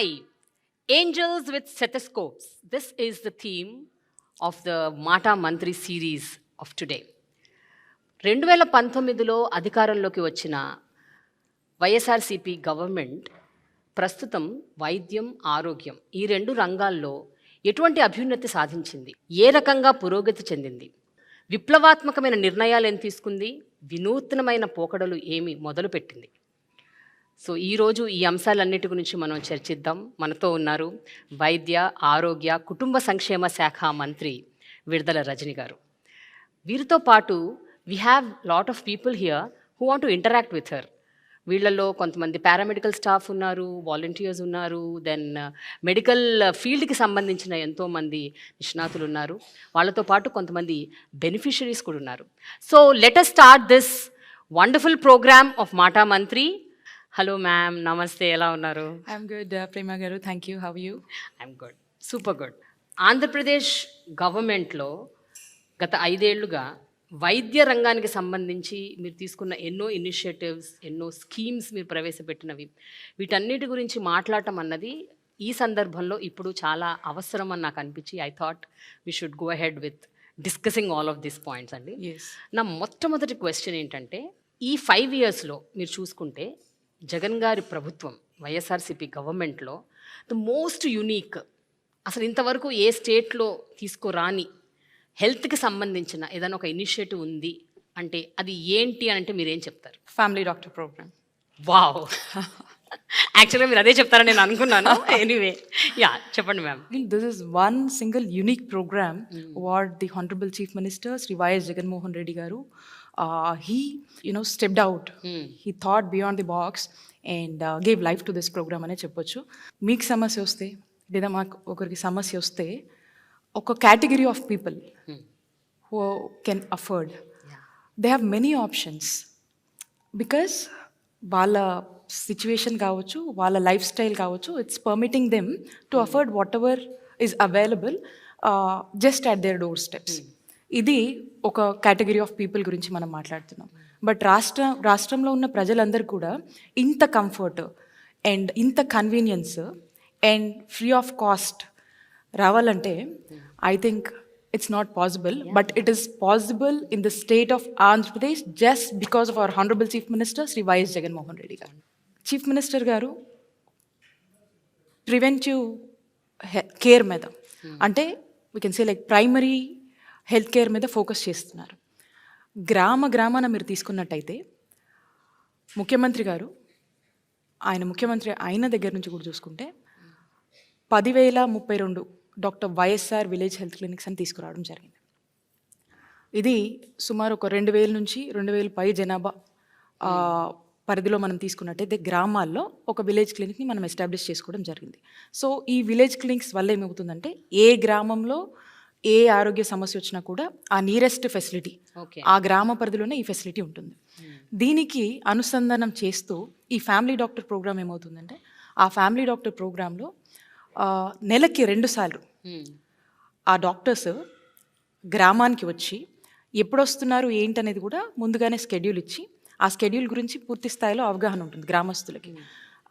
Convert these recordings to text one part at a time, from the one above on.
Hi, Angels with Stethoscopes. This is the theme of the Mata Mantri series of today. 2019లో అధికారంలోకి వచ్చిన YSRCP government ప్రస్తుతం వైద్యం, ఆరోగ్యం ఈ రెండు రంగాల్లో ఎటువంటి అభ్యున్నతి సాధించింది, ఏ రకంగా పురోగతి చెందింది, విప్లవాత్మకమైన నిర్ణయాలు ఏం తీసుకుంది, వినూత్నమైన పోకడలు ఏమి మొదలుపెట్టింది. సో ఈరోజు ఈ అంశాలన్నిటి గురించి మనం చర్చిద్దాం. మనతో ఉన్నారు వైద్య, ఆరోగ్య, కుటుంబ సంక్షేమ శాఖ మంత్రి విడుదల రజని గారు. వీరితో పాటు we have lot of people here who want to interact with her. వీళ్ళల్లో కొంతమంది పారామెడికల్ స్టాఫ్ ఉన్నారు, వాలంటీర్స్ ఉన్నారు, దెన్ మెడికల్ ఫీల్డ్కి సంబంధించిన ఎంతోమంది నిష్ణాతులు ఉన్నారు. వాళ్ళతో పాటు కొంతమంది బెనిఫిషరీస్ కూడా ఉన్నారు. So let us start this wonderful program of మాటా మంత్రి. హలో మ్యామ్, నమస్తే, ఎలా ఉన్నారు? ఐఎమ్ గుడ్ ప్రేమ గారు, thank you. How you? I'm good, super good. Andhra Pradesh గవర్నమెంట్లో గత 5 ఏళ్లుగా వైద్య రంగానికి సంబంధించి మీరు తీసుకున్న ఎన్నో ఇనిషియేటివ్స్, ఎన్నో స్కీమ్స్ మీరు ప్రవేశపెట్టినవి, వీటన్నిటి గురించి మాట్లాడటం అన్నది ఈ సందర్భంలో ఇప్పుడు చాలా అవసరం అని నాకు అనిపించి I thought we should go ahead with discussing all of these points అండి. నా మొట్టమొదటి క్వశ్చన్ ఏంటంటే, ఈ 5 ఇయర్స్లో మీరు చూసుకుంటే జగన్ గారి ప్రభుత్వం, వైఎస్ఆర్సీపీ గవర్నమెంట్లో ద మోస్ట్ యునీక్, అసలు ఇంతవరకు ఏ స్టేట్లో తీసుకోరాని హెల్త్కి సంబంధించిన ఏదైనా ఒక ఇనిషియేటివ్ ఉంది అంటే అది ఏంటి అని అంటే మీరేం చెప్తారు? Family doctor programme. వావ్, యాక్చువల్గా మీరు అదే చెప్తారని నేను అనుకున్నాను. ఎనీవే, యా, చెప్పండి ma'am. This is one single unique program what the Honorable Chief Minister Sri Y.S. Jaganmohan Reddy garu he stepped out. He thought beyond the box and gave life to this program అనే చెప్పొచ్చు. మీకు సమస్య వస్తే లేదా మాకు ఒకరికి సమస్య వస్తే ఒక category of people who can afford, they have many options because వాళ్ళ సిచ్యువేషన్ కావచ్చు, వాళ్ళ లైఫ్ స్టైల్ కావచ్చు, it's permitting them to afford whatever is available just at their doorsteps. ఇది ఒక కేటగిరీ ఆఫ్ పీపుల్ గురించి మనం మాట్లాడుతున్నాం. But రాష్ట్రంలో ఉన్న ప్రజలందరూ కూడా ఇంత కంఫర్ట్ అండ్ ఇంత convenience and free of cost రావాలంటే I think it's not possible. But it is possible in the state of Andhra Pradesh just because of our honourable chief minister Shri YS Jaganmohan Reddy గారు. చీఫ్ మినిస్టర్ గారు preventive care మీద, అంటే we can say like primary health care మీద focus చేస్తున్నారు. గ్రామాన మీరు తీసుకున్నట్టయితే ముఖ్యమంత్రి గారు, ఆయన ముఖ్యమంత్రి అయిన దగ్గర నుంచి కూడా చూసుకుంటే 10,032 doctor YSR village health clinics అని తీసుకురావడం జరిగింది. ఇది సుమారు ఒక 2,000 నుంచి 2,000 పై జనాభా పరిధిలో మనం తీసుకున్నట్టయితే గ్రామాల్లో ఒక విలేజ్ క్లినిక్ని మనం ఎస్టాబ్లిష్ చేసుకోవడం జరిగింది. సో ఈ విలేజ్ క్లినిక్స్ వల్ల ఏమవుతుందంటే ఏ గ్రామంలో ఏ ఆరోగ్య సమస్య వచ్చినా కూడా ఆ నియరెస్ట్ ఫెసిలిటీ, ఆ గ్రామ పరిధిలోనే ఈ ఫెసిలిటీ ఉంటుంది. దీనికి అనుసంధానం చేస్తూ ఈ ఫ్యామిలీ డాక్టర్ ప్రోగ్రామ్ ఏమవుతుందంటే, ఆ ఫ్యామిలీ డాక్టర్ ప్రోగ్రాంలో నెలకి 2 సార్లు ఆ డాక్టర్స్ గ్రామానికి వచ్చి ఎప్పుడు వస్తున్నారు ఏంటనేది కూడా ముందుగానే స్కెడ్యూల్ ఇచ్చి, ఆ స్కెడ్యూల్ గురించి పూర్తి స్థాయిలో అవగాహన ఉంటుంది గ్రామస్తులకి.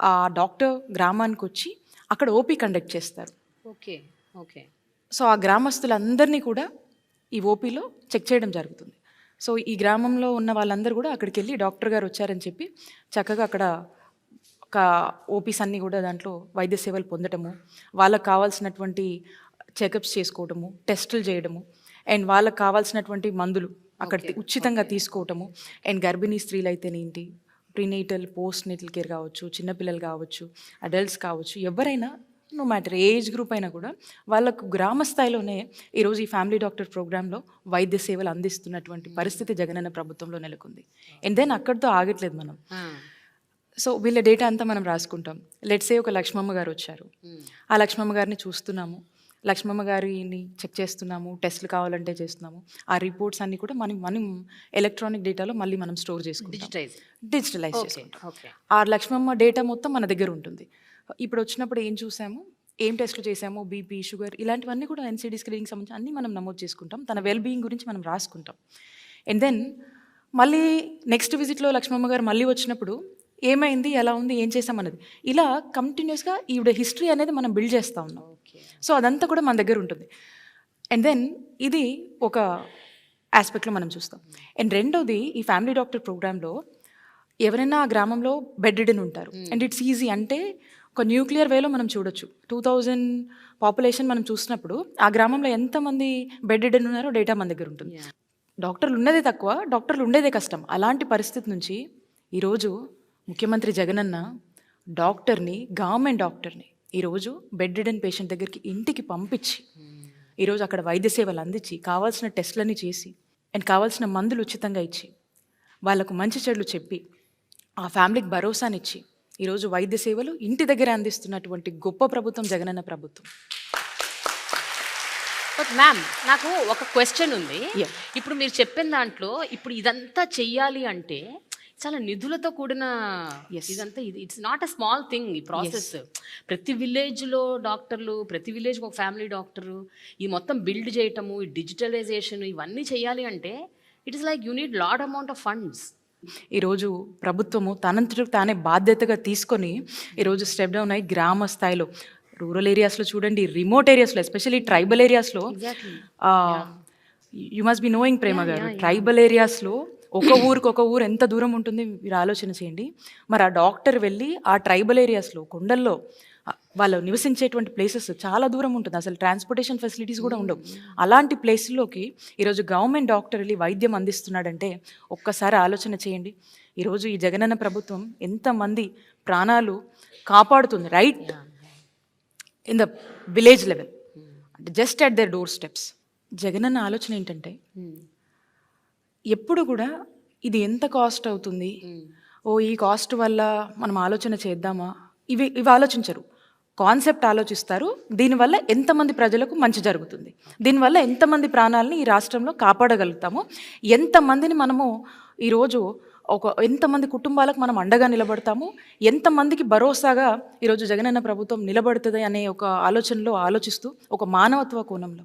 ఆ డాక్టర్ గ్రామానికి వచ్చి అక్కడ ఓపీ కండక్ట్ చేస్తారు. ఓకే. సో ఆ గ్రామస్తులందరినీ కూడా ఈ ఓపీలో చెక్ చేయడం జరుగుతుంది. సో ఈ గ్రామంలో ఉన్న వాళ్ళందరూ కూడా అక్కడికి వెళ్ళి డాక్టర్ గారు వచ్చారని చెప్పి చక్కగా అక్కడ ఒక ఓపీస్ అన్నీ కూడా దాంట్లో వైద్య సేవలు పొందటము, వాళ్ళకు కావాల్సినటువంటి చెకప్స్ చేసుకోవటము, టెస్టులు చేయడము, అండ్ వాళ్ళకు కావాల్సినటువంటి మందులు అక్కడ ఉచితంగా తీసుకోవటము, అండ్ గర్భిణీ స్త్రీలు అయితేనేంటి, ప్రీనేటల్, పోస్ట్ నేటల్ కేర్ కావచ్చు, చిన్నపిల్లలు కావచ్చు, అడల్ట్స్ కావచ్చు, ఎవరైనా నో మ్యాటర్ ఏజ్ గ్రూప్ అయినా కూడా వాళ్ళకు గ్రామ స్థాయిలోనే ఈరోజు ఈ ఫ్యామిలీ డాక్టర్ ప్రోగ్రాంలో వైద్య సేవలు అందిస్తున్నటువంటి పరిస్థితి జగనన్న ప్రభుత్వంలో నెలకొంది. అండ్ దెన్ అక్కడితో ఆగట్లేదు మనం. సో వీళ్ళ డేటా అంతా మనం రాసుకుంటాం. లెట్సే ఒక లక్ష్మమ్మ గారు వచ్చారు, ఆ లక్ష్మమ్మ గారిని చూస్తున్నాము, లక్ష్మమ్మ గారిని చెక్ చేస్తున్నాము, టెస్టులు కావాలంటే చేస్తున్నాము. ఆ రిపోర్ట్స్ అన్నీ కూడా మనం ఎలక్ట్రానిక్ డేటాలో మళ్ళీ మనం స్టోర్ చేసుకుంటాం, డిజిటలైజ్ చేసుకుంటాం. ఆ లక్ష్మమ్మ డేటా మొత్తం మన దగ్గర ఉంటుంది. ఇప్పుడు వచ్చినప్పుడు ఏం చూసాము, ఏం టెస్టులు చేసాము, బీపీ, షుగర్, ఇలాంటివన్నీ కూడా ఎన్సీడీ స్క్రీనింగ్ సంబంధించి అన్నీ మనం నమోదు చేసుకుంటాం. తన వెల్ బీయింగ్ గురించి మనం రాసుకుంటాం. అండ్ దెన్ మళ్ళీ నెక్స్ట్ విజిట్లో లక్ష్మమ్మ గారు మళ్ళీ వచ్చినప్పుడు ఏమైంది, ఎలా ఉంది, ఏం చేసామన్నది. ఇలా కంటిన్యూస్గా ఈవిడ హిస్టరీ అనేది మనం బిల్డ్ చేస్తూ ఉన్నాం. సో అదంతా కూడా మన దగ్గర ఉంటుంది. అండ్ దెన్ ఇది ఒక ఆస్పెక్ట్లో మనం చూస్తాం. అండ్ రెండోది, ఈ ఫ్యామిలీ డాక్టర్ ప్రోగ్రాంలో ఎవరైనా ఆ గ్రామంలో బెడ్ రిడెన్ ఉంటారు. అండ్ ఇట్స్ ఈజీ, అంటే ఒక న్యూక్లియర్ వేలో మనం చూడొచ్చు. 2000 పాపులేషన్ మనం చూసినప్పుడు ఆ గ్రామంలో ఎంతమంది బెడ్ రిడెన్ ఉన్నారో డేటా మన దగ్గర ఉంటుంది. డాక్టర్లు ఉన్నదే తక్కువ, డాక్టర్లు ఉండేదే కష్టం. అలాంటి పరిస్థితి నుంచి ఈరోజు ముఖ్యమంత్రి జగనన్న డాక్టర్ని, గవర్నమెంట్ డాక్టర్ని ఈరోజు బెడ్ రిడెన్ పేషెంట్ దగ్గరికి ఇంటికి పంపించి ఈరోజు అక్కడ వైద్య సేవలు అందించి కావాల్సిన టెస్టులన్నీ చేసి అండ్ కావాల్సిన మందులు ఉచితంగా ఇచ్చి వాళ్ళకు మంచి చెడులు చెప్పి ఆ ఫ్యామిలీకి భరోసానిచ్చి ఈరోజు వైద్య సేవలు ఇంటి దగ్గర అందిస్తున్నటువంటి గొప్ప ప్రభుత్వం జగనన్న ప్రభుత్వం. బట్ మ్యామ్, నాకు ఒక క్వశ్చన్ ఉంది. Yeah. ఇప్పుడు మీరు చెప్పిన దాంట్లో ఇప్పుడు ఇదంతా చెయ్యాలి అంటే చాలా నిధులతో కూడిన ఇదంతా, it's not a small thing ఈ ప్రాసెస్. ప్రతి విలేజ్లో డాక్టర్లు, ప్రతి విలేజ్కి ఒక ఫ్యామిలీ డాక్టరు, ఈ మొత్తం బిల్డ్ చేయటము, ఈ డిజిటలైజేషన్, ఇవన్నీ చేయాలి అంటే it is like you need lot amount of funds. ఈరోజు ప్రభుత్వము తనంతటికి తానే బాధ్యతగా తీసుకొని ఈరోజు స్టెప్ డౌన్ అయ్యి గ్రామ స్థాయిలో, రూరల్ ఏరియాస్లో చూడండి, రిమోట్ ఏరియాస్లో, ఎస్పెషల్లీ ట్రైబల్ ఏరియాస్లో, యు మస్ట్ బి నోయింగ్ ప్రేమ గారు, ట్రైబల్ ఏరియాస్లో ఒక ఊరు ఎంత దూరం ఉంటుంది మీరు ఆలోచన చేయండి. మరి ఆ డాక్టర్ వెళ్ళి ఆ ట్రైబల్ ఏరియాస్లో, కొండల్లో వాళ్ళు నివసించేటువంటి ప్లేసెస్ చాలా దూరం ఉంటుంది, అసలు ట్రాన్స్పోర్టేషన్ ఫెసిలిటీస్ కూడా ఉండవు. అలాంటి ప్లేస్లోకి ఈరోజు గవర్నమెంట్ డాక్టర్ వెళ్ళి వైద్యం అందిస్తున్నాడంటే ఒక్కసారి ఆలోచన చేయండి. ఈరోజు ఈ జగనన్న ప్రభుత్వం ఎంతమంది ప్రాణాలు కాపాడుతుంది, right in the village level, అంటే just at their doorsteps. Jaganna ఆలోచన ఏంటంటే ఎప్పుడు కూడా ఇది ఎంత కాస్ట్ అవుతుంది, ఈ కాస్ట్ వల్ల మనం ఆలోచన చేద్దామా, ఇవి ఆలోచించరు. కాన్సెప్ట్ ఆలోచిస్తారు, దీనివల్ల ఎంతమంది ప్రజలకు మంచి జరుగుతుంది, దీనివల్ల ఎంతమంది ప్రాణాలని ఈ రాష్ట్రంలో కాపాడగలుగుతాము, ఎంతమందిని మనము ఈరోజు ఎంతమంది కుటుంబాలకు మనం అండగా నిలబడతాము, ఎంతమందికి భరోసాగా ఈరోజు జగనన్న ప్రభుత్వం నిలబడుతుంది అనే ఒక ఆలోచనలో ఆలోచిస్తూ, ఒక మానవత్వ కోణంలో,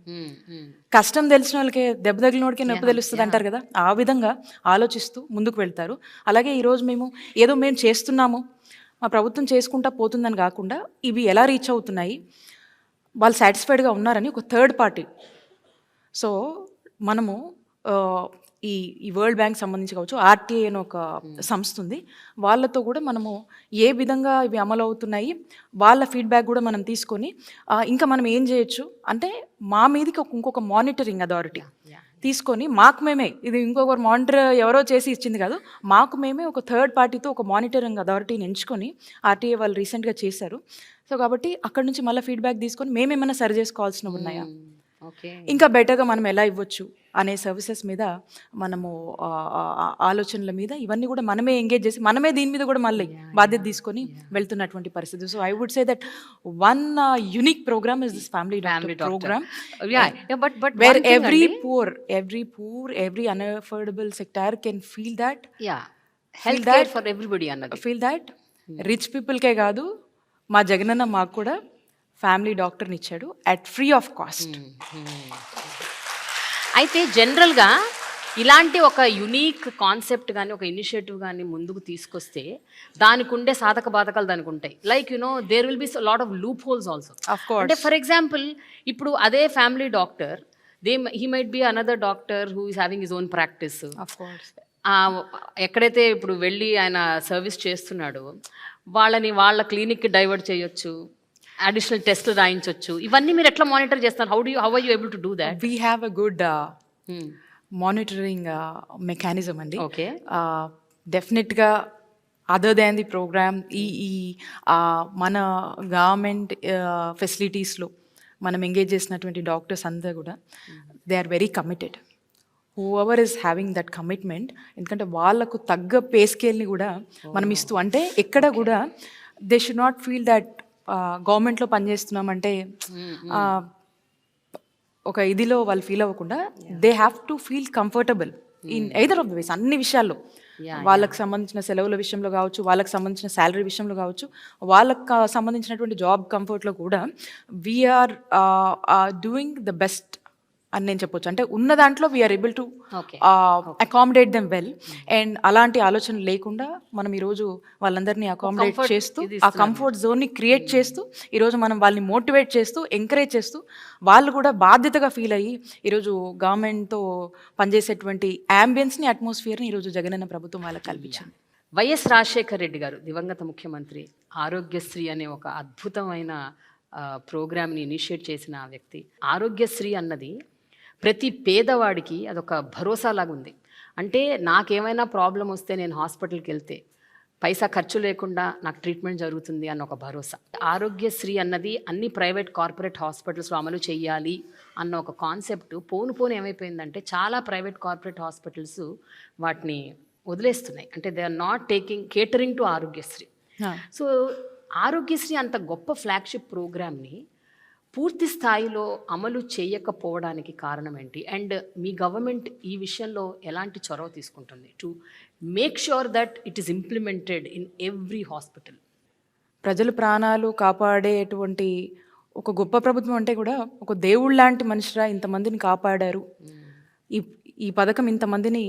కష్టం తెలిసిన వాళ్ళకే దెబ్బ తగిలినోడికే నొప్పి తెలుస్తుంది అంటారు కదా, ఆ విధంగా ఆలోచిస్తూ ముందుకు వెళ్తారు. అలాగే ఈరోజు మేము చేస్తున్నాము, మా ప్రభుత్వం చేసుకుంటా పోతుందని కాకుండా ఇవి ఎలా రీచ్ అవుతున్నాయి, వాళ్ళు సాటిస్ఫైడ్గా ఉన్నారని ఒక థర్డ్ పార్టీ. సో మనము ఈ వరల్డ్ బ్యాంక్ సంబంధించి కావచ్చు, ఆర్టీఐ అని ఒక సంస్థ ఉంది, వాళ్ళతో కూడా మనము ఏ విధంగా ఇవి అమలు అవుతున్నాయి వాళ్ళ ఫీడ్బ్యాక్ కూడా మనం తీసుకొని ఇంకా మనం ఏం చేయొచ్చు అంటే మా మీదకి ఇంకొక మానిటరింగ్ అథారిటీ తీసుకొని మాకు మేమే, ఇది ఇంకొకరు మానిటర్ ఎవరో చేసి ఇచ్చింది కాదు, మాకు మేమే ఒక థర్డ్ పార్టీతో ఒక మానిటరింగ్ అథారిటీని ఎంచుకొని ఆర్టీఏ వాళ్ళు రీసెంట్గా చేశారు. సో కాబట్టి అక్కడ నుంచి మళ్ళీ ఫీడ్బ్యాక్ తీసుకొని మేమేమైనా సరి చేసుకోవాల్సినవి ఉన్నాయా, ఇంకా బెటర్గా మనం ఎలా ఇవ్వచ్చు అనే సర్వీసెస్ మీద మనము ఆలోచనల మీద ఇవన్నీ కూడా మనమే ఎంగేజ్ చేసి మనమే దీని మీద కూడా మళ్ళీ బాధ్యత తీసుకొని వెళ్తున్నటువంటి పరిస్థితి. So I would say that one unique program is this family doctor program, where every poor, every unaffordable sector can feel that, health care for everybody అన్నది, feel that రిచ్ పీపుల్కే కాదు, మా జగనన్న మాకు కూడా ఫ్యామిలీ డాక్టర్ని ఇచ్చాడు అట్ ఫ్రీ ఆఫ్ కాస్ట్. అయితే జనరల్గా ఇలాంటి ఒక యునీక్ కాన్సెప్ట్ కానీ ఒక ఇనిషియేటివ్ కానీ ముందుకు తీసుకొస్తే దానికి ఉండే సాధక బాధకాలు దానికి ఉంటాయి. Like there will be lot of loopholes also. అంటే ఫర్ ఎగ్జాంపుల్ ఇప్పుడు అదే family doctor, he might be another doctor who is having his own practice. ఎక్కడైతే ఇప్పుడు వెళ్ళి ఆయన సర్వీస్ చేస్తున్నాడో వాళ్ళ క్లినిక్కి డైవర్ట్ చేయొచ్చు, అడిషనల్ టెస్ట్లు రాయించవచ్చు. ఇవన్నీ మీరు ఎట్లా మానిటర్ చేస్తారు? How are you able to do that? We have a good monitoring mechanism అండి. ఓకే, డెఫినెట్గా అదర్ దాన్ ది ప్రోగ్రామ్ ఈ మన గవర్నమెంట్ ఫెసిలిటీస్లో మనం ఎంగేజ్ చేసినటువంటి డాక్టర్స్ అంతా కూడా they are very committed. Whoever is having that commitment, ఎందుకంటే వాళ్ళకు తగ్గ పే స్కేల్ని కూడా మనం ఇస్తూ, అంటే ఎక్కడ కూడా they should not feel that గవర్నమెంట్లో పనిచేస్తున్నామంటే ఒక ఇదిలో వాళ్ళు ఫీల్ అవ్వకుండా they have to feel comfortable in either of the ways, అన్ని విషయాల్లో, వాళ్ళకి సంబంధించిన సెలవుల విషయంలో కావచ్చు, వాళ్ళకి సంబంధించిన శాలరీ విషయంలో కావచ్చు, వాళ్ళకి సంబంధించినటువంటి జాబ్ కంఫర్ట్లో కూడా వీఆర్ డూయింగ్ ద బెస్ట్ అని నేను చెప్పొచ్చు. అంటే ఉన్న దాంట్లో we are able to okay. Accommodate them well. And అలాంటి ఆలోచన లేకుండా మనం ఈరోజు వాళ్ళందరినీ అకామిడేట్ comfort చేస్తూ, ఇది ఆ కంఫర్ట్ జోన్ని క్రియేట్ చేస్తూ, ఈరోజు మనం వాళ్ళని మోటివేట్ చేస్తూ, ఎంకరేజ్ చేస్తూ, వాళ్ళు కూడా బాధ్యతగా ఫీల్ అయ్యి ఈరోజు గవర్నమెంట్తో పనిచేసేటువంటి యాంబియన్స్ని, అట్మాస్ఫియర్ని ఈరోజు జగనన్న ప్రభుత్వం వాళ్ళకి కల్పించింది. వైఎస్ రాజశేఖర్ రెడ్డి గారు దివంగత ముఖ్యమంత్రి ఆరోగ్యశ్రీ అనే ఒక అద్భుతమైన ప్రోగ్రామ్ని ఇనిషియేట్ చేసిన ఆ వ్యక్తి. ఆరోగ్యశ్రీ అన్నది ప్రతి పేదవాడికి అదొక భరోసాలాగా ఉంది. అంటే నాకేమైనా ప్రాబ్లం వస్తే నేను హాస్పిటల్కి వెళ్తే పైసా ఖర్చు లేకుండా నాకు ట్రీట్మెంట్ జరుగుతుంది అన్న ఒక భరోసా. ఆరోగ్యశ్రీ అన్నది అన్ని ప్రైవేట్ కార్పొరేట్ హాస్పిటల్స్లో అమలు చేయాలి అన్న ఒక కాన్సెప్ట్ పోను ఏమైపోయిందంటే చాలా ప్రైవేట్ కార్పొరేట్ హాస్పిటల్స్ వాటిని వదిలేస్తున్నాయి. అంటే they are not catering to Aarogyasri. So Aarogyasri అంత గొప్ప ఫ్లాగ్షిప్ ప్రోగ్రామ్ని పూర్తి స్థాయిలో అమలు చేయకపోవడానికి కారణం ఏంటి? అండ్ మీ గవర్నమెంట్ ఈ విషయంలో ఎలాంటి చొరవ తీసుకుంటుంది to make sure that it is implemented in every hospital? ప్రజల ప్రాణాలు కాపాడేటువంటి ఒక గొప్ప ప్రభుత్వం అంటే కూడా ఒక దేవుళ్ళ లాంటి మనిషిరా ఇంతమందిని కాపాడారు, ఈ పథకం ఇంతమందిని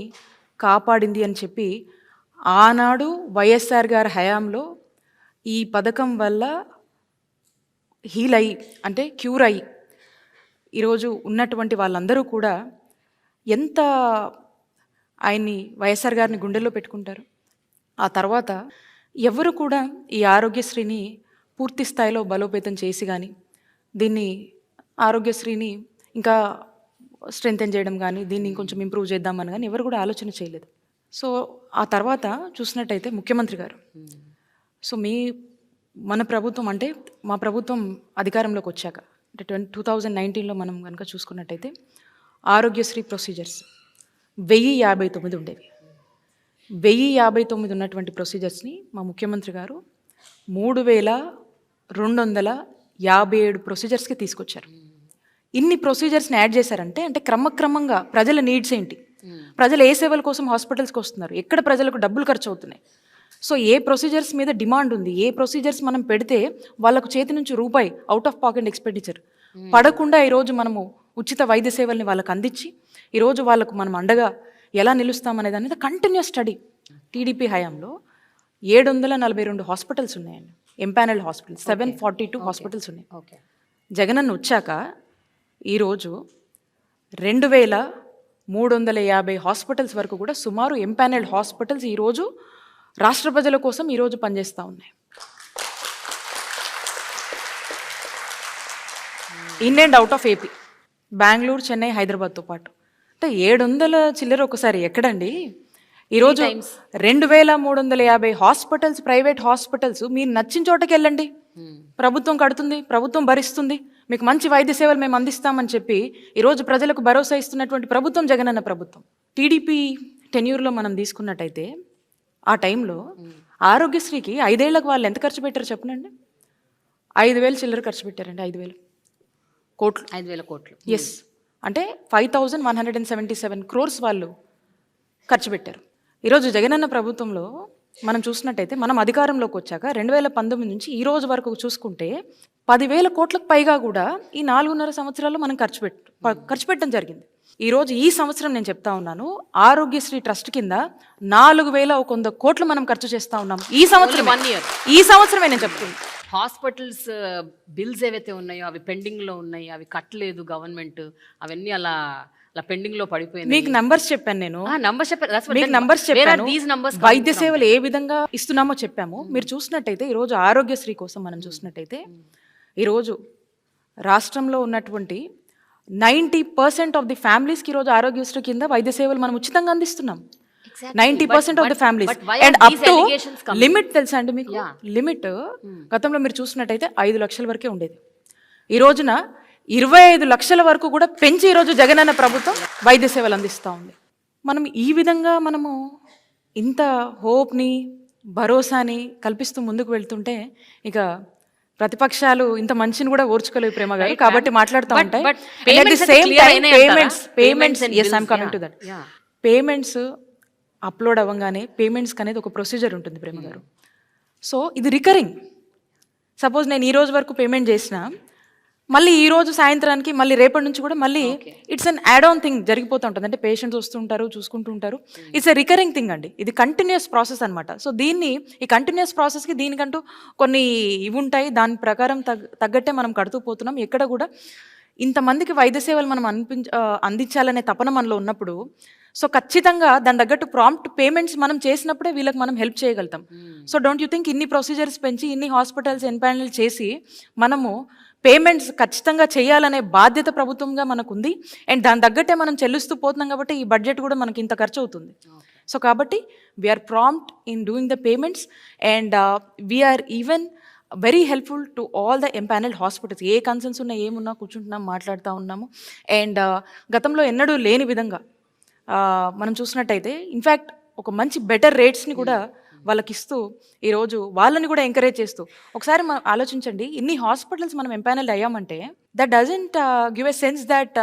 కాపాడింది అని చెప్పి ఆనాడు వైఎస్ఆర్ గారి హయాంలో ఈ పథకం వల్ల హీల్ అయ్యి, అంటే క్యూర్ అయ్యి ఈరోజు ఉన్నటువంటి వాళ్ళందరూ కూడా ఎంత ఆయన్ని వైఎస్ఆర్ గారిని గుండెల్లో పెట్టుకుంటారు. ఆ తర్వాత ఎవరు కూడా ఈ ఆరోగ్యశ్రీని పూర్తి స్థాయిలో బలోపేతం చేసి కానీ దీన్ని ఆరోగ్యశ్రీని ఇంకా స్ట్రెంథెన్ చేయడం కానీ దీన్ని కొంచెం ఇంప్రూవ్ చేద్దామని కానీ ఎవరు కూడా ఆలోచన చేయలేదు. సో ఆ తర్వాత చూసినట్టయితే ముఖ్యమంత్రి గారు, సో మన ప్రభుత్వం అంటే మా ప్రభుత్వం అధికారంలోకి వచ్చాక అంటే 2019లో మనం కనుక చూసుకున్నట్టయితే ఆరోగ్యశ్రీ ప్రొసీజర్స్ 1059 ఉండేవి. 1059 ఉన్నటువంటి ప్రొసీజర్స్ని మా ముఖ్యమంత్రి గారు 3257 ప్రొసీజర్స్కి తీసుకొచ్చారు. ఇన్ని ప్రొసీజర్స్ని యాడ్ చేశారంటే అంటే క్రమక్రమంగా ప్రజల నీడ్స్ ఏంటి, ప్రజలు ఏ సేవల కోసం హాస్పిటల్స్కి వస్తున్నారు, ఎక్కడ ప్రజలకు డబ్బులు ఖర్చు అవుతున్నాయి, సో ఏ ప్రొసీజర్స్ మీద డిమాండ్ ఉంది, ఏ ప్రొసీజర్స్ మనం పెడితే వాళ్ళకు చేతి నుంచి రూపాయి అవుట్ ఆఫ్ పాకెట్ ఎక్స్పెండిచర్ పడకుండా ఈరోజు మనము ఉచిత వైద్య సేవల్ని వాళ్ళకి అందించి ఈరోజు వాళ్ళకు మనం అండగా ఎలా నిలుస్తామనేది అనేది కంటిన్యూస్ స్టడీ. టీడీపీ హయాంలో 742 హాస్పిటల్స్ ఉన్నాయండి, ఎంపానల్ హాస్పిటల్స్ 742 హాస్పిటల్స్ ఉన్నాయి. జగనన్న వచ్చాక ఈరోజు 2350 హాస్పిటల్స్ వరకు కూడా సుమారు ఎంపానల్డ్ హాస్పిటల్స్ ఈరోజు రాష్ట్ర ప్రజల కోసం ఈరోజు పనిచేస్తూ ఉన్నాయి. In and out of AP, Bengaluru, Chennai, హైదరాబాద్తో పాటు. అంటే 700 చిల్లర ఒకసారి ఎక్కడండి? ఈరోజు 2350 హాస్పిటల్స్, ప్రైవేట్ హాస్పిటల్స్, మీరు నచ్చిన చోటకి వెళ్ళండి, ప్రభుత్వం కడుతుంది, ప్రభుత్వం భరిస్తుంది, మీకు మంచి వైద్య సేవలు మేము అందిస్తామని చెప్పి ఈరోజు ప్రజలకు భరోసా ఇస్తున్నటువంటి ప్రభుత్వం జగనన్న ప్రభుత్వం. టీడీపీ టెన్యూర్లో మనం తీసుకున్నట్టయితే ఆ టైంలో ఆరోగ్యశ్రీకి 5 ఏళ్లకు వాళ్ళు ఎంత ఖర్చు పెట్టారు చెప్పనండి? 5,000 చిల్లర ఖర్చు పెట్టారండి. 5,000 కోట్లు. ఎస్, అంటే 5177 crores వాళ్ళు ఖర్చు పెట్టారు. ఈరోజు జగనన్న ప్రభుత్వంలో మనం చూసినట్టయితే మనం అధికారంలోకి వచ్చాక 2019 నుంచి ఈ రోజు వరకు చూసుకుంటే 10,000 కోట్లకు పైగా కూడా ఈ 4.5 సంవత్సరాల్లో మనం ఖర్చు పెట్టడం జరిగింది. ఈరోజు ఈ సంవత్సరం నేను చెప్తా ఉన్నాను, ఆరోగ్యశ్రీ ట్రస్ట్ కింద 4,100 కోట్లు మనం ఖర్చు చేస్తూ ఉన్నాం ఈ సంవత్సరం. 1 year. ఈ సంవత్సరమే నేను చెప్తున్నాను. హాస్పిటల్స్ బిల్స్ ఏవైతే ఉన్నాయో అవి పెండింగ్లో ఉన్నాయి, అవి కట్టలేదు గవర్నమెంట్, అవన్నీ అలా పెండింగ్ లో పడిపోయింది. మీకు నంబర్స్ చెప్పాను నేను, మీకు నంబర్స్ చెప్పాను, వైద్య సేవలు ఏ విధంగా ఇస్తున్నామో చెప్పాము. మీరు చూసినట్టయితే ఈరోజు ఆరోగ్యశ్రీ కోసం మనం చూసినట్టయితే ఈరోజు రాష్ట్రంలో ఉన్నటువంటి 90% ఆఫ్ ది ఫ్యామిలీస్కి ఈరోజు ఆరోగ్యశ్రీ కింద వైద్య సేవలు మనం ఉచితంగా అందిస్తున్నాం. 90% of the families. And up to limit తెలుసా అండి మీకు? లిమిట్ గతంలో మీరు చూసినట్టయితే 5 లక్షల వరకే ఉండేది. ఈ రోజున 25 లక్షల వరకు కూడా పెంచి ఈరోజు జగనన్న ప్రభుత్వం వైద్య సేవలు అందిస్తూ ఉంది. మనం ఈ విధంగా మనము ఇంత హోప్ని, భరోసాని కల్పిస్తూ ముందుకు వెళ్తుంటే ఇక ప్రతిపక్షాలు ఇంత మంచిని కూడా ఓర్చుకోలేవు ప్రేమ గారు, కాబట్టి మాట్లాడుతూ ఉంటాయి. పేమెంట్స్ అప్లోడ్ అవ్వగానే పేమెంట్స్కి అనేది ఒక ప్రొసీజర్ ఉంటుంది ప్రేమ గారు. సో ఇది రికరింగ్. సపోజ్ నేను ఈ రోజు వరకు పేమెంట్ చేసిన మళ్ళీ ఈ రోజు సాయంత్రానికి మళ్ళీ రేపటి నుంచి కూడా మళ్ళీ Okay. It's an add on thing జరిగిపోతూ ఉంటుంది. అంటే పేషెంట్స్ వస్తుంటారు, చూసుకుంటూ ఉంటారు. ఇట్స్ ఎ రికరింగ్ థింగ్ అండి, ఇది కంటిన్యూస్ ప్రాసెస్ అనమాట. సో దీన్ని, ఈ కంటిన్యూస్ ప్రాసెస్కి దీనికంటూ కొన్ని ఇవి ఉంటాయి, దాని ప్రకారం తగ్గట్టే మనం కడుతూ పోతున్నాం. ఎక్కడ కూడా ఇంతమందికి వైద్య సేవలు మనం అందించాలనే తపన మనలో ఉన్నప్పుడు, సో ఖచ్చితంగా దాని తగ్గట్టు ప్రాంప్ట్ పేమెంట్స్ మనం చేసినప్పుడే వీళ్ళకి మనం హెల్ప్ చేయగలుగుతాం. సో డోంట్ యూ థింక్ ఇన్ని ప్రొసీజర్స్ పెంచి ఇన్ని హాస్పిటల్స్ ఎన్పానల్ చేసి మనము పేమెంట్స్ ఖచ్చితంగా చేయాలనే బాధ్యత ప్రభుత్వంగా మనకుంది. అండ్ దాని తగ్గట్టే మనం చెల్లిస్తూ పోతున్నాం కాబట్టి ఈ బడ్జెట్ కూడా మనకి ఇంత ఖర్చు అవుతుంది. సో కాబట్టి we are prompt in doing the payments and we are even very helpful to all the empanelled hospitals. ఏ కన్సర్న్స్ ఉన్నా ఏమున్నా కూర్చుంటున్నాం, మాట్లాడుతూ ఉన్నాము. అండ్ గతంలో ఎన్నడూ లేని విధంగా మనం చూసినట్టయితే ఇన్ఫ్యాక్ట్ ఒక మంచి బెటర్ రేట్స్ని కూడా వాళ్ళకి ఇస్తూ ఈరోజు వాళ్ళని కూడా ఎంకరేజ్ చేస్తూ, ఒకసారి మనం ఆలోచించండి, ఇన్ని హాస్పిటల్స్ మనం ఎంపానల్ అయ్యామంటే that doesn't give a sense that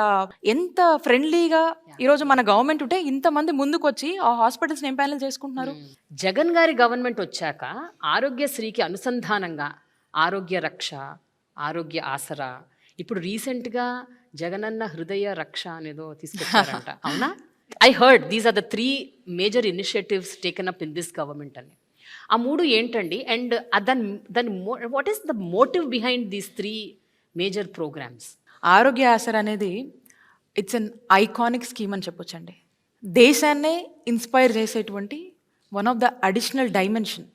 ఎంత ఫ్రెండ్లీగా ఈరోజు మన గవర్నమెంట్ ఉంటే ఇంతమంది ముందుకు వచ్చి ఆ హాస్పిటల్స్ని ఎంపానల్ చేసుకుంటున్నారు. జగన్ గారి గవర్నమెంట్ వచ్చాక ఆరోగ్యశ్రీకి అనుసంధానంగా ఆరోగ్య రక్ష, ఆరోగ్య ఆసరా, ఇప్పుడు రీసెంట్గా జగనన్న హృదయ రక్ష అనేదో తీసుకొచ్చారంట. అవునా? I heard these are the 3 major initiatives taken up in this government అని. ఆ 3 ఏంటండి? అండ్ దాని what is the motive behind these 3 major programs? Aarogya Asara అనేది ఇట్స్ అన్ ఐకానిక్ స్కీమ్ అని చెప్పొచ్చండి. దేశాన్నే ఇన్స్పైర్ చేసేటువంటి one of the additional dimension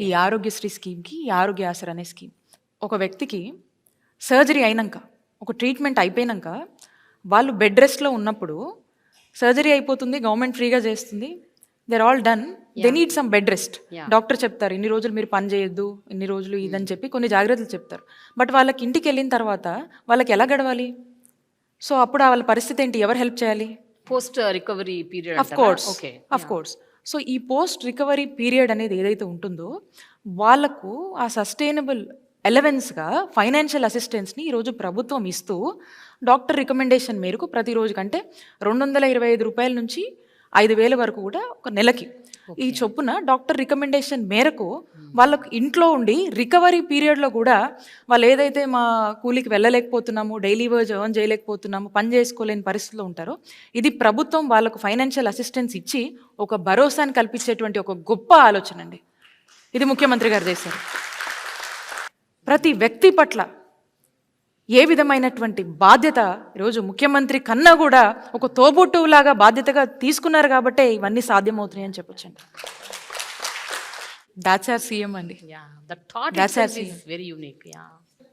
ఈ ఆరోగ్యశ్రీ స్కీమ్కి, ఈ ఆరోగ్య ఆసరా అనే స్కీమ్. ఒక వ్యక్తికి సర్జరీ అయినాక, ఒక ట్రీట్మెంట్ అయిపోయినాక, వాళ్ళు బెడ్ రెస్ట్లో ఉన్నప్పుడు, సర్జరీ అయిపోతుంది, గవర్నమెంట్ ఫ్రీగా చేస్తుంది, there all done, they need some bed rest. Doctor చెప్తారు ఇన్ని రోజులు మీరు పని చేయొద్దు, ఇన్ని రోజులు ఇదని చెప్పి కొన్ని జాగ్రత్తలు చెప్తారు. బట్ వాళ్ళకి ఇంటికి వెళ్ళిన తర్వాత వాళ్ళకి ఎలా గడవాలి? సో అప్పుడు వాళ్ళ పరిస్థితి ఏంటి? ఎవరు హెల్ప్ చేయాలి? Post recovery period. Of course. So ఈ పోస్ట్ రికవరీ పీరియడ్ అనేది ఏదైతే ఉంటుందో వాళ్ళకు ఆ సస్టైనబుల్ ఎలవెన్స్గా ఫైనాన్షియల్ అసిస్టెన్స్ని ఈరోజు ప్రభుత్వం ఇస్తూ డాక్టర్ రికమెండేషన్ మేరకు ప్రతిరోజు కంటే 225 రూపాయల నుంచి 5,000 వరకు కూడా ఒక నెలకి ఈ చొప్పున డాక్టర్ రికమెండేషన్ మేరకు వాళ్ళకు ఇంట్లో ఉండి రికవరీ పీరియడ్లో కూడా వాళ్ళు ఏదైతే మా కూలికి వెళ్ళలేకపోతున్నాము, డైలీ వేజ్ ఎర్న్ చేయలేకపోతున్నాము, పని చేసుకోలేని పరిస్థితిలో ఉంటారో, ఇది ప్రభుత్వం వాళ్ళకు ఫైనాన్షియల్ అసిస్టెన్స్ ఇచ్చి ఒక భరోసాని కల్పించేటువంటి ఒక గొప్ప ఆలోచన అండి. ఇది ముఖ్యమంత్రి గారు చేశారు. ప్రతి వ్యక్తి పట్ల ఏ విధమైనటువంటి బాధ్యత ఈరోజు ముఖ్యమంత్రి కన్నా కూడా ఒక తోబుట్టువులాగా బాధ్యతగా తీసుకున్నారు కాబట్టే ఇవన్నీ సాధ్యమవుతున్నాయి అని చెప్పొచ్చండి. దాట్స్ ఆర్ సీఎం అండి. That's very unique.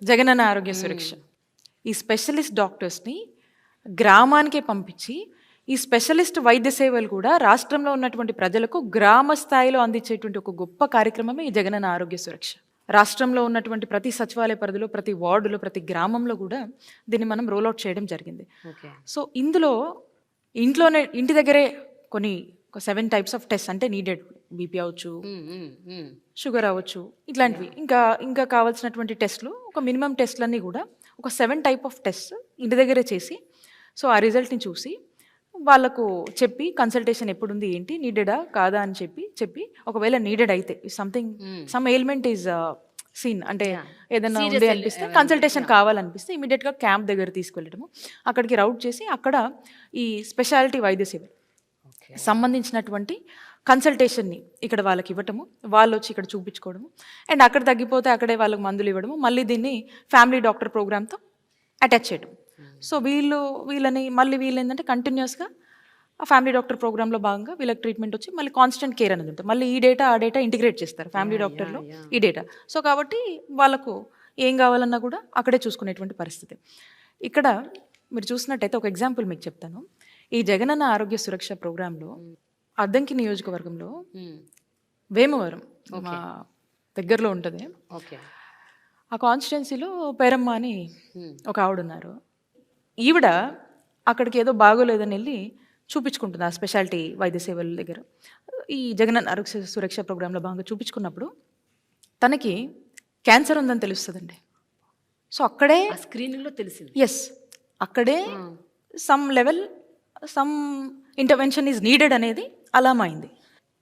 జగనన్న ఆరోగ్య సురక్ష. ఈ స్పెషలిస్ట్ డాక్టర్స్ని గ్రామానికే పంపించి ఈ స్పెషలిస్ట్ వైద్య సేవలు కూడా రాష్ట్రంలో ఉన్నటువంటి ప్రజలకు గ్రామ స్థాయిలో అందించేటువంటి ఒక గొప్ప కార్యక్రమమే ఈ జగనన్న ఆరోగ్య సురక్ష. రాష్ట్రంలో ఉన్నటువంటి ప్రతి సచివాలయ పరిధిలో, ప్రతి వార్డులో, ప్రతి గ్రామంలో కూడా దీన్ని మనం రోల్అవుట్ చేయడం జరిగింది. సో ఇందులో ఇంటి దగ్గరే ఒక 7 టైప్స్ ఆఫ్ టెస్ట్ అంటే నీడెడ్, బీపీ అవ్వచ్చు, షుగర్ అవ్వచ్చు, ఇట్లాంటివి ఇంకా కావాల్సినటువంటి టెస్ట్లు, ఒక మినిమం టెస్ట్లన్నీ కూడా ఒక 7 టైప్ ఆఫ్ టెస్ట్ ఇంటి దగ్గరే చేసి, సో ఆ రిజల్ట్ని చూసి వాళ్ళకు చెప్పి కన్సల్టేషన్ ఎప్పుడుంది, ఏంటి, నీడెడా కాదా అని చెప్పి ఒకవేళ నీడెడ్ అయితే సమ్ ఎయిల్మెంట్ ఈజ్ సీన్, అంటే ఏదైనా ఉంది అనిపిస్తే, కన్సల్టేషన్ కావాలనిపిస్తే ఇమీడియట్గా క్యాంప్ దగ్గర తీసుకెళ్ళడము, అక్కడికి రౌట్ చేసి అక్కడ ఈ స్పెషాలిటీ వైద్య సేవ సంబంధించినటువంటి కన్సల్టేషన్ని ఇక్కడ వాళ్ళకి ఇవ్వటము, వాళ్ళు వచ్చి ఇక్కడ చూపించుకోవడము, అండ్ అక్కడ తగ్గిపోతే అక్కడే వాళ్ళకి మందులు ఇవ్వడము, మళ్ళీ దీన్ని ఫ్యామిలీ డాక్టర్ ప్రోగ్రామ్తో అటాచ్ చేయడం. సో వీళ్ళని ఏంటంటే కంటిన్యూస్గా ఆ ఫ్యామిలీ డాక్టర్ ప్రోగ్రాంలో భాగంగా వీళ్ళకి ట్రీట్మెంట్ వచ్చి మళ్ళీ కాన్స్టెంట్ కేర్ అనేది ఉంటుంది. మళ్ళీ ఈ డేటా ఆ డేటా ఇంటిగ్రేట్ చేస్తారు ఫ్యామిలీ డాక్టర్లో ఈ డేటా. సో కాబట్టి వాళ్ళకు ఏం కావాలన్నా కూడా అక్కడే చూసుకునేటువంటి పరిస్థితి. ఇక్కడ మీరు చూసినట్టయితే ఒక ఎగ్జాంపుల్ మీకు చెప్తాను. ఈ జగనన్న ఆరోగ్య సురక్ష ప్రోగ్రాంలో అద్దంకి నియోజకవర్గంలో వేమవరం మా దగ్గరలో ఉంటుంది. ఆ కాన్స్టిట్యున్సీలో పేరమ్మ అని ఒక ఆవిడ ఉన్నారు. ఈవిడ అక్కడికి ఏదో బాగోలేదని వెళ్ళి చూపించుకుంటుంది ఆ స్పెషాలిటీ వైద్య సేవల దగ్గర. ఈ జగనన్న ఆరోగ్య సురక్ష ప్రోగ్రాంలో భాగంగా చూపించుకున్నప్పుడు తనకి క్యాన్సర్ ఉందని తెలుస్తుందండి. సో అక్కడే స్క్రీనింగ్లో తెలిసింది. ఎస్, అక్కడే సమ్ ఇంటర్వెన్షన్ ఈజ్ నీడెడ్ అనేది అలామైంది.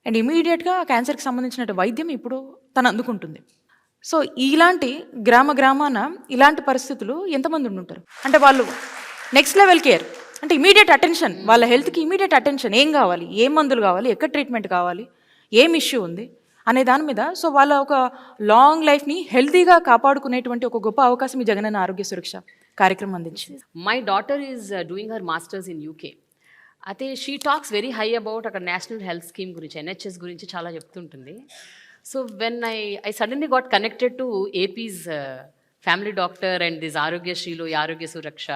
అండ్ ఇమీడియట్గా క్యాన్సర్కి సంబంధించిన వైద్యం ఇప్పుడు తను అందుకుంటుంది. సో ఇలాంటి గ్రామాన ఇలాంటి పరిస్థితులు ఎంతమంది ఉండుంటారు? అంటే వాళ్ళు నెక్స్ట్ లెవెల్ కేర్ అంటే ఇమీడియట్ అటెన్షన్, వాళ్ళ హెల్త్కి ఇమీడియట్ అటెన్షన్, ఏం కావాలి, ఏం మందులు కావాలి, ఎక్కడ ట్రీట్మెంట్ కావాలి, ఏం ఇష్యూ ఉంది అనే దాని మీద. సో వాళ్ళ ఒక లాంగ్ లైఫ్ని హెల్తీగా కాపాడుకునేటువంటి ఒక గొప్ప అవకాశం ఈ జగనన్న ఆరోగ్య సురక్ష కార్యక్రమం అందించింది. My daughter is doing her masters in UK. అయితే she talks very high about అక్కడ నేషనల్ హెల్త్ స్కీమ్ గురించి, NHS గురించి చాలా చెప్తుంటుంది. So when I suddenly got connected to AP's family doctor and this ఆరోగ్యశ్రీలో ఈ ఆరోగ్య సురక్ష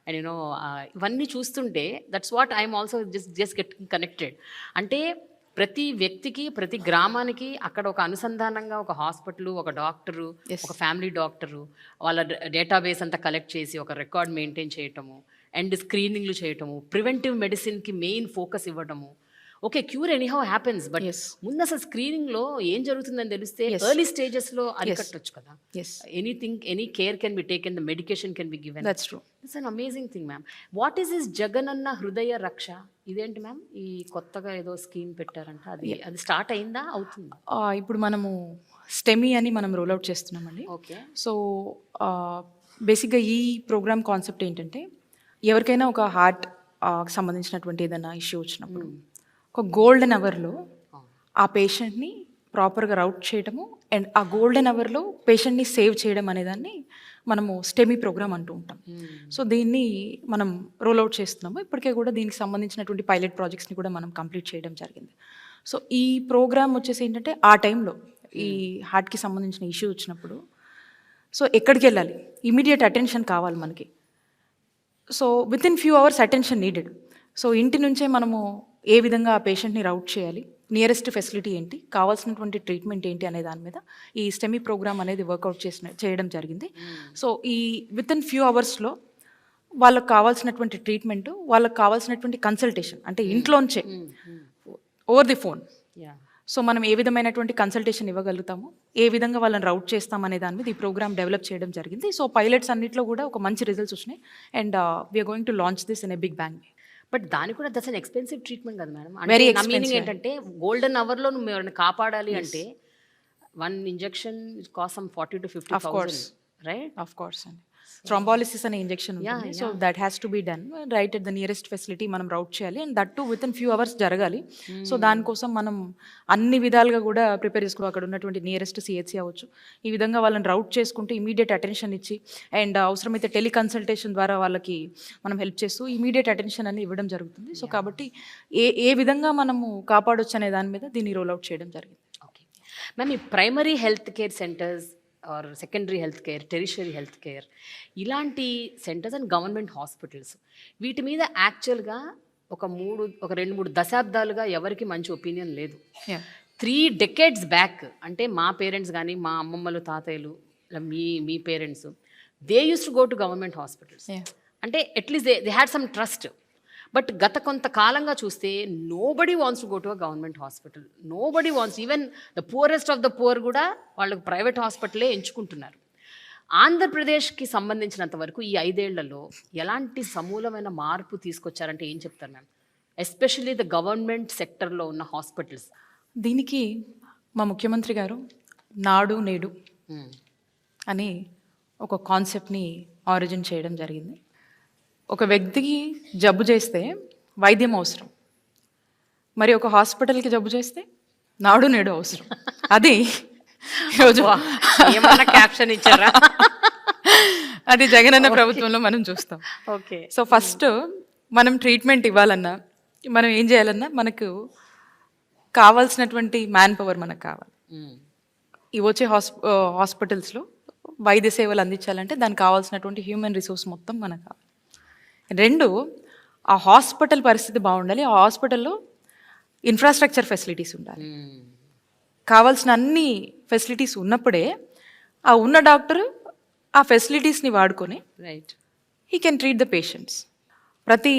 అండ్ యూనో ఇవన్నీ చూస్తుంటే that's what I'm also just get connected. అంటే ప్రతి వ్యక్తికి, ప్రతి గ్రామానికి అక్కడ ఒక అనుసంధానంగా ఒక హాస్పిటల్, ఒక డాక్టరు, ఒక ఫ్యామిలీ డాక్టరు, వాళ్ళ డేటాబేస్ అంతా కలెక్ట్ చేసి ఒక రికార్డ్ మెయింటైన్ చేయటము అండ్ స్క్రీనింగ్లు చేయటము, ప్రివెంటివ్ మెడిసిన్కి మెయిన్ ఫోకస్ ఇవ్వటము. Okay, cure anyhow happens, but ముందు అసలు స్క్రీనింగ్లో ఏం జరుగుతుందని తెలిస్తే ఎర్లీ స్టేజెస్లో అరికట్టొచ్చు కదా. Anything, any care can be taken, the medication can be given. That's true. It's an amazing thing ma'am. What is this Jagananna హృదయ రక్ష? ఇదేంటి మ్యామ్? ఈ కొత్తగా ఏదో స్కీమ్ పెట్టారంట, అది స్టార్ట్ అయిందా, అవుతుందా? ఇప్పుడు మనము స్టెమీ అని మనం రోల్అవుట్ చేస్తున్నామండి. ఓకే. సో బేసిక్గా ఈ ప్రోగ్రామ్ కాన్సెప్ట్ ఏంటంటే, ఎవరికైనా ఒక హార్ట్ సంబంధించినటువంటి ఏదైనా ఇష్యూ వచ్చినప్పుడు ఒక గోల్డెన్ అవర్లో ఆ పేషెంట్ని ప్రాపర్గా రౌట్ చేయడము అండ్ ఆ గోల్డెన్ అవర్లో పేషెంట్ని సేవ్ చేయడం అనేదాన్ని మనము స్టెమీ ప్రోగ్రామ్ అంటూ ఉంటాం. సో దీన్ని మనం రోల్అవుట్ చేస్తున్నాము. ఇప్పటికే కూడా దీనికి సంబంధించినటువంటి పైలట్ ప్రాజెక్ట్స్ని కూడా మనం కంప్లీట్ చేయడం జరిగింది. సో ఈ ప్రోగ్రామ్ వచ్చేసి ఏంటంటే, ఆ టైంలో ఈ హార్ట్కి సంబంధించిన ఇష్యూ వచ్చినప్పుడు సో ఎక్కడికి వెళ్ళాలి, ఇమీడియట్ అటెన్షన్ కావాలి మనకి. So with in few hours attention needed. So ఇంటి నుంచే మనము ఏ విధంగా ఆ పేషెంట్ని రౌట్ చేయాలి, నియరెస్ట్ ఫెసిలిటీ ఏంటి, కావాల్సినటువంటి ట్రీట్మెంట్ ఏంటి అనే దాని మీద ఈ స్టెమీ ప్రోగ్రామ్ అనేది వర్కౌట్ చేయడం జరిగింది. సో ఈ విత్ ఇన్ ఫ్యూ అవర్స్లో వాళ్ళకి కావాల్సినటువంటి ట్రీట్మెంట్, వాళ్ళకి కావాల్సినటువంటి కన్సల్టేషన్, అంటే ఇంట్లోంచే ఓవర్ ది ఫోన్. సో మనం ఏ విధమైనటువంటి కన్సల్టేషన్ ఇవ్వగలుగుతాము, ఏ విధంగా వాళ్ళని రౌట్ చేస్తామనే దాని మీద ఈ ప్రోగ్రామ్ డెవలప్ చేయడం జరిగింది. సో పైలట్స్ అన్నింటిలో కూడా ఒక మంచి రిజల్ట్స్ వచ్చినాయి and we are going to launch this in a big bang. But దానికి కూడా దట్స్ అన్ ఎక్స్పెన్సివ్ ట్రీట్మెంట్ కదా మేడం. వెరీ నా ఎక్స్పెన్సివ్. మీనింగ్ ఏంటంటే, గోల్డెన్ అవర్లో నువ్వు ఎవరైనా కాపాడాలి అంటే one injection cost some 40 to 50,000, right? Of course అండి. థ్రోంబాలిసిస్ అనే ఇంజెక్షన్ ఉంటుంది. So that has to be done right at the nearest facility మనం రౌట్ చేయాలి and that too within few hours జరగాలి. సో దానికోసం మనం అన్ని విధాలుగా కూడా ప్రిపేర్ చేసుకోవాలి. అక్కడ ఉన్నటువంటి నియరెస్ట్ CHC అవ్వచ్చు, ఈ విధంగా వాళ్ళని రౌట్ చేసుకుంటూ ఇమీడియట్ అటెన్షన్ ఇచ్చి అండ్ అవసరమైతే టెలికన్సల్టేషన్ ద్వారా వాళ్ళకి మనం హెల్ప్ చేస్తూ ఇమీడియట్ అటెన్షన్ అని ఇవ్వడం జరుగుతుంది. సో కాబట్టి ఏ విధంగా మనము కాపాడొచ్చు అనే దాని మీద దీన్ని రోల్అవుట్ చేయడం జరిగింది. ఓకే మ్యామ్, ఈ primary health care centres or secondary health care, tertiary health care, ఇలాంటి సెంటర్స్ అండ్ గవర్నమెంట్ హాస్పిటల్స్, వీటి మీద యాక్చువల్గా ఒక 2-3 దశాబ్దాలుగా ఎవరికి మంచి ఒపీనియన్ లేదు. 3 decades బ్యాక్, అంటే మా పేరెంట్స్ కానీ, మా అమ్మమ్మలు, తాతయ్యలు, మీ parents, they used to go to government hospitals. అంటే at least they had some trust. But గత కొంతకాలంగా చూస్తే nobody wants to go to a government hospital. Nobody wants, even the poorest of the poor కూడా వాళ్ళకు ప్రైవేట్ హాస్పిటలే ఎంచుకుంటున్నారు. ఆంధ్రప్రదేశ్కి సంబంధించినంత వరకు ఈ 5 ఏళ్లలో ఎలాంటి సమూలమైన మార్పు తీసుకొచ్చారంటే ఏం చెప్తారు మ్యామ్, ఎస్పెషల్లీ ద గవర్నమెంట్ సెక్టర్లో ఉన్న హాస్పిటల్స్? దీనికి మా ముఖ్యమంత్రి గారు నాడు నేడు అని ఒక కాన్సెప్ట్ని ఆరిజిన్ చేయడం జరిగింది. ఒక వ్యక్తికి జబ్బు చేస్తే వైద్యం అవసరం, మరి ఒక హాస్పిటల్కి జబ్బు చేస్తే నాడు నేడు అవసరం. అది ఈరోజు ఏమన్నా క్యాప్షన్ ఇచ్చారా? అది జగనన్న ప్రభుత్వంలో మనం చూస్తాం. ఓకే. సో ఫస్ట్ మనం ట్రీట్మెంట్ ఇవ్వాలన్నా, మనం ఏం చేయాలన్నా, మనకు కావాల్సినటువంటి మ్యాన్ పవర్ మనకు కావాలి. ఈ వచ్చే హాస్పిటల్స్లో వైద్య సేవలు అందించాలంటే దానికి కావాల్సినటువంటి హ్యూమన్ రిసోర్స్ మొత్తం మనకు కావాలి. 2, ఆ హాస్పిటల్ పరిస్థితి బాగుండాలి. ఆ హాస్పిటల్లో ఇన్ఫ్రాస్ట్రక్చర్ ఫెసిలిటీస్ ఉండాలి. కావాల్సిన అన్ని ఫెసిలిటీస్ ఉన్నప్పుడే ఆ ఉన్న డాక్టర్ ఆ ఫెసిలిటీస్ని వాడుకొని right he can treat the patients. ప్రతి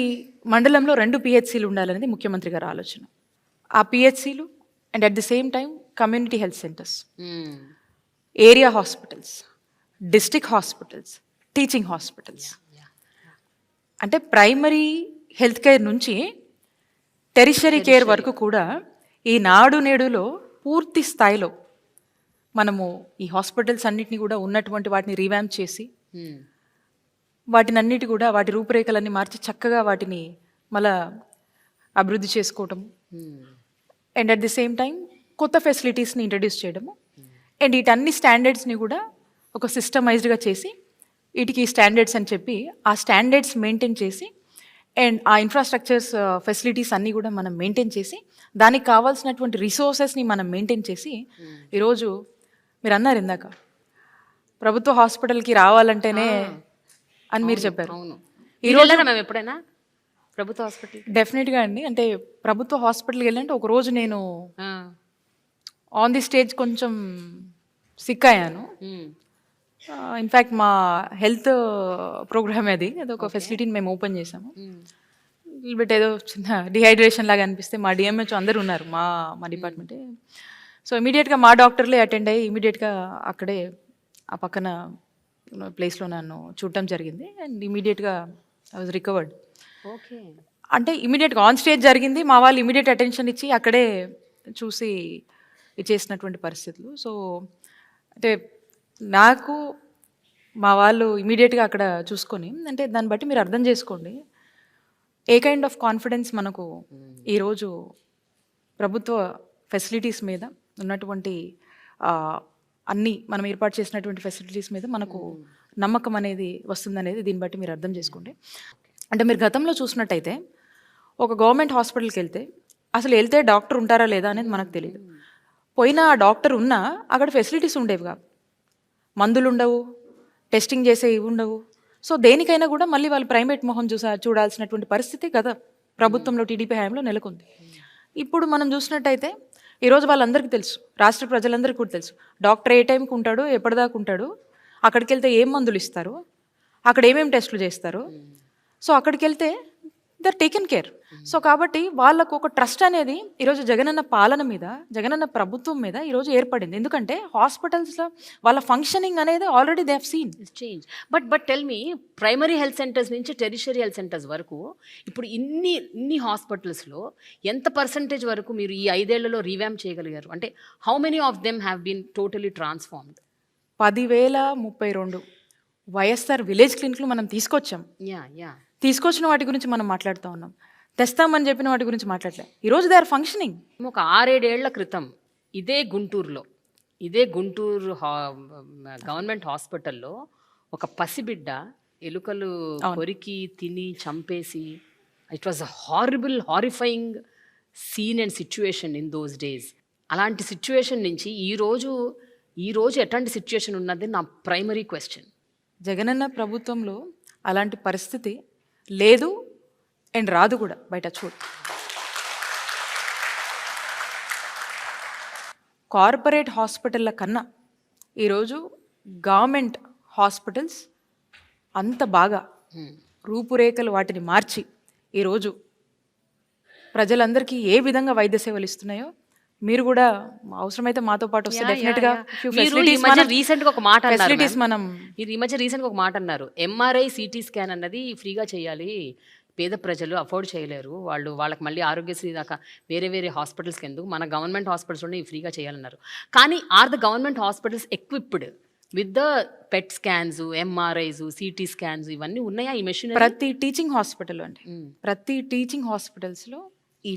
మండలంలో 2 PHCలు ఉండాలనేది ముఖ్యమంత్రి గారి ఆలోచన. ఆ PHCలు and at the same time community health centres, area hospitals, district hospitals, teaching hospitals. అంటే ప్రైమరీ హెల్త్ కేర్ నుంచి టెరిషరీ కేర్ వరకు కూడా ఈ నాడు నేడులో పూర్తి స్థాయిలో మనము ఈ హాస్పిటల్స్ అన్నిటిని కూడా ఉన్నటువంటి వాటిని రీవ్యాంప్ చేసి Hmm. వాటిని అన్నిటి కూడా వాటి రూపురేఖలన్నీ మార్చి చక్కగా వాటిని మళ్ళా అభివృద్ధి చేసుకోవటం Hmm. And at the same time కొత్త ఫెసిలిటీస్ని ఇంట్రడ్యూస్ చేయడము అండ్ వీటన్ని స్టాండర్డ్స్ని కూడా ఒక సిస్టమైజ్డ్గా చేసి వీటికి స్టాండర్డ్స్ అని చెప్పి ఆ స్టాండర్డ్స్ మెయింటైన్ చేసి అండ్ ఆ ఇన్ఫ్రాస్ట్రక్చర్స్ ఫెసిలిటీస్ అన్నీ కూడా మనం మెయింటైన్ చేసి దానికి కావాల్సినటువంటి రిసోర్సెస్ని మనం మెయింటైన్ చేసి ఈరోజు మీరు అన్నారు ఇందాక ప్రభుత్వ హాస్పిటల్కి రావాలంటేనే అని మీరు చెప్పారు. అవును. ఈరోజు మేము ఎప్పుడైనా ప్రభుత్వ హాస్పిటల్ డెఫినెట్గా అండి. అంటే ప్రభుత్వ హాస్పిటల్కి వెళ్ళంటే ఒకరోజు నేను ఆన్ ది స్టేజ్ కొంచెం సిక్ అయ్యాను. ఇన్ఫ్యాక్ట్ మా హెల్త్ ప్రోగ్రామ్ అది ఒక ఫెసిలిటీని మేము ఓపెన్ చేసాము. బట్ ఏదో చిన్న డిహైడ్రేషన్ లాగా అనిపిస్తే మా డిఎంహెచ్ అందరూ ఉన్నారు మా డిపార్ట్మెంటే. సో ఇమీడియట్గా మా డాక్టర్లే అటెండ్ అయ్యి ఇమీడియట్గా అక్కడే ఆ పక్కన ప్లేస్లో నన్ను చూడటం జరిగింది అండ్ ఇమీడియట్గా ఐ వాజ్ రికవర్డ్. ఓకే. అంటే ఇమీడియట్గా ఆన్ స్టేజ్ జరిగింది, మా వాళ్ళు ఇమీడియట్ అటెన్షన్ ఇచ్చి అక్కడే చూసి ఇచ్చేసినటువంటి పరిస్థితులు. సో అంటే నాకు మా వాళ్ళు ఇమీడియట్గా అక్కడ చూసుకొని అంటే దాన్ని బట్టి మీరు అర్థం చేసుకోండి ఏ కైండ్ ఆఫ్ కాన్ఫిడెన్స్ మనకు ఈరోజు ప్రభుత్వ ఫెసిలిటీస్ మీద ఉన్నటువంటి అన్నీ మనం ఏర్పాటు చేసినటువంటి ఫెసిలిటీస్ మీద మనకు నమ్మకం అనేది వస్తుందనేది దీన్ని బట్టి మీరు అర్థం చేసుకోండి. అంటే మీరు గతంలో చూసినట్టయితే ఒక గవర్నమెంట్ హాస్పిటల్కి వెళ్తే అసలు వెళ్తే డాక్టర్ ఉంటారా లేదా అనేది మనకు తెలియదు. పోయినా ఆ డాక్టర్ ఉన్నా అక్కడ ఫెసిలిటీస్ ఉండేవి కాదు, మందులు ఉండవు, టెస్టింగ్ చేసే ఇవి ఉండవు. సో దేనికైనా కూడా మళ్ళీ వాళ్ళు ప్రైవేట్ మొహం చూడాల్సినటువంటి పరిస్థితి గత ప్రభుత్వంలో టీడీపీ హయాంలో నెలకొంది. ఇప్పుడు మనం చూసినట్టయితే ఈరోజు వాళ్ళందరికీ తెలుసు, రాష్ట్ర ప్రజలందరికీ కూడా తెలుసు డాక్టర్ ఏ టైంకి ఉంటాడు, ఎప్పటిదాకా ఉంటాడు, అక్కడికి వెళ్తే ఏం మందులు ఇస్తారు, అక్కడ ఏమేమి టెస్టులు చేస్తారు. సో అక్కడికి వెళ్తే they are taken care. So కాబట్టి వాళ్ళకు ఒక ట్రస్ట్ అనేది ఈరోజు జగనన్న పాలన మీద, జగనన్న ప్రభుత్వం మీద ఈరోజు ఏర్పడింది. ఎందుకంటే హాస్పిటల్స్లో వాళ్ళ ఫంక్షనింగ్ అనేది already they have seen change. But tell me, primary health centres నుంచి టెరిషరీ హెల్త్ సెంటర్స్ వరకు ఇప్పుడు ఇన్ని హాస్పిటల్స్లో ఎంత పర్సంటేజ్ వరకు మీరు ఈ 5 ఏళ్లలో రీవ్యాంప్ చేయగలిగారు? అంటే how many of them have been totally transformed? 10,032 YSR village క్లినిక్లు మనం తీసుకొచ్చాం. తీసుకొచ్చిన వాటి గురించి మనం మాట్లాడుతూ ఉన్నాం, తెస్తామని చెప్పిన వాటి గురించి మాట్లాడలేదు. ఈరోజు దే ఆర్ ఫంక్షనింగ్. ఒక 6-7 ఏళ్ల క్రితం ఇదే గుంటూరు గవర్నమెంట్ హాస్పిటల్లో ఒక పసిబిడ్డ ఎలుకలు కొరికి తిని చంపేసి, it was a horrifying scene and situation in those days. అలాంటి సిచ్యువేషన్ నుంచి ఈరోజు ఎట్లాంటి సిచ్యువేషన్ ఉన్నది నా ప్రైమరీ క్వశ్చన్. జగనన్న ప్రభుత్వంలో అలాంటి పరిస్థితి లేదు అండ్ రాదు కూడా. బయట చూడు, కార్పొరేట్ హాస్పిటల్ల కన్నా ఈరోజు గవర్నమెంట్ హాస్పిటల్స్ అంత బాగా రూపురేఖలు వాటిని మార్చి ఈరోజు ప్రజలందరికీ ఏ విధంగా వైద్య సేవలు ఇస్తున్నాయో మీరు కూడా అవసరమైతే మాతో పాటు వస్తే డెఫినెట్గా రీసెంట్గా ఒక మాట ఫెసిలిటీస్ మనం ఈ మధ్య రీసెంట్గా ఒక మాట అన్నారు, ఎంఆర్ఐ సిటీ స్కాన్ అన్నది ఫ్రీగా చేయాలి, పేద ప్రజలు అఫోర్డ్ చేయలేరు, వాళ్ళకి మళ్ళీ ఆరోగ్యశ్రీ దాకా వేరే హాస్పిటల్స్కి ఎందుకు, మన గవర్నమెంట్ హాస్పిటల్స్లోనే ఫ్రీగా చేయాలన్నారు. కానీ are the government hospitals equipped with the PET scans, MRIs, CT scans ఇవన్నీ ఉన్నాయా ఈ మెషిన్? ప్రతి టీచింగ్ హాస్పిటల్ అండి, ప్రతి టీచింగ్ హాస్పిటల్స్లో ఈ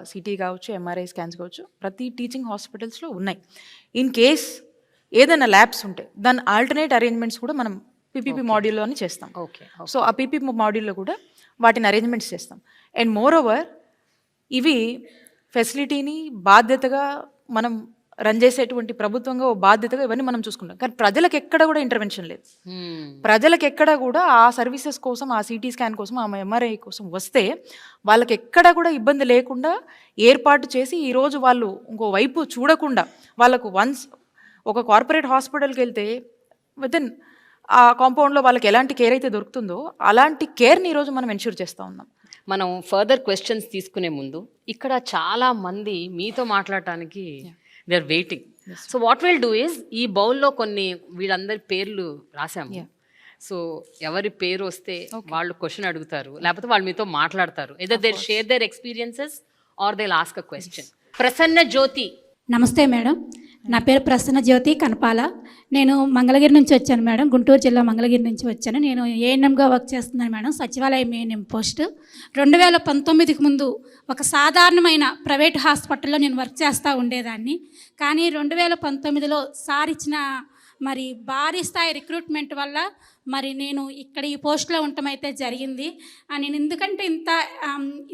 సిటీ కావచ్చు, ఎంఆర్ఐ స్కాన్స్ కావచ్చు, ప్రతి టీచింగ్ హాస్పిటల్స్లో ఉన్నాయి. ఇన్ కేస్ ఏదైనా ల్యాబ్స్ ఉంటే దాని ఆల్టర్నేట్ అరేంజ్మెంట్స్ కూడా మనం పీపీపీ మాడ్యూల్లోనే చేస్తాం. ఓకే. సో ఆ పీపీపీ మాడ్యూల్లో కూడా వాటిని అరేంజ్మెంట్స్ చేస్తాం. అండ్ మోర్ ఓవర్ ఇవి ఫెసిలిటీని బాధ్యతగా మనం రన్ చేసేటువంటి ప్రభుత్వంగా ఓ బాధ్యతగా ఇవన్నీ మనం చూసుకుంటాం. కానీ ప్రజలకు ఎక్కడ కూడా ఇంటర్వెన్షన్ లేదు. ప్రజలకు ఎక్కడ కూడా ఆ సర్వీసెస్ కోసం, ఆ సిటీ స్కాన్ కోసం, ఆ ఎంఆర్ఐ కోసం వస్తే వాళ్ళకి ఎక్కడ కూడా ఇబ్బంది లేకుండా ఏర్పాటు చేసి ఈరోజు వాళ్ళు ఇంకో వైపు చూడకుండా వాళ్ళకు వన్స్ ఒక కార్పొరేట్ హాస్పిటల్కి వెళ్తే వితిన్ ఆ కాంపౌండ్లో వాళ్ళకి ఎలాంటి కేర్ అయితే దొరుకుతుందో అలాంటి కేర్ని ఈరోజు మనం ఎన్ష్యూర్ చేస్తూ ఉన్నాం. మనం ఫర్దర్ క్వశ్చన్స్ తీసుకునే ముందు ఇక్కడ చాలా మంది మీతో మాట్లాడటానికి they are waiting. So what will do is, ఈ బౌల్లో కొన్ని వీళ్ళందరి పేర్లు రాసాము. సో ఎవరి పేరు వస్తే వాళ్ళు క్వశ్చన్ అడుగుతారు, లేకపోతే వాళ్ళు మీతో మాట్లాడతారు. Either they share their experiences or they ask a question. Prasanna Jyothi. నమస్తే మేడం, నా పేరు ప్రసన్న జ్యోతి కనపాల. నేను మంగళగిరి నుంచి వచ్చాను మేడం, గుంటూరు జిల్లా మంగళగిరి నుంచి వచ్చాను. నేను ఏఎన్ఎంగా వర్క్ చేస్తున్నాను మేడం, సచివాలయం ఏఎన్ఎం పోస్ట్. 2019కి ముందు ఒక సాధారణమైన ప్రైవేట్ హాస్పిటల్లో నేను వర్క్ చేస్తూ ఉండేదాన్ని. కానీ 2019లో సార్ ఇచ్చిన మరి భారీ స్థాయి రిక్రూట్మెంట్ వల్ల మరి నేను ఇక్కడ ఈ పోస్ట్లో ఉండటం అయితే జరిగింది. నేను ఎందుకంటే ఇంత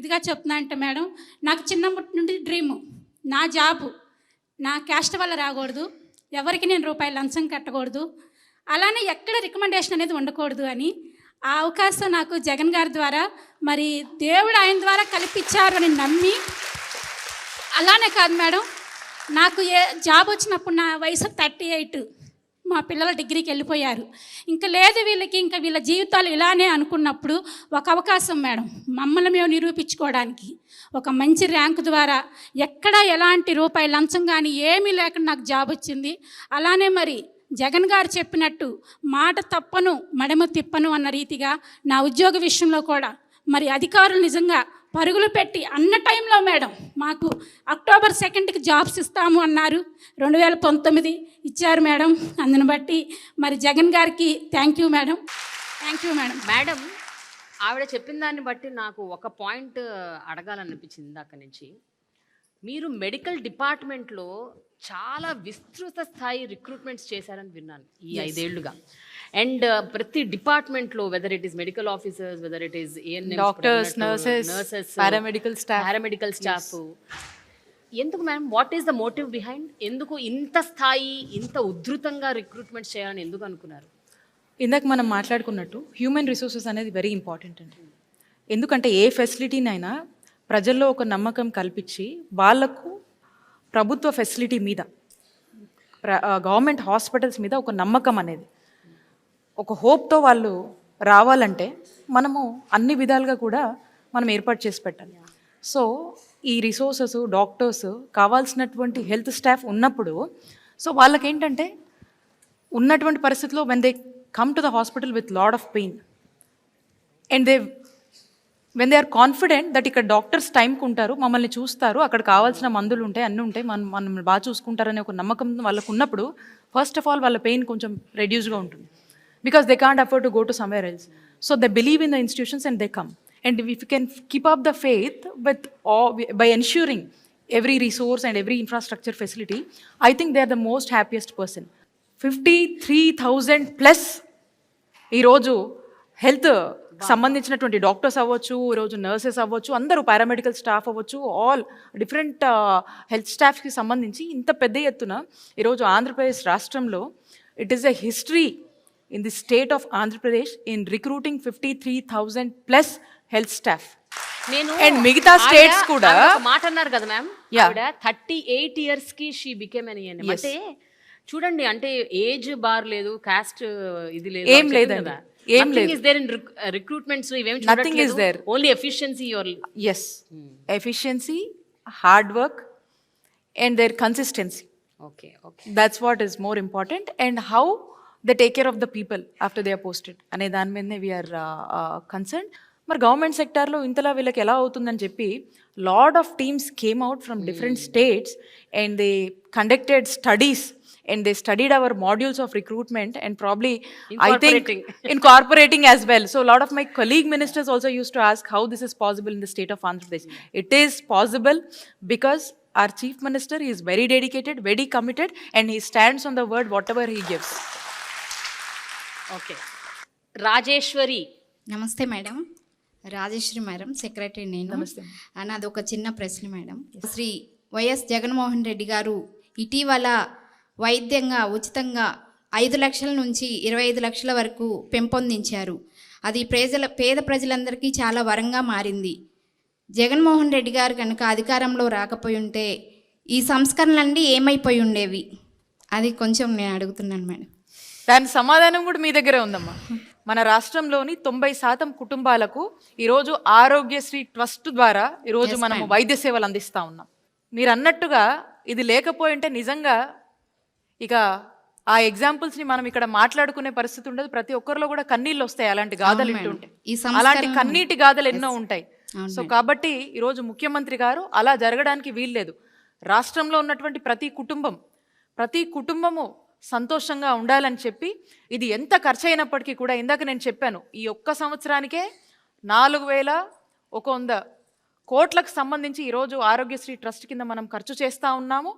ఇదిగా చెప్తున్నా అంటే మేడం, నాకు చిన్నప్పటి నుండి డ్రీము, నా జాబు నా క్యాస్ట్ వల్ల రాకూడదు, ఎవరికి నేను రూపాయలు లంచం కట్టకూడదు, అలానే ఎక్కడ రికమెండేషన్ అనేది ఉండకూడదు అని ఆ అవకాశం నాకు జగన్ గారి ద్వారా మరి దేవుడు ఆయన ద్వారా కల్పించారు అని నమ్మి, అలానే కాదు మేడం, నాకు జాబ్ వచ్చినప్పుడు నా వయసు 38, మా పిల్లలు డిగ్రీకి వెళ్ళిపోయారు. ఇంకా లేదు వీళ్ళకి, ఇంకా వీళ్ళ జీవితాలు ఇలానే అనుకున్నప్పుడు ఒక అవకాశం మేడం, మమ్మల్ని మేము నిరూపించుకోవడానికి ఒక మంచి ర్యాంకు ద్వారా ఎక్కడా ఎలాంటి రూపాయి లంచం కానీ ఏమీ లేకుండా నాకు జాబ్ వచ్చింది. అలానే మరి జగన్ గారు చెప్పినట్టు మాట తప్పను మడమ తిప్పను అన్న రీతిగా నా ఉద్యోగ విషయంలో కూడా మరి అధికారులు నిజంగా పరుగులు పెట్టి అన్న టైంలో మేడం మాకు అక్టోబర్ 2కి జాబ్స్ ఇస్తాము అన్నారు. 2019 ఇచ్చారు మేడం. అందుని బట్టి మరి జగన్ గారికి థ్యాంక్ యూ మేడం. మేడం, ఆవిడ చెప్పిన దాన్ని బట్టి నాకు ఒక పాయింట్ అడగాలనిపించింది అక్కడి నుంచి. మీరు మెడికల్ డిపార్ట్మెంట్లో చాలా విస్తృత స్థాయి రిక్రూట్మెంట్స్ చేశారని విన్నాను ఈ 5 ఏళ్లుగా. అండ్ ప్రతి డిపార్ట్మెంట్లో, whether it is medical officers, whether it is doctors, nurses, paramedical staff. ఎందుకు ma'am, what is the motive behind? ఎందుకు ఇంత స్థాయి, ఇంత ఉధృతంగా రిక్రూట్మెంట్ చేయాలని ఎందుకు అనుకున్నారు? ఇందాక మనం మాట్లాడుకున్నట్టు హ్యూమన్ రిసోర్సెస్ అనేది వెరీ ఇంపార్టెంట్ అండి. ఎందుకంటే ఏ ఫెసిలిటీనైనా ప్రజల్లో ఒక నమ్మకం కల్పించి వాళ్ళకు ప్రభుత్వ ఫెసిలిటీ మీద, గవర్నమెంట్ హాస్పిటల్స్ మీద ఒక నమ్మకం అనేది, ఒక హోప్తో వాళ్ళు రావాలంటే మనము అన్ని విధాలుగా కూడా మనం ఏర్పాటు చేసి పెట్టాలి. సో ఈ రిసోర్సెస్, డాక్టర్స్, కావాల్సినటువంటి హెల్త్ స్టాఫ్ ఉన్నప్పుడు సో వాళ్ళకేంటంటే ఉన్నటువంటి పరిస్థితిలో when they come to the hospital with lot of pain and when they are confident that ఇక్కడ డాక్టర్స్ టైంకి ఉంటారు, మమ్మల్ని చూస్తారు, అక్కడ కావాల్సిన మందులు ఉంటాయి, అన్నీ ఉంటాయి, మనం బాగా చూసుకుంటారనే ఒక నమ్మకం వాళ్ళకు ఉన్నప్పుడు ఫస్ట్ ఆఫ్ ఆల్ వాళ్ళ పెయిన్ కొంచెం రెడ్యూస్గా ఉంటుంది. Because they can't afford to go to somewhere else. So they believe in the institutions and they come. And if you can keep up the faith with by ensuring every resource and every infrastructure facility, I think they are the most happiest person. 53,000 plus ఈరోజు health సంబంధించినటువంటి doctors అవ్వచ్చు, ఈరోజు nurses అవ్వచ్చు, అందరూ paramedical staff అవ్వచ్చు, all different health స్టాఫ్కి సంబంధించి ఇంత పెద్ద ఎత్తున ఈరోజు ఆంధ్రప్రదేశ్ రాష్ట్రంలో it is a history in the state of Andhra Pradesh in recruiting 53,000 plus health staff. నేను అండ్ మిగతా స్టేట్స్ కూడా మాట అన్నారు కదా మ్యామ్, 38 years కి షీ బికేమ్ ఎన్ ENM. అంటే చూడండి, అంటే ఏజ్ బార్ లేదు, కాస్ట్ ఇది లేదు, ఏం లేదండి, ఏం లేదు. ఇస్ దేర్ ఇన్ రిక్రూట్మెంట్స్ ఇవేం nothing is there, only efficiency. yes, efficiency, hard work and their consistency. Okay. That's what is more important, and how they take care of the people after they are posted అనే దాని మీదనే we are concerned. మరి government సెక్టార్లో ఇంతలా వీళ్ళకి ఎలా అవుతుందని చెప్పి lot of teams came out from different states and they conducted studies and they studied our modules of recruitment and probably I think incorporating as well. So a lot of my colleague ministers also used to ask how this is possible in the state of Andhra Pradesh. It is possible because our chief minister is very dedicated, very committed, and he stands on the word whatever he gives. Okay. Rajeshwari. నమస్తే madam. Rajeshwari madam, secretary నేను. నమస్తే. నాది ఒక చిన్న ప్రశ్న madam. Shri YS Jaganmohan Reddy గారు ఇటీవల వైద్యంగా ఉచితంగా 5 లక్షల నుంచి 25 లక్షల వరకు పెంపొందించారు. అది పేద ప్రజలందరికీ చాలా వరంగా మారింది. జగన్మోహన్ రెడ్డి గారు కనుక అధికారంలో రాకపోయి ఉంటే ఈ సంస్కరణలన్నీ ఏమైపోయి ఉండేవి? అది కొంచెం నేను అడుగుతున్నాను మేడం. దాని సమాధానం కూడా మీ దగ్గరే ఉందమ్మా. మన రాష్ట్రంలోని 90% కుటుంబాలకు ఈరోజు ఆరోగ్యశ్రీ ట్రస్ట్ ద్వారా ఈరోజు మనము వైద్య సేవలు అందిస్తూ ఉన్నాం. మీరు అన్నట్టుగా ఇది లేకపోయి ఉంటే నిజంగా ఇక ఆ ఎగ్జాంపుల్స్ని మనం ఇక్కడ మాట్లాడుకునే పరిస్థితి ఉండదు. ప్రతి ఒక్కరిలో కూడా కన్నీళ్ళు వస్తాయి అలాంటి గాథలు వింటుంటే. అలాంటి కన్నీటి గాథలు ఎన్నో ఉంటాయి. సో కాబట్టి ఈరోజు ముఖ్యమంత్రి గారు అలా జరగడానికి వీల్లేదు. రాష్ట్రంలో ఉన్నటువంటి ప్రతి కుటుంబం, ప్రతి కుటుంబము సంతోషంగా ఉండాలని చెప్పి ఇది ఎంత ఖర్చు అయినప్పటికీ కూడా ఇందాక నేను చెప్పాను, ఈ ఒక్క సంవత్సరానికే 4100 కోట్లకు సంబంధించి ఈరోజు ఆరోగ్యశ్రీ ట్రస్ట్ కింద మనం ఖర్చు చేస్తూ ఉన్నాము.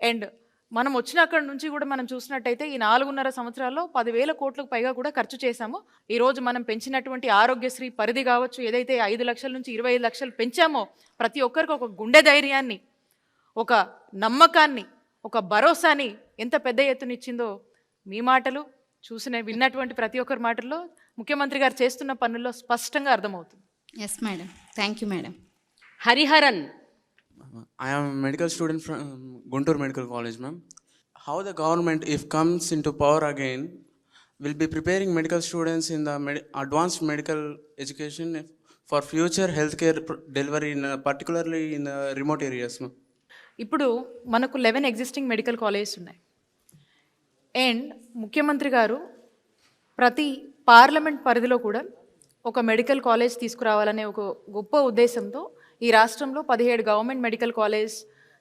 అండ్ మనం వచ్చిన అక్కడి నుంచి కూడా మనం చూసినట్టయితే ఈ 4.5 సంవత్సరాల్లో 10,000 కోట్లకు పైగా కూడా ఖర్చు చేశాము. ఈరోజు మనం పెంచినటువంటి ఆరోగ్యశ్రీ పరిధి కావచ్చు, ఏదైతే 5 లక్షల నుంచి 25 లక్షలు పెంచామో ప్రతి ఒక్కరికి ఒక గుండె ధైర్యాన్ని, ఒక నమ్మకాన్ని, ఒక భరోసాని ఎంత పెద్ద ఎత్తున ఇచ్చిందో మీ మాటలు విన్నటువంటి ప్రతి ఒక్కరి మాటల్లో ముఖ్యమంత్రి గారు చేస్తున్న పనుల్లో స్పష్టంగా అర్థమవుతుంది. Yes madam, thank you madam. Hariharan. I am a medical student from Guntur Medical College, ma'am. How the government, if comes into power again, will be preparing medical students in the advanced medical education for future healthcare delivery, particularly in the remote areas, ma'am? ఇప్పుడు మనకు 11 existing medical colleges ఉన్నాయి. And ముఖ్యమంత్రి గారు ప్రతి parliament పరిధిలో కూడా ఒక medical college తీసుకురావాలనే ఒక గొప్ప ఉద్దేశంతో ఈ రాష్ట్రంలో 17 గవర్నమెంట్ మెడికల్ కాలేజ్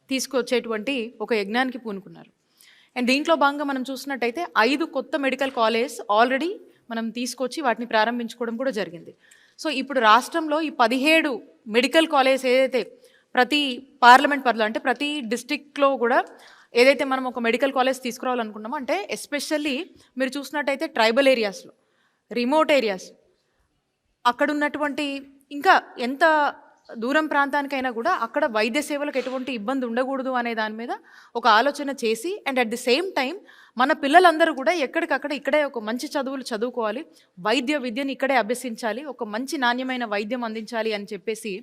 తీసుకొచ్చేటువంటి ఒక యజ్ఞానికి పూనుకున్నారు. అండ్ దీంట్లో భాగంగా మనం చూసినట్టయితే 5 కొత్త మెడికల్ కాలేజ్ ఆల్రెడీ మనం తీసుకొచ్చి వాటిని ప్రారంభించుకోవడం కూడా జరిగింది. సో ఇప్పుడు రాష్ట్రంలో ఈ 17 మెడికల్ కాలేజ్ ఏదైతే ప్రతి పార్లమెంట్ పరిధిలో అంటే ప్రతి డిస్టిక్లో కూడా ఏదైతే మనం ఒక మెడికల్ కాలేజ్ తీసుకురావాలనుకున్నామో, అంటే ఎస్పెషల్లీ మీరు చూసినట్టయితే ట్రైబల్ ఏరియాస్లో, రిమోట్ ఏరియాస్, అక్కడ ఉన్నటువంటి ఇంకా ఎంత దూరం ప్రాంతానికైనా కూడా అక్కడ వైద్య సేవలకు ఎటువంటి ఇబ్బంది ఉండకూడదు అనే దాని మీద ఒక ఆలోచన చేసి, and at the same time మన పిల్లలందరూ కూడా ఎక్కడికక్కడ ఇక్కడే ఒక మంచి చదువులు చదువుకోవాలి, వైద్య విద్యను ఇక్కడే అభ్యసించాలి, ఒక మంచి నాణ్యమైన వైద్యం అందించాలి అని చెప్పేసి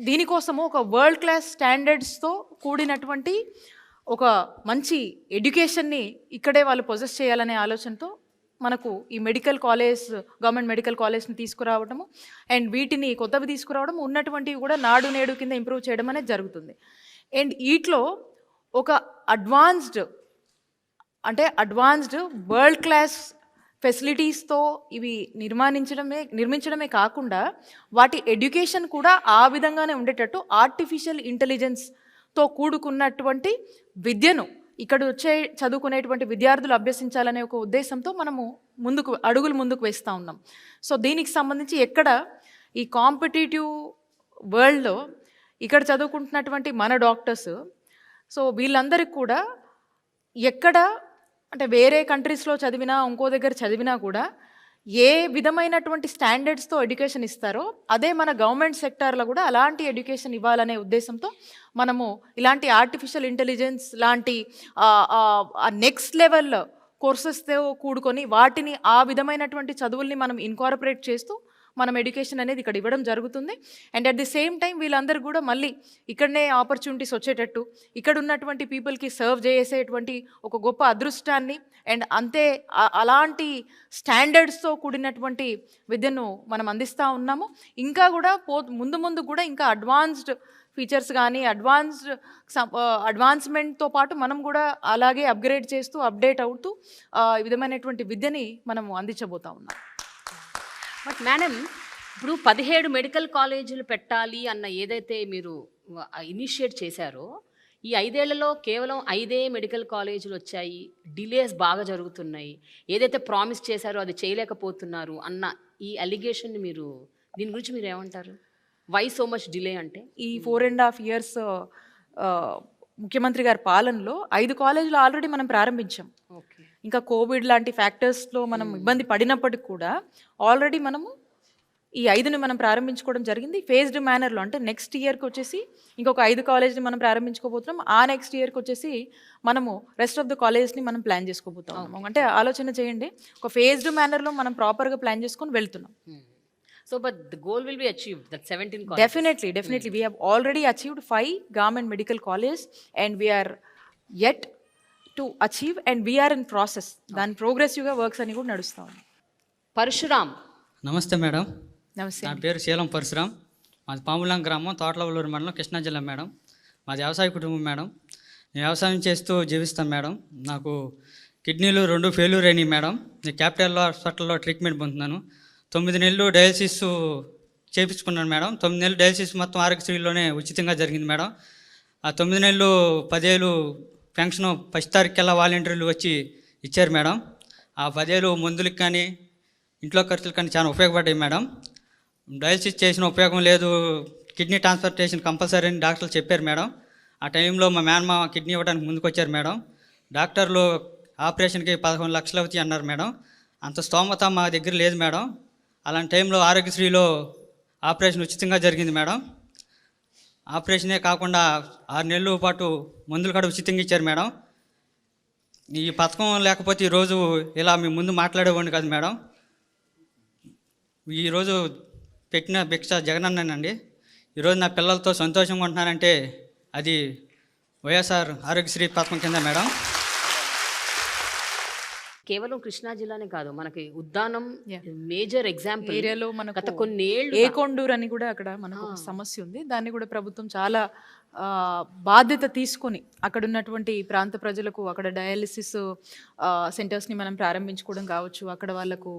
దీనికోసము ఒక వరల్డ్ క్లాస్ స్టాండర్డ్స్తో కూడినటువంటి ఒక మంచి ఎడ్యుకేషన్ని ఇక్కడే వాళ్ళు పొజెస్ చేయాలనే ఆలోచనతో మనకు ఈ మెడికల్ కాలేజ్, గవర్నమెంట్ మెడికల్ కాలేజ్ని తీసుకురావడము అండ్ వీటిని కొత్తవి తీసుకురావడం, ఉన్నటువంటివి కూడా నాడు నేడు కింద ఇంప్రూవ్ చేయడం అనేది జరుగుతుంది. అండ్ వీటిలో ఒక అడ్వాన్స్డ్ వరల్డ్ క్లాస్ ఫెసిలిటీస్తో ఇవి నిర్మించడమే కాకుండా వాటి ఎడ్యుకేషన్ కూడా ఆ విధంగానే ఉండేటట్టు ఆర్టిఫిషియల్ ఇంటెలిజెన్స్తో కూడుకున్నటువంటి విద్యను ఇక్కడ వచ్చే చదువుకునేటువంటి విద్యార్థులు అభ్యసించాలనే ఒక ఉద్దేశంతో మనము అడుగులు ముందుకు వేస్తూ ఉన్నాం. సో దీనికి సంబంధించి ఎక్కడ ఈ కాంపిటేటివ్ వరల్డ్లో ఇక్కడ చదువుకుంటున్నటువంటి మన డాక్టర్స్, సో వీళ్ళందరికీ కూడా ఎక్కడ అంటే వేరే కంట్రీస్లో చదివినా ఇంకో దగ్గర చదివినా కూడా ఏ విధమైనటువంటి స్టాండర్డ్స్తో ఎడ్యుకేషన్ ఇస్తారో అదే మన గవర్నమెంట్ సెక్టార్లో కూడా అలాంటి ఎడ్యుకేషన్ ఇవ్వాలనే ఉద్దేశంతో మనము ఇలాంటి ఆర్టిఫిషియల్ ఇంటెలిజెన్స్ లాంటి నెక్స్ట్ లెవెల్ కోర్సెస్తో కూడుకొని వాటిని ఆ విధమైనటువంటి చదువుల్ని మనం ఇన్కార్పొరేట్ చేస్తూ మనం ఎడ్యుకేషన్ అనేది ఇక్కడ ఇవ్వడం జరుగుతుంది. And at the same time వీళ్ళందరూ కూడా మళ్ళీ ఇక్కడనే ఆపర్చునిటీస్ వచ్చేటట్టు ఇక్కడ ఉన్నటువంటి పీపుల్కి సర్వ్ చేసేటువంటి ఒక గొప్ప అదృష్టాన్ని అండ్ అంతే అలాంటి స్టాండర్డ్స్తో కూడినటువంటి విద్యను మనం అందిస్తూ ఉన్నాము. ఇంకా కూడా ముందు కూడా ఇంకా అడ్వాన్స్డ్ ఫీచర్స్ కానీ అడ్వాన్స్మెంట్తో పాటు మనం కూడా అలాగే అప్గ్రేడ్ చేస్తూ అప్డేట్ అవుతూ ఈ విధమైనటువంటి విద్యని మనము అందించబోతా ఉన్నాం. బట్ మేడం, ఇప్పుడు 17 మెడికల్ కాలేజీలు పెట్టాలి అన్న ఏదైతే మీరు ఇనిషియేట్ చేశారో, ఈ 5 ఏళ్లలో కేవలం 5 మెడికల్ కాలేజీలు వచ్చాయి, డిలేస్ బాగా జరుగుతున్నాయి, ఏదైతే ప్రామిస్ చేశారో అది చేయలేకపోతున్నారు అన్న ఈ అలిగేషన్ని మీరు దీని గురించి మీరు ఏమంటారు? వై సో మచ్ డిలే అంటే? ఈ 4.5 years ముఖ్యమంత్రి గారి పాలనలో 5 కాలేజీలు ఆల్రెడీ మనం ప్రారంభించాం. ఓకే, ఇంకా కోవిడ్ లాంటి ఫ్యాక్టర్స్లో మనం ఇబ్బంది పడినప్పటికి కూడా ఆల్రెడీ మనము ఈ 5ని మనం ప్రారంభించుకోవడం జరిగింది ఫేజ్డ్ మేనర్లో. అంటే నెక్స్ట్ ఇయర్కి వచ్చేసి ఇంకొక 5 కాలేజ్ని మనం ప్రారంభించుకోబోతున్నాం. ఆ నెక్స్ట్ ఇయర్కి వచ్చేసి మనము రెస్ట్ ఆఫ్ ద కాలేజ్ని మనం ప్లాన్ చేసుకోబోతున్నాం. అంటే ఆలోచన చేయండి, ఒక ఫేజ్డ్ మేనర్లో మనం ప్రాపర్గా ప్లాన్ చేసుకొని వెళ్తున్నాం. So, but the goal will be achieved, that 17 colleges. Definitely. We have already achieved 5 government medical colleges and we are yet to achieve and we are in process. దాని ప్రోగ్రెసివ్గా వర్క్స్ అని కూడా నడుస్తూ ఉంది. పరశురామ్. నమస్తే మేడం. నమస్తే. నా పేరు శీలం పరశురామ్. మాది పాములాం గ్రామం, తోటలవల్లూరు మండలం, కృష్ణా జిల్లా మేడం. మాది వ్యవసాయ కుటుంబం మేడం. నేను వ్యవసాయం చేస్తూ జీవిస్తాను మేడం. నాకు కిడ్నీలు 2 ఫెయిల్యూర్ అయినాయి మేడం. నేను క్యాపిటల్ హాస్పిటల్లో ట్రీట్మెంట్ పొందుతున్నాను. 9 నెలలు డయాలసిస్ చేయించుకున్నాను మేడం. 9 నెలలు డయాలసిస్ మొత్తం ఆరోగ్యశ్రీలోనే ఉచితంగా జరిగింది మేడం. ఆ 9 నెలలు 10,000 పెన్షన్ ఫస్ట్ తారీఖుకల్లా వాలంటీర్లు వచ్చి ఇచ్చారు మేడం. ఆ 10,000 మందులకు కానీ ఇంట్లో ఖర్చులకు కానీ చాలా ఉపయోగపడ్డాయి మేడం. డయాలసిస్ చేసిన ఉపయోగం లేదు, కిడ్నీ ట్రాన్స్ప్లాంటేషన్ కంపల్సరీ అని డాక్టర్లు చెప్పారు మేడం. ఆ టైంలో మా మేనమామ కిడ్నీ ఇవ్వడానికి ముందుకు వచ్చారు మేడం. డాక్టర్లు ఆపరేషన్కి 11 లక్షలు అవుతాయి అన్నారు మేడం. అంత స్తోమత మా దగ్గర లేదు మేడం. అలాంటి టైంలో ఆరోగ్యశ్రీలో ఆపరేషన్ ఉచితంగా జరిగింది మేడం. ఆపరేషనే కాకుండా 6 నెలల పాటు మందులు కూడా ఉచితంగా ఇచ్చారు మేడం. ఈ పథకం లేకపోతే ఈరోజు ఇలా మీ ముందు మాట్లాడేవాడిని కాదు మేడం. ఈరోజు పెట్టిన భిక్ష జగనన్నండి. ఈరోజు నా పిల్లలతో సంతోషంగా ఉంటున్నానంటే అది వైఎస్ఆర్ ఆరోగ్యశ్రీ పథకం కింద మేడం. కేవలం కృష్ణా జిల్లానే కాదు, మనకి ఉద్దానం మేజర్ ఎగ్జాంపుల్. ఏరియాలో మనకు గత కొన్నేళ్ళు ఏకొండూరు అని కూడా అక్కడ మనకు ఒక సమస్య ఉంది. దాన్ని కూడా ప్రభుత్వం చాలా బాధ్యత తీసుకొని అక్కడ ఉన్నటువంటి ప్రాంత ప్రజలకు అక్కడ డయాలిసిస్ సెంటర్స్ని మనం ప్రారంభించుకోవడం కావచ్చు, అక్కడ వాళ్ళకు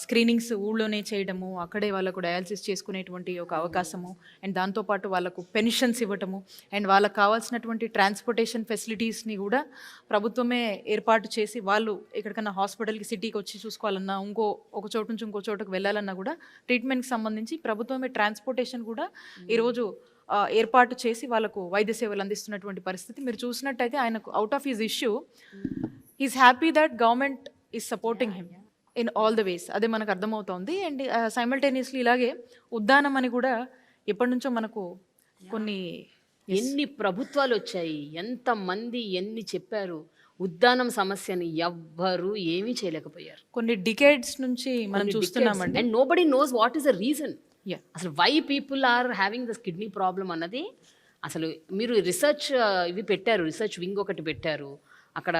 స్క్రీనింగ్స్ ఊళ్ళోనే చేయడము, అక్కడే వాళ్ళకు డయాలసిస్ చేసుకునేటువంటి ఒక అవకాశము, అండ్ దాంతోపాటు వాళ్ళకు పెన్షన్స్ ఇవ్వటము, అండ్ వాళ్ళకు కావాల్సినటువంటి ట్రాన్స్పోర్టేషన్ ఫెసిలిటీస్ని కూడా ప్రభుత్వమే ఏర్పాటు చేసి వాళ్ళు ఎక్కడికన్నా హాస్పిటల్కి సిటీకి వచ్చి చూసుకోవాలన్నా, ఒక చోటు నుంచి ఇంకో చోటుకు వెళ్ళాలన్నా కూడా ట్రీట్మెంట్కి సంబంధించి ప్రభుత్వమే ట్రాన్స్పోర్టేషన్ కూడా ఈరోజు ఏర్పాటు చేసి వాళ్ళకు వైద్య సేవలు అందిస్తున్నటువంటి పరిస్థితి మీరు చూసినట్టయితే ఆయనకు out of his issue is happy that government is supporting him in all the ways. అదే మనకు అర్థమవుతోంది. అండ్ సైమల్టేనియస్లీ ఇలాగే ఉద్దానం అని కూడా ఎప్పటి నుంచో మనకు ఎన్ని ప్రభుత్వాలు వచ్చాయి, ఎంతమంది ఎన్ని చెప్పారు, ఉద్దానం సమస్యని ఎవ్వరు ఏమీ చేయలేకపోయారు. కొన్ని డికేడ్స్ నుంచి మనం చూస్తున్నామండి. And nobody knows what is the reason. అసలు why people are having this kidney problem అన్నది అసలు మీరు రీసెర్చ్ ఇవి పెట్టారు, రీసెర్చ్ వింగ్ ఒకటి పెట్టారు, అక్కడ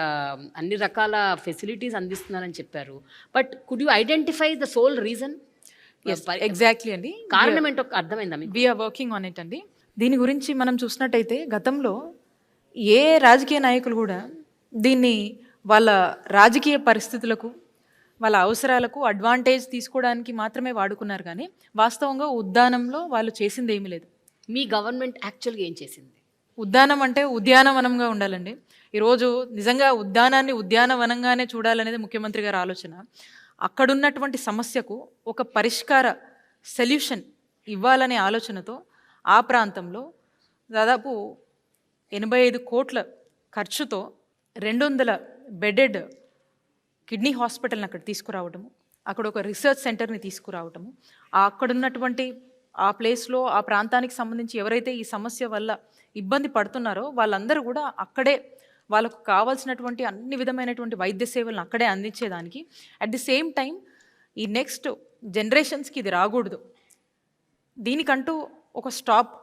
అన్ని రకాల ఫెసిలిటీస్ అందిస్తున్నారని చెప్పారు. But could you identify the sole reason? Exactly అండి, కారణం ఏంటో అర్థమైందా మీకు? వీఆర్ వర్కింగ్ ఆన్ ఇట్ అండి. దీని గురించి మనం చూసినట్టయితే గతంలో ఏ రాజకీయ నాయకులు కూడా దీన్ని వాళ్ళ రాజకీయ పరిస్థితులకు వాళ్ళ అవసరాలకు అడ్వాంటేజ్ తీసుకోవడానికి మాత్రమే వాడుకున్నారు, కానీ వాస్తవంగా ఉద్దానంలో వాళ్ళు చేసింది ఏమీ లేదు. మీ గవర్నమెంట్ యాక్చువల్గా ఏం చేసింది? ఉద్దానం అంటే ఉద్యానవనంగా ఉండాలండి. ఈరోజు నిజంగా ఉద్యానాన్ని ఉద్యానవనంగానే చూడాలనేది ముఖ్యమంత్రి గారి ఆలోచన. అక్కడున్నటువంటి సమస్యకు ఒక పరిష్కార సొల్యూషన్ ఇవ్వాలనే ఆలోచనతో ఆ ప్రాంతంలో దాదాపు 85 కోట్ల ఖర్చుతో 200 బెడెడ్ కిడ్నీ హాస్పిటల్ని అక్కడ తీసుకురావటము, అక్కడ ఒక రీసెర్చ్ సెంటర్ని తీసుకురావటము, అక్కడున్నటువంటి ఆ ప్లేస్లో ఆ ప్రాంతానికి సంబంధించి ఎవరైతే ఈ సమస్య వల్ల ఇబ్బంది పడుతున్నారో వాళ్ళందరూ కూడా అక్కడే వాళ్ళకు కావాల్సినటువంటి అన్ని విధమైనటువంటి వైద్య సేవలను అక్కడే అందించేదానికి, అట్ ది సేమ్ టైం ఈ నెక్స్ట్ జనరేషన్స్కి ఇది రాకూడదు, దీనికంటూ ఒక స్టాప్,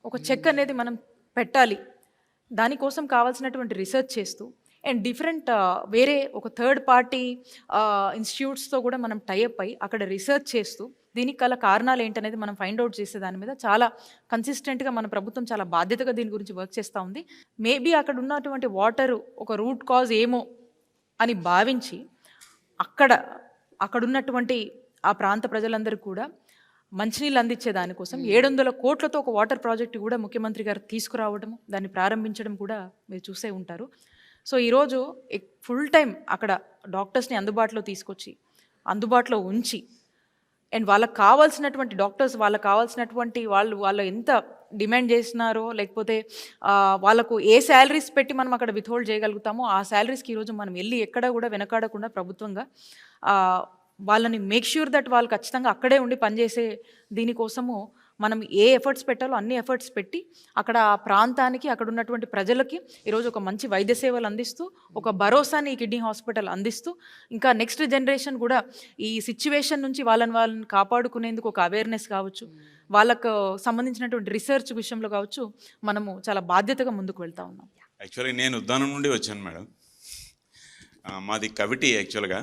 ఒక చెక్ అనేది మనం పెట్టాలి, దానికోసం కావాల్సినటువంటి రీసెర్చ్ చేస్తూ అండ్ డిఫరెంట్ వేరే ఒక థర్డ్ పార్టీ ఇన్స్టిట్యూట్స్తో కూడా మనం టైఅప్ అయ్యి అక్కడ రీసెర్చ్ చేస్తూ దీనికి గల కారణాలు ఏంటనేది మనం ఫైండ్ అవుట్ చేసే దాని మీద చాలా కన్సిస్టెంట్గా మన ప్రభుత్వం చాలా బాధ్యతగా దీని గురించి వర్క్ చేస్తూ ఉంది. మేబీ అక్కడ ఉన్నటువంటి వాటర్ ఒక రూట్ కాజ్ ఏమో అని భావించి అక్కడ ఉన్నటువంటి ఆ ప్రాంత ప్రజలందరికీ కూడా మంచినీళ్ళు అందించే దానికోసం 700 కోట్లతో ఒక వాటర్ ప్రాజెక్ట్ కూడా ముఖ్యమంత్రి గారు తీసుకురావడం, దాన్ని ప్రారంభించడం కూడా మీరు చూసే ఉంటారు. సో ఈరోజు ఫుల్ టైం అక్కడ డాక్టర్స్ని అందుబాటులో తీసుకొచ్చి అందుబాటులో ఉంచి అండ్ వాళ్ళకి కావాల్సినటువంటి డాక్టర్స్ వాళ్ళకి కావాల్సినటువంటి వాళ్ళు ఎంత డిమాండ్ చేసినారో లేకపోతే వాళ్ళకు ఏ శాలరీస్ పెట్టి మనం అక్కడ విత్హోల్డ్ చేయగలుగుతామో ఆ శాలరీస్కి ఈరోజు మనం వెళ్ళి ఎక్కడ కూడా వెనకాడకుండా ప్రభుత్వంగా వాళ్ళని మేక్ ష్యూర్ దట్ వాళ్ళు ఖచ్చితంగా అక్కడే ఉండి పనిచేసే దీనికోసము మనం ఏ ఎఫర్ట్స్ పెట్టాలో అన్ని ఎఫర్ట్స్ పెట్టి అక్కడ ఆ ప్రాంతానికి అక్కడ ఉన్నటువంటి ప్రజలకి ఈరోజు ఒక మంచి వైద్య సేవలు అందిస్తూ ఒక భరోసాని ఈ కిడ్నీ హాస్పిటల్ అందిస్తూ ఇంకా నెక్స్ట్ జనరేషన్ కూడా ఈ సిచ్యువేషన్ నుంచి వాళ్ళని కాపాడుకునేందుకు ఒక అవేర్నెస్ కావచ్చు, వాళ్ళకు సంబంధించినటువంటి రీసెర్చ్ విషయంలో కావచ్చు, మనము చాలా బాధ్యతగా ముందుకు వెళ్తా ఉన్నాం. యాక్చువల్గా నేను ఉద్దానం నుండి వచ్చాను మేడం, మాది కవిటి. యాక్చువల్గా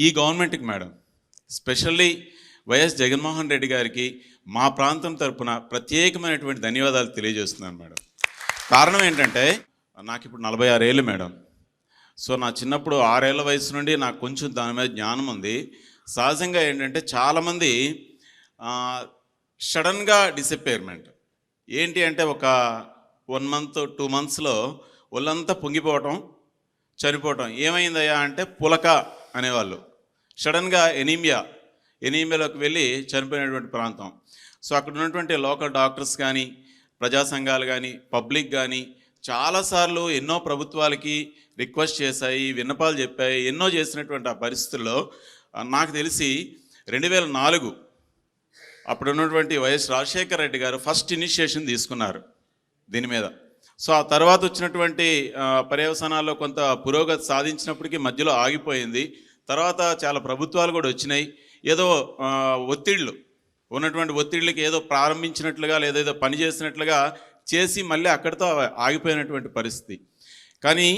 ఈ గవర్నమెంట్కి madam specially YS Jaganmohan Reddy గారికి మా ప్రాంతం తరపున ప్రత్యేకమైనటువంటి ధన్యవాదాలు తెలియజేస్తున్నాను మేడం. కారణం ఏంటంటే నాకు ఇప్పుడు 46 ఏళ్ళు మేడం. సో నా చిన్నప్పుడు 6 ఏళ్ల వయసు నుండి నాకు కొంచెం దాని మీద జ్ఞానం ఉంది. సహజంగా ఏంటంటే చాలామంది సడన్గా డిసప్పేర్మెంట్ ఏంటి అంటే ఒక 1 month 2 monthsలో ఒళ్ళంతా పొంగిపోవటం, చనిపోవటం. ఏమైందయ్యా అంటే పులక అనేవాళ్ళు. సడన్గా ఎనీమియాలోకి వెళ్ళి చనిపోయినటువంటి ప్రాంతం. సో అక్కడ ఉన్నటువంటి లోకల్ డాక్టర్స్ కానీ, ప్రజా సంఘాలు కానీ, పబ్లిక్ కానీ చాలాసార్లు ఎన్నో ప్రభుత్వాలకి రిక్వెస్ట్ చేశాయి, విన్నపాలు చెప్పాయి, ఎన్నో చేసినటువంటి ఆ పరిస్థితుల్లో నాకు తెలిసి 2004 అప్పుడు ఉన్నటువంటి వైఎస్ రాజశేఖర రెడ్డి గారు ఫస్ట్ ఇనిషియేషన్ తీసుకున్నారు దీని మీద. సో ఆ తర్వాత వచ్చినటువంటి పర్యవసానాల్లో కొంత పురోగతి సాధించినప్పటికీ మధ్యలో ఆగిపోయింది. తర్వాత చాలా ప్రభుత్వాలు కూడా వచ్చినాయి. ఏదో ఉన్నటువంటి ఒత్తిళ్ళకి ఏదో ప్రారంభించినట్లుగా లేదా ఏదో పని చేసినట్లుగా చేసి మళ్ళీ అక్కడితో ఆగిపోయినటువంటి పరిస్థితి. కానీ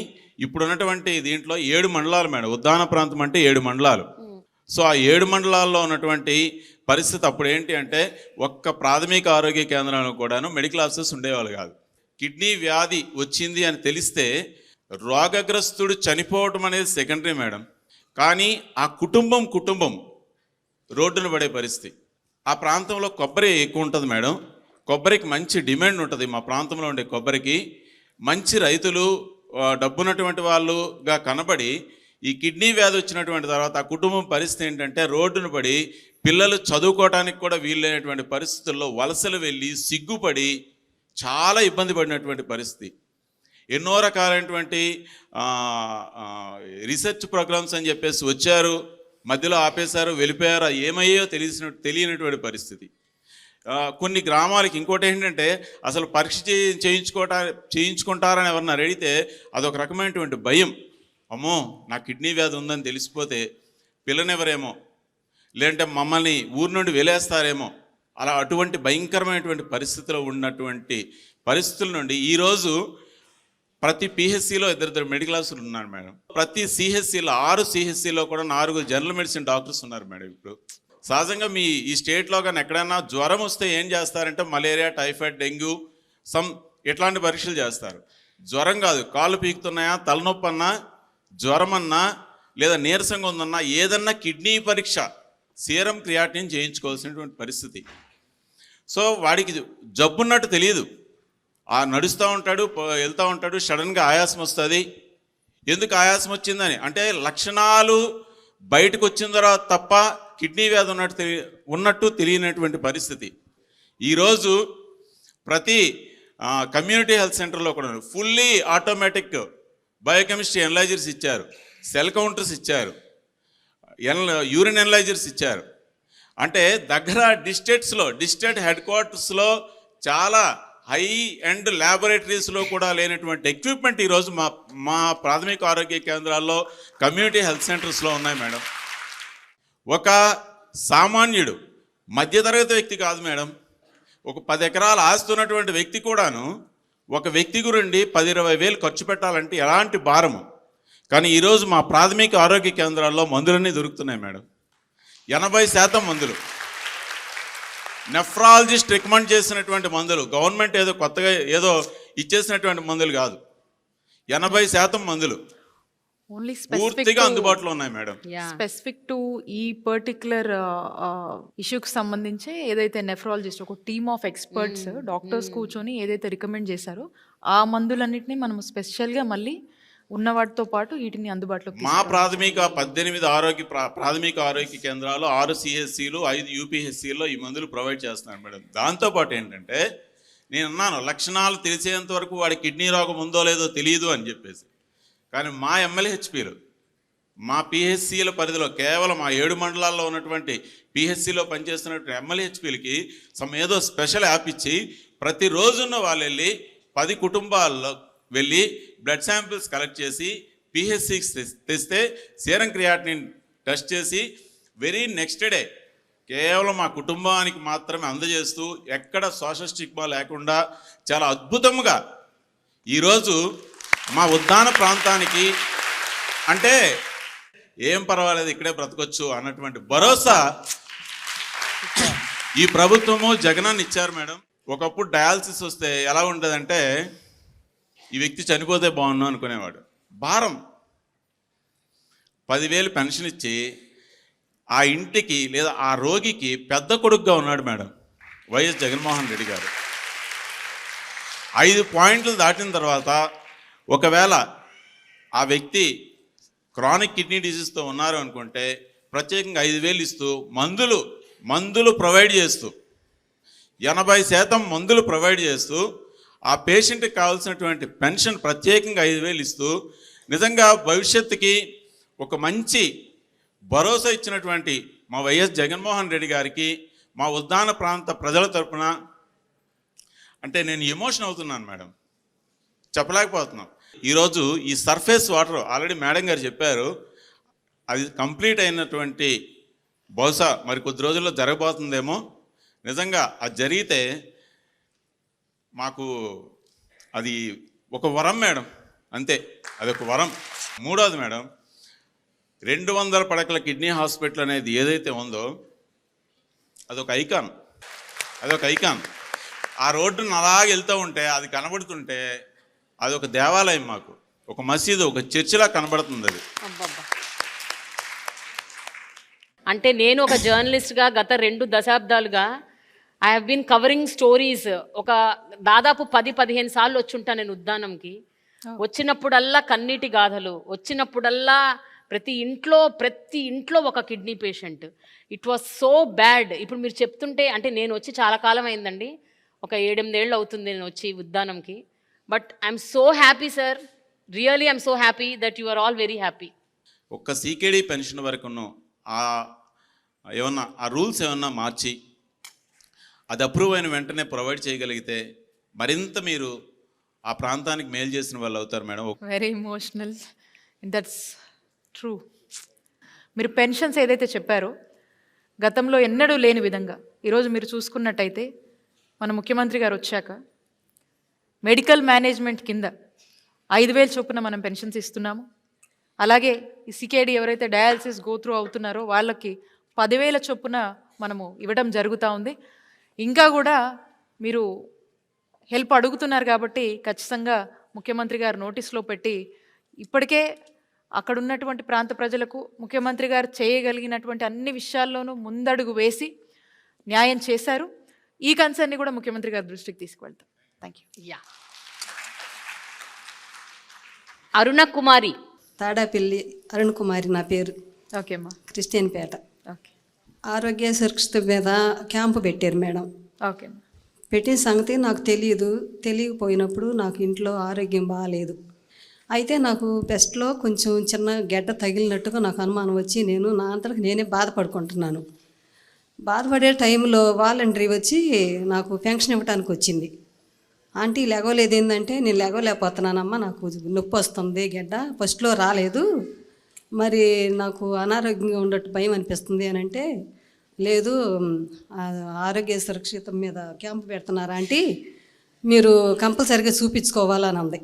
ఇప్పుడున్నటువంటి దీంట్లో 7 మండలాలు మేడం. ఉద్దాన ప్రాంతం అంటే 7 మండలాలు. సో ఆ 7 మండలాల్లో ఉన్నటువంటి పరిస్థితి అప్పుడు ఏంటి అంటే ఒక్క ప్రాథమిక ఆరోగ్య కేంద్రంలో కూడాను మెడికల్ ఆఫీసర్స్ ఉండేవాళ్ళు కాదు. కిడ్నీ వ్యాధి వచ్చింది అని తెలిస్తే రోగగ్రస్తుడు చనిపోవటం అనేది సెకండరీ మేడం. కానీ ఆ కుటుంబం రోడ్డున పడే పరిస్థితి. ఆ ప్రాంతంలో కొబ్బరి ఎక్కువ ఉంటుంది మేడం. కొబ్బరికి మంచి డిమాండ్ ఉంటుంది. మా ప్రాంతంలో ఉండే కొబ్బరికి మంచి రైతులు, డబ్బున్నటువంటి వాళ్ళుగా కనబడి ఈ కిడ్నీ వ్యాధి వచ్చినటువంటి తర్వాత ఆ కుటుంబం పరిస్థితి ఏంటంటే రోడ్డును పడి పిల్లలు చదువుకోవడానికి కూడా వీలైనటువంటి పరిస్థితుల్లో వలసలు వెళ్ళి సిగ్గుపడి చాలా ఇబ్బంది పడినటువంటి పరిస్థితి. ఎన్నో రకాలైనటువంటి రీసెర్చ్ ప్రోగ్రామ్స్ అని చెప్పేసి వచ్చారు, మధ్యలో ఆపేశారు, వెళ్ళిపోయారు. ఏమయ్యో తెలియనటువంటి పరిస్థితి. కొన్ని గ్రామాలకి ఇంకోటి ఏంటంటే అసలు పరీక్ష చేయించుకుంటారని ఎవరన్నా అడిగితే అదొక రకమైనటువంటి భయం. అమ్మో నా కిడ్నీ వ్యాధి ఉందని తెలిసిపోతే పిల్లనెవరేమో, లేదంటే మమ్మల్ని ఊరి నుండి వెలేస్తారేమో, అలా అటువంటి భయంకరమైనటువంటి పరిస్థితిలో ఉన్నటువంటి పరిస్థితుల నుండి ఈరోజు ప్రతి పిహెచ్సిలో 2 మెడికల్ ఆఫీసర్లు ఉన్నారు మేడం. ప్రతి సిహెచ్సిలో 6 సిహెచ్సిలో కూడా 4 జనరల్ మెడిసిన్ డాక్టర్స్ ఉన్నారు మేడం. ఇప్పుడు సహజంగా మీ ఈ స్టేట్లో కానీ ఎక్కడైనా జ్వరం వస్తే ఏం చేస్తారంటే మలేరియా, టైఫాయిడ్, డెంగ్యూ ఇట్లాంటి పరీక్షలు చేస్తారు. జ్వరం కాదు, కాళ్ళు పీకుతున్నాయా, తలనొప్పి అన్నా, జ్వరం అన్నా, లేదా నీరసంగా ఉందన్నా, ఏదన్నా కిడ్నీ పరీక్ష, సీరం క్రియాటినిన్ చేయించుకోవాల్సినటువంటి పరిస్థితి. సో వాడికి జబ్బున్నట్టు తెలియదు. నడుస్తూ ఉంటాడు, వెళ్తూ ఉంటాడు, సడన్గా ఆయాసం వస్తుంది. ఎందుకు ఆయాసం వచ్చిందని అంటే లక్షణాలు బయటకు వచ్చిన తర్వాత తప్ప కిడ్నీ వ్యాధి ఉన్నట్టు తెలియనటువంటి పరిస్థితి. ఈరోజు ప్రతి కమ్యూనిటీ హెల్త్ సెంటర్లో కూడా ఫుల్లీ ఆటోమేటిక్ బయోకెమిస్ట్రీ ఎనలైజర్స్ ఇచ్చారు, సెల్ కౌంటర్స్ ఇచ్చారు, యూరిన్ ఎనలైజర్స్ ఇచ్చారు. అంటే దగ్గర డిస్ట్రిక్ట్ హెడ్ క్వార్టర్స్లో చాలా హై అండ్ ల్యాబొరేటరీస్లో కూడా లేనటువంటి ఎక్విప్మెంట్ ఈరోజు మా ప్రాథమిక ఆరోగ్య కేంద్రాల్లో, కమ్యూనిటీ హెల్త్ సెంటర్స్లో ఉన్నాయి మేడం. ఒక సామాన్యుడు, మధ్యతరగతి వ్యక్తి కాదు మేడం, ఒక 10 ఎకరాల ఆస్తి ఉన్నటువంటి వ్యక్తి కూడాను ఒక వ్యక్తి గురించి 10-20 వేలు ఖర్చు పెట్టాలంటే ఎలాంటి భారము. కానీ ఈరోజు మా ప్రాథమిక ఆరోగ్య కేంద్రాల్లో మందులన్నీ దొరుకుతున్నాయి మేడం. 80% మందులు నెఫ్రాలజిస్ట్ రికమెండ్ చేసినటువంటి మందులు, గవర్నమెంట్ ఏదో కొత్తగా ఏదో ఇచ్చేసినటువంటి మందులు కాదు. 80% మందులు ఓన్లీ పూర్తిగా అందుబాటులో ఉన్నాయి మేడం. స్పెసిఫిక్ టు ఈ పర్టికులర్ ఇష్యూకి సంబంధించి ఏదైతే నెఫ్రాలజిస్ట్ ఒక టీమ్ ఆఫ్ ఎక్స్పర్ట్స్ డాక్టర్స్ కూర్చొని ఏదైతే రికమెండ్ చేశారో ఆ మందులన్నింటినీ మనం స్పెషల్గా మళ్ళీ ఉన్న వాటితో పాటు వీటిని అందుబాటులోకి మా ప్రాథమిక 18 ప్రాథమిక ఆరోగ్య కేంద్రాలు, 6 సిహెచ్సిలు, 5 యూపీహెచ్సిలో ఈ మందులు ప్రొవైడ్ చేస్తున్నారు మేడం. దాంతోపాటు ఏంటంటే నేను అన్నాను లక్షణాలు తెలిసేంత వరకు వాడి కిడ్నీ రోగం ఉందో లేదో తెలియదు అని చెప్పేసి. కానీ మా ఎమ్మెల్యేహెచ్పీలు, మా పిహెచ్సిల పరిధిలో కేవలం ఆ 7 మండలాల్లో ఉన్నటువంటి పిహెచ్సిలో పనిచేస్తున్నటువంటి ఎమ్మెల్యేహెచ్పీలకి ఏదో స్పెషల్ యాప్ ఇచ్చి ప్రతిరోజున్న వాళ్ళు వెళ్ళి 10 కుటుంబాల్లో వెళ్ళి బ్లడ్ శాంపిల్స్ కలెక్ట్ చేసి పిహెచ్సికి తెస్తే సీరం క్రియాటినిన్ టెస్ట్ చేసి వెరీ నెక్స్ట్ డే కేవలం ఆ కుటుంబానికి మాత్రమే అందజేస్తూ ఎక్కడ సోషల్ స్టిగ్మా లేకుండా చాలా అద్భుతంగా ఈరోజు మా ఉద్దాన ప్రాంతానికి అంటే ఏం పర్వాలేదు ఇక్కడే బ్రతకొచ్చు అన్నటువంటి భరోసా ఈ ప్రభుత్వము జగనన్న ఇచ్చారు మేడం. ఒకప్పుడు డయాలసిస్ వస్తే ఎలా ఉండదంటే ఈ వ్యక్తి చనిపోతే బాగున్నాను అనుకునేవాడు. భారం 10,000 పెన్షన్ ఇచ్చి ఆ ఇంటికి లేదా ఆ రోగికి పెద్ద కొడుకుగా ఉన్నాడు మేడం వైఎస్ జగన్మోహన్ రెడ్డి గారు. 5 పాయింట్లు దాటిన తర్వాత ఒకవేళ ఆ వ్యక్తి క్రానిక్ కిడ్నీ డిసీజ్తో ఉన్నారు అనుకుంటే ప్రత్యేకంగా 5,000 ఇస్తూ మందులు ప్రొవైడ్ చేస్తూ 80% మందులు ప్రొవైడ్ చేస్తూ ఆ పేషెంట్కి కావాల్సినటువంటి పెన్షన్ ప్రత్యేకంగా 5,000 ఇస్తూ నిజంగా భవిష్యత్తుకి ఒక మంచి భరోసా ఇచ్చినటువంటి మా వైఎస్ జగన్మోహన్ రెడ్డి గారికి మా ఉద్దాన ప్రాంత ప్రజల తరపున అంటే నేను ఎమోషన్ అవుతున్నాను మేడం, చెప్పలేకపోతున్నాం. ఈరోజు ఈ సర్ఫేస్ వాటర్ ఆల్రెడీ మేడం గారు చెప్పారు, అది కంప్లీట్ అయినటువంటి బహుశా మరి కొద్ది రోజుల్లో జరగబోతుందేమో. నిజంగా అది జరిగితే మాకు అది ఒక వరం మేడం, అంతే, అది ఒక వరం. మూడోది మేడం, 200 పడకల కిడ్నీ హాస్పిటల్ అనేది ఏదైతే ఉందో అదొక ఐకాన్. ఆ రోడ్డును అలాగే వెళ్తూ ఉంటే అది కనబడుతుంటే అది ఒక దేవాలయం, మాకు ఒక మసీదు, ఒక చర్చిలా కనబడుతుంది అది. అబ్బబ్బా. అంటే నేను ఒక జర్నలిస్ట్గా గత 2 దశాబ్దాలుగా I have been covering stories. ఒక దాదాపు 10-15 సార్లు వచ్చుంటాను నేను ఉద్దానంకి. వచ్చినప్పుడల్లా కన్నీటి గాథలు, వచ్చినప్పుడల్లా ప్రతి ఇంట్లో ఒక kidney patient. It was so bad. ఇప్పుడు మీరు చెప్తుంటే అంటే నేను వచ్చి చాలా కాలం అయిందండి, ఒక 7-8 ఏళ్ళు అవుతుంది నేను వచ్చి ఉద్దానంకి. But I'm so happy sir, really I'm so happy that you are all very happy. ఒక్క సీకేడీ పెన్షన్ వరకును ఏమన్నా ఆ రూల్స్ ఏమన్నా మార్చి అది అప్రూవ్ అయిన వెంటనే ప్రొవైడ్ చేయగలిగితే మరింత మీరు ఆ ప్రాంతానికి మేలు చేసిన వాళ్ళు అవుతారు madam. Very emotional, that's true. మీరు పెన్షన్స్ ఏదైతే చెప్పారో గతంలో ఎన్నడూ లేని విధంగా ఈరోజు మీరు చూసుకున్నట్టయితే మన ముఖ్యమంత్రి గారు వచ్చాక మెడికల్ మేనేజ్మెంట్ కింద 5,000 చొప్పున మనం పెన్షన్స్ ఇస్తున్నాము. అలాగే ఈ సికేడి ఎవరైతే డయాలసిస్ గోత్రూ అవుతున్నారో వాళ్ళకి 10,000 చొప్పున మనము ఇవ్వడం జరుగుతూ ఉంది. ఇంకా కూడా మీరు హెల్ప్ అడుగుతున్నారు కాబట్టి ఖచ్చితంగా ముఖ్యమంత్రి గారు నోటీస్లో పెట్టి ఇప్పటికే అక్కడ ఉన్నటువంటి ప్రాంత ప్రజలకు ముఖ్యమంత్రి గారు చేయగలిగినటువంటి అన్ని విషయాల్లోనూ ముందడుగు వేసి న్యాయం చేశారు. ఈ కన్సర్న్ని కూడా ముఖ్యమంత్రి గారి దృష్టికి తీసుకువెళ్తాం. Thank you. Yeah. Aruna Kumari. Tadapalli Arun Kumari నా పేరు. ఓకే అమ్మా. క్రిస్టియన్పేట. ఓకే. ఆరోగ్య సురక్షిత మీద క్యాంపు పెట్టారు మేడం. ఓకే అమ్మా. పెట్టిన సంగతి నాకు తెలియకపోయినప్పుడు నాకు ఇంట్లో ఆరోగ్యం బాగాలేదు. అయితే నాకు బెస్ట్లో కొంచెం చిన్న గడ్డ తగిలినట్టుగా నాకు అనుమానం వచ్చి నేను నా అంతలకు నేనే బాధపడుకుంటున్నాను. బాధపడే టైంలో వాలంటరీ వచ్చి నాకు పెన్షన్ ఇవ్వడానికి వచ్చింది. ఆంటీ లెగవలేదు ఏంటంటే, నేను లెగవలేకపోతున్నానమ్మా, నాకు నొప్పి వస్తుంది, గడ్డ ఫస్ట్లో రాలేదు, మరి నాకు అనారోగ్యంగా ఉండట్టు భయం అనిపిస్తుంది అని అంటే, లేదు ఆరోగ్య సురక్షిత మీద క్యాంపు పెడుతున్నారు ఆంటీ, మీరు కంపల్సరిగా చూపించుకోవాలని అంది.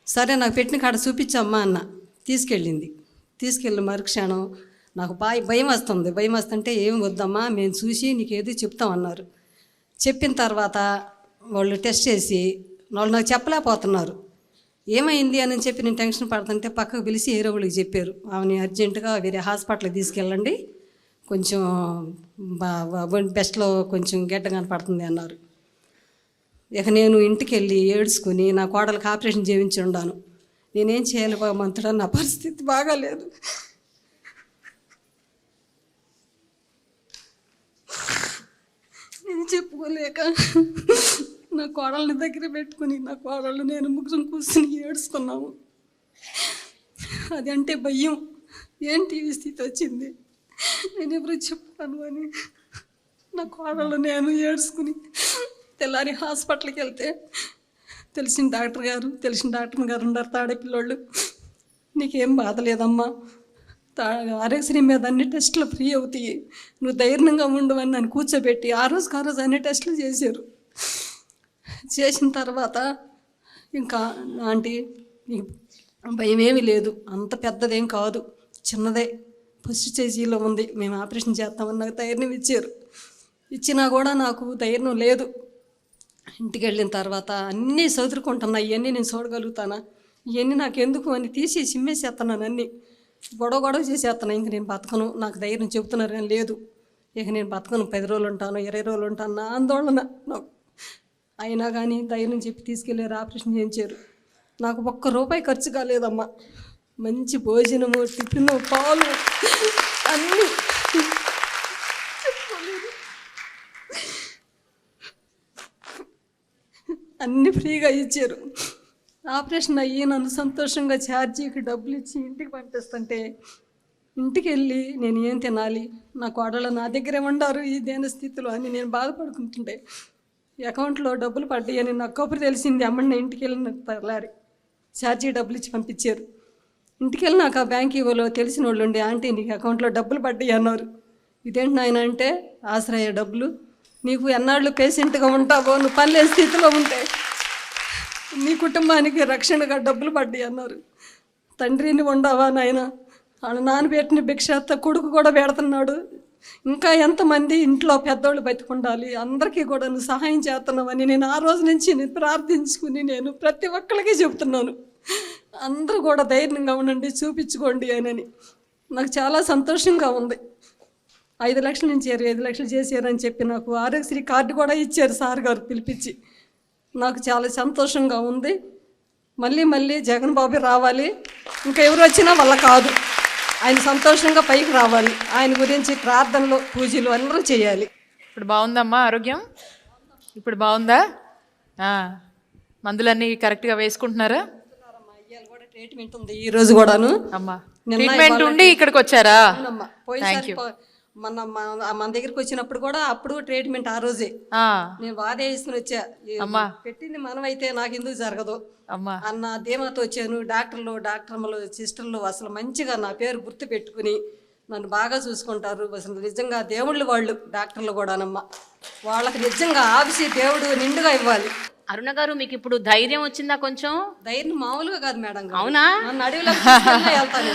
సరే నాకు పెట్టిన కాడ చూపించమ్మా అన్న. తీసుకెళ్ళి మరుక్షణం నాకు భయం వస్తుంటే ఏం వద్దమ్మా మేము చూసి నీకు ఏది చెప్తామన్నారు. చెప్పిన తర్వాత వాళ్ళు టెస్ట్ చేసి వాళ్ళు నాకు చెప్పలేకపోతున్నారు ఏమైంది అని చెప్పి నేను టెన్షన్ పడుతుంటే పక్కకు పిలిచి వేరే వాళ్ళకి చెప్పారు, ఆమెని అర్జెంటుగా వేరే హాస్పిటల్కి తీసుకెళ్ళండి, కొంచెం బెస్ట్లో కొంచెం గడ్డ కనపడుతుంది అన్నారు. ఇక నేను ఇంటికి వెళ్ళి ఏడ్చుకుని నా కోడలకు ఆపరేషన్ చేయించి ఉన్నాను. నేనేం చేయాలి భగవంతుడా, నా పరిస్థితి బాగాలేదు. నేను చెప్పుకోలేక నా కోడళ్ళని దగ్గర పెట్టుకుని నా కోడళ్ళు నేను ముగ్గురు కూర్చుని ఏడ్చుకున్నాము. అది అంటే భయం, ఏంటి ఈ స్థితి వచ్చింది, నేను ఎవరు చెప్తాను అని నా కోడళ్ళు నేను ఏడ్చుకుని తెల్లారి హాస్పిటల్కి వెళ్తే తెలిసిన డాక్టర్ గారు ఉన్నారు, తాడేపిల్లోళ్ళు, నీకేం బాధ లేదమ్మా, ఆరోగ్యశ్రీ మీద అన్ని టెస్టులు ఫ్రీ అవుతాయి, నువ్వు ధైర్యంగా ఉండవని నన్ను కూర్చోబెట్టి ఆ రోజు అన్ని టెస్టులు చేశారు. చేసిన తర్వాత ఇంకా ఆంటీ నీకు భయం ఏమీ లేదు, అంత పెద్దదేం కాదు, చిన్నదే, ఫస్ట్ స్టేజీలో ఉంది, మేము ఆపరేషన్ చేస్తామని నాకు ధైర్యం ఇచ్చారు. ఇచ్చినా కూడా నాకు ధైర్యం లేదు. ఇంటికి వెళ్ళిన తర్వాత అన్నీ చదువుకుంటున్నా, ఇవన్నీ నేను చూడగలుగుతానా, ఇవన్నీ నాకు ఎందుకు అని తీసి చిమ్మేసేస్తున్నాను, అన్నీ గొడవ చేసేస్తున్నాను. ఇంక నేను బతకను, నాకు ధైర్యం చెబుతున్నారు కానీ లేదు, ఇక నేను బతకను, 10 రోజులు ఉంటాను, 20 రోజులు ఉంటాను, నా ఆందోళన నాకు. అయినా కానీ ధైర్యం చెప్పి తీసుకెళ్ళారు, ఆపరేషన్ చేయించారు. నాకు ఒక్క రూపాయి ఖర్చు కాలేదమ్మా. మంచి భోజనము, టిఫిన్, పాలు అన్నీ అన్నీ ఫ్రీగా ఇచ్చారు. ఆపరేషన్ అయ్యి నన్ను సంతోషంగా ఛార్జీకి డబ్బులు ఇచ్చి ఇంటికి పంపిస్తుంటే ఇంటికి వెళ్ళి నేను ఏం తినాలి, నా కోడలు నా దగ్గరే ఉండారు ఈ దేని స్థితిలో అని నేను బాధపడుకుంటుంటే అకౌంట్లో డబ్బులు పడ్డాయని నాకు కబురు తెలిసింది. అమ్మని ఇంటికి వెళ్ళిన తెల్లారి ఛార్జీ డబ్బులు ఇచ్చి పంపించారు. ఇంటికి వెళ్ళి నాకు ఆ బ్యాంక్ ఇవ్వలో తెలిసిన వాళ్ళు ఉండే, ఆంటీ నీకు అకౌంట్లో డబ్బులు పడ్డాయి అన్నారు. ఇదేంటి నాయన అంటే, ఆశ్రయ డబ్బులు, నీకు ఎన్నాళ్ళు పేషెంట్గా ఉంటావో, నువ్వు పనిలేని స్థితిలో ఉంటే నీ కుటుంబానికి రక్షణగా డబ్బులు పడ్డాయి అన్నారు. తండ్రిని ఉండవా నాయన, వాళ్ళ నాన్నబెట్టిన భిక్షాత కొడుకు కూడా పెడుతున్నాడు, ఇంకా ఎంతమంది ఇంట్లో పెద్దోళ్ళు బతికుండాలి, అందరికీ కూడా నువ్వు సహాయం చేస్తున్నావని నేను ఆ రోజు నుంచి నేను ప్రార్థించుకుని నేను ప్రతి ఒక్కరికి చెప్తున్నాను. అందరూ కూడా ధైర్యంగా ఉండండి, చూపించుకోండి అని. నాకు చాలా సంతోషంగా ఉంది. 5 లక్షల నుంచి 25 లక్షలు చేశారని చెప్పి నాకు ఆరోగ్యశ్రీ కార్డు కూడా ఇచ్చారు సార్ గారు పిలిపించి. నాకు చాలా సంతోషంగా ఉంది. మళ్ళీ మళ్ళీ జగన్ బాబు రావాలి, ఇంకా ఎవరు వచ్చినా వల్ల కాదు, ఆయన సంతోషంగా పైకి రావాలి. ఆయన గురించి ప్రార్థనలు, పూజలు అందరూ చేయాలి. ఇప్పుడు బాగుందమ్మా ఆరోగ్యం? ఇప్పుడు బాగుందా? మందులన్నీ కరెక్ట్గా వేసుకుంటున్నారా? ట్రీట్మెంట్ ఉంది ఈ రోజు కూడాను. అమ్మా ట్రీట్మెంట్ ఉండి ఇక్కడికి వచ్చారా? పోయినసారి మన దగ్గరికి వచ్చినప్పుడు కూడా అప్పుడు ట్రీట్మెంట్ ఆ రోజే నేను బాధ వేసుకుని వచ్చా. పెట్టింది మనమైతే నాకు ఎందుకు జరగదు అన్న ధీమాతో వచ్చాను. డాక్టర్లు సిస్టర్లు అసలు మంచిగా నా పేరు గుర్తు పెట్టుకుని నన్ను బాగా చూసుకుంటారు. అసలు నిజంగా దేవుళ్ళు వాళ్ళు డాక్టర్లు కూడానమ్మా. వాళ్ళకి నిజంగా ఆఫీసి దేవుడు నిండుగా ఇవ్వాలి. అరుణ గారు, మీకు ఇప్పుడు ధైర్యం వచ్చిందా? కొంచెం ధైర్యం మామూలుగా కాదు మేడం. అవునా? నన్ను అడవిలోకి వెళ్తాను.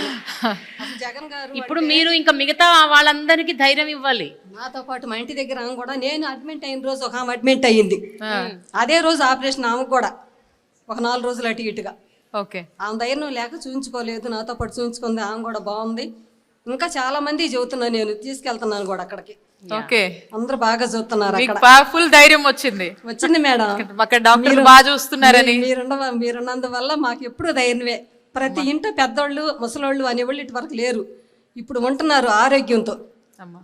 జగన్ గారు ఇప్పుడు మీరు ఇంకా మిగతా వాళ్ళందరికీ ధైర్యం ఇవ్వాలి. నాతో పాటు మా ఇంటి దగ్గర ఆమె కూడా, నేను అడ్మిట్ అయిన రోజు ఒక ఆమె అడ్మిట్ అయ్యింది, అదే రోజు ఆపరేషన్ ఆమెకు కూడా ఒక 4 రోజులు అటు ఇటుగా. ఓకే, ఆమె ధైర్యం లేక చూయించుకోలేదు, నాతో పాటు చూయించుకుంది. ఆమె కూడా బాగుంది. ఇంకా చాలా మంది చెబుతున్నా, నేను తీసుకెళ్తున్నాను కూడా అక్కడికి. ఓకే, అందరూ బాగా చూస్తున్నారు. ఫుల్ ధైర్యం వచ్చింది మేడం. అక్కడ డాక్టర్లు బాగా చూస్తున్నారని. మీరున్నందువల్ల మాకు ఎప్పుడు ధైర్యమే. ప్రతి ఇంట పెద్దోళ్ళు, ముసలోళ్ళు అనేవాళ్ళు ఇటు వరకు లేరు, ఇప్పుడు ఉంటున్నారు ఆరోగ్యంతో.